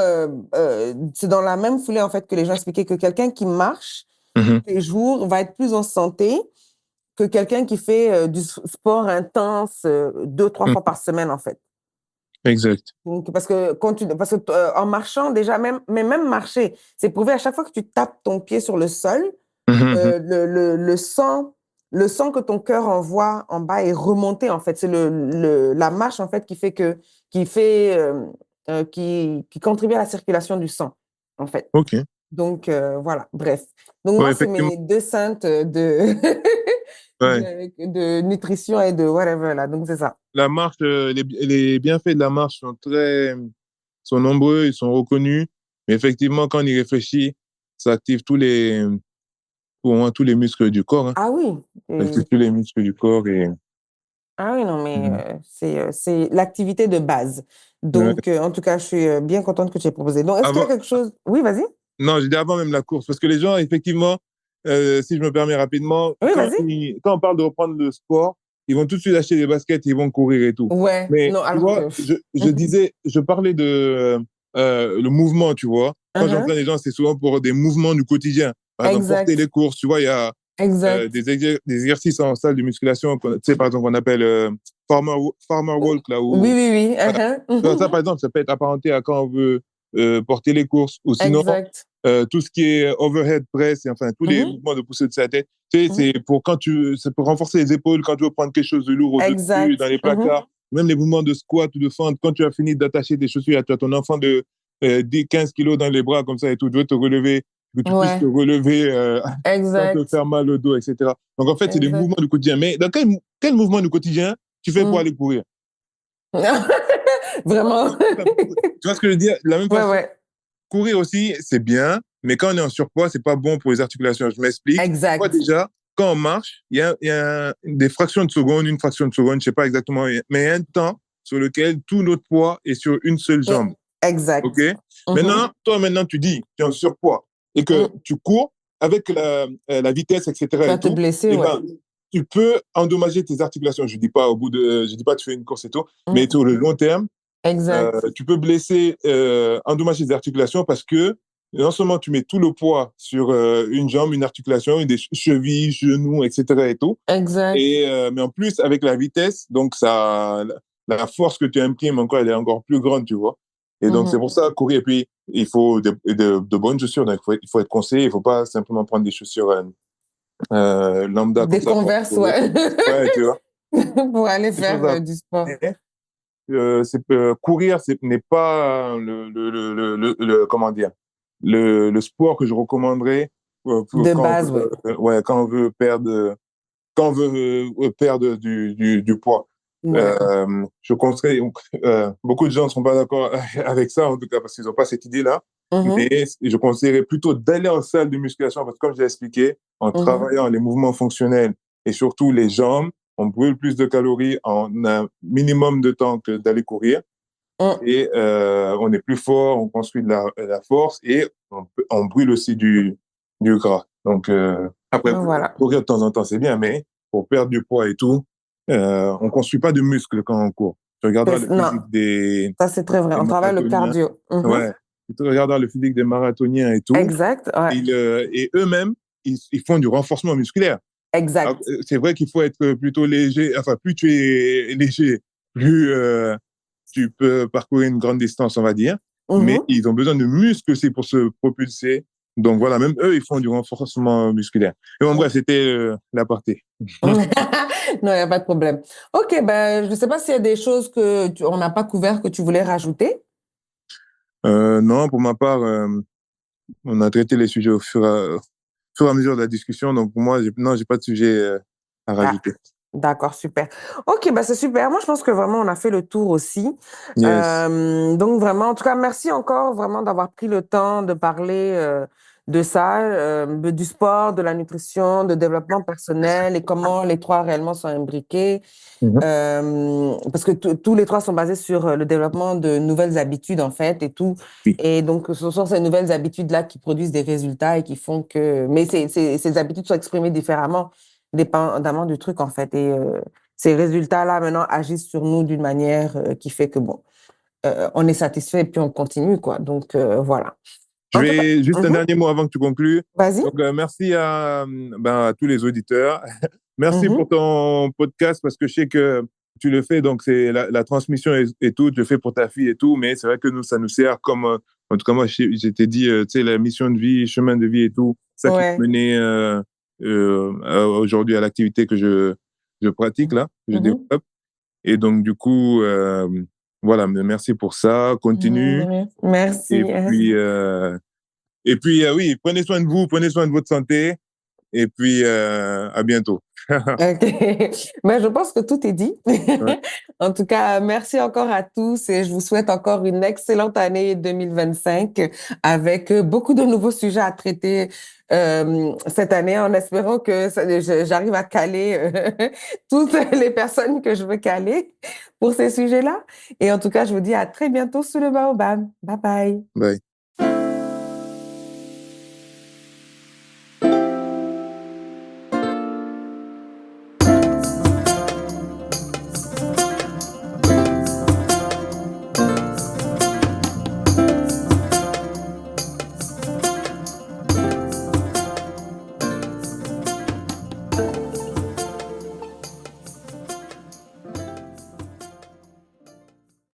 c'est dans la même foulée, en fait, que les gens expliquaient que quelqu'un qui marche Mhm. tous les jours va être plus en santé que quelqu'un qui fait du sport intense 2, 3 fois Mhm. par semaine, en fait. Exact. Donc, parce que en marchant, déjà, même marcher, c'est prouvé à chaque fois que tu tapes ton pied sur le sol, Mhm, mhm. le sang que ton cœur envoie en bas est remonté, en fait. C'est la marche, en fait, qui contribue à la circulation du sang, en fait. Ok. Donc, voilà, bref. Donc, Ouais, moi, c'est effectivement. mes deux saintes de, Ouais. de nutrition et de whatever, là. Donc, c'est ça. La marche, les bienfaits de la marche sont nombreux, ils sont reconnus. Mais effectivement, quand on y réfléchit, ça active pour moi, tous les muscles du corps, hein. Ah oui. Ça active tous les muscles du corps Ah oui, non, mais Mhm. c'est l'activité de base. Ouais. Donc, en tout cas, je suis bien contente que tu aies proposé. Donc, est-ce qu'il y a Avant, quelque chose? Oui, vas-y. non, j'ai dit avant même la course, parce que les gens, effectivement, si je me permets rapidement, Oui, vas-y. quand on parle de reprendre le sport, ils vont tout de suite acheter des baskets, ils vont courir et tout. Ouais, Mais non, tu alors vois, que. je parlais de le mouvement, tu vois. Quand Mhm. j'entraîne les gens, c'est souvent pour des mouvements du quotidien. Par exemple, porter Exact, les courses, tu vois, il y a exact. des exercices en salle de musculation, tu sais, par exemple, qu'on appelle farmer walk, là, Oui, où, oui, oui. voilà. Tu vois, ça, par exemple, ça peut être apparenté à quand on veut porter les courses, ou sinon, Exact. tout ce qui est overhead press, et enfin tous les Mhm, mouvements de poussée de sa tête. Tu sais, mhm. c'est pour renforcer les épaules quand tu veux prendre quelque chose de lourd au-dessus, dans Exact. les Mhm. placards. Même les mouvements de squat ou de fente, quand tu as fini d'attacher tes chaussures, tu as ton enfant de 10, 15 kilos dans les bras comme ça et tout, tu veux te relever, que tu puisses te Ouais, relever sans te exact. faire mal au dos, etc. Donc en fait, c'est des Exact. mouvements du quotidien. Mais dans quel mouvement du quotidien tu fais pour Mm. aller courir? Vraiment. Tu vois ce que je veux dire? De la même Ouais, façon, ouais. courir aussi, c'est bien, mais quand on est en surpoids, c'est pas bon pour les articulations. Je m'explique. Moi, Exact. déjà, quand on marche, il y a des fractions de seconde, une fraction de seconde, je sais pas exactement, mais il y a un temps sur lequel tout notre poids est sur une seule Yeah. jambe. OK? Exact. Mhm. Maintenant, tu dis, tu es en surpoids et que Mm. tu cours avec la vitesse, Tu etc. vas et te tout, blesser, eh ouais. ben, tu peux endommager tes articulations. Je dis pas tu fais une course et tout, mais Mm. sur le long terme, Exact. tu peux blesser, endommager des articulations parce que non seulement tu mets tout le poids sur une jambe, une articulation, des chevilles, genoux, etc. et tout, Exact. mais en plus avec la vitesse, donc la force que tu imprimes encore, elle est encore plus grande, tu vois. Et donc c'est Mhm. pour ça courir. Et puis il faut de bonnes chaussures, donc il faut être conseillé, il faut pas simplement prendre des chaussures lambda comme Des ça pour converses, courir. ouais. Ouais, tu vois. Pour aller Des choses faire du sport. courir n'est pas comment dire le sport que je recommanderais De base, ouais. ouais, quand on veut perdre du poids. Ouais. Je conseille beaucoup de gens ne sont pas d'accord avec ça en tout cas parce qu'ils n'ont pas cette idée-là, Mhm. mais je conseillerais plutôt d'aller en salle de musculation parce que comme j'ai expliqué, en Mhm. travaillant les mouvements fonctionnels et surtout les jambes, on brûle plus de calories en un minimum de temps que d'aller courir Mm. et on est plus fort, on construit de la force et on brûle aussi du gras. Donc, après, Donc, voilà. courir de temps en temps, c'est bien, mais pour perdre du poids et tout, on ne construit pas de muscles quand on court. Tu regarderas le Non, physique ça c'est très vrai. des On travaille le marathoniens. cardio. Mhm. Ouais. Tu regarderas le physique des marathoniens et tout. Exact, ouais. Et eux-mêmes, ils font du renforcement musculaire. Alors, Exact. c'est vrai qu'il faut être plutôt léger. Enfin, plus tu es léger, plus tu peux parcourir une grande distance, on va dire. Mais Mhm. ils ont besoin de muscles aussi pour se propulser. Donc voilà, même eux, ils font du renforcement musculaire. Et bon, bref, c'était l'aparté. Non, il n'y a pas de problème. OK, ben, je ne sais pas s'il y a des choses on n'a pas couvert que tu voulais rajouter. Non, pour ma part, on a traité les sujets fur et à mesure de la discussion. Donc pour moi, non, j'ai pas de sujet à Ah, rajouter. d'accord, super. OK, bah c'est super. Moi, je pense que vraiment, on a fait le tour aussi. Yes. Donc, vraiment, en tout cas, merci encore vraiment d'avoir pris le temps de parler de ça, du sport, de la nutrition, de développement personnel et comment les trois réellement sont imbriqués. Mhm. Parce que tous les trois sont basés sur le développement de nouvelles habitudes, en fait, et tout. Oui. Et donc, ce sont ces nouvelles habitudes-là qui produisent des résultats et qui font que... Mais ces habitudes sont exprimées différemment. dépendamment du truc, en fait. Et ces résultats-là, maintenant, agissent sur nous d'une manière qui fait que, bon, on est satisfait et puis on continue, quoi. Donc, voilà. Je En tout cas, vais juste un dernier mot avant que tu conclues. vas-y. Donc, merci à tous les auditeurs. Merci pour ton podcast parce que je sais que tu le fais, donc c'est la transmission et tout, tu le fais pour ta fille et tout, mais c'est vrai que nous, ça nous sert comme, en tout cas, moi, j'étais dit, tu sais, la mission de vie, chemin de vie et tout, ça qui Ouais. m'a mené aujourd'hui à l'activité que je pratique là, que je développe. Et donc, du coup, voilà, merci pour ça, continue. Merci. Et puis, oui, prenez soin de vous, prenez soin de votre santé. Et puis, à bientôt. OK. Mais je pense que tout est dit. Ouais. En tout cas, merci encore à tous et je vous souhaite encore une excellente année 2025 avec beaucoup de nouveaux sujets à traiter cette année en espérant que j'arrive à caler toutes les personnes que je veux caler pour ces sujets-là. Et en tout cas, je vous dis à très bientôt sous le baobab. Bye bye. Bye.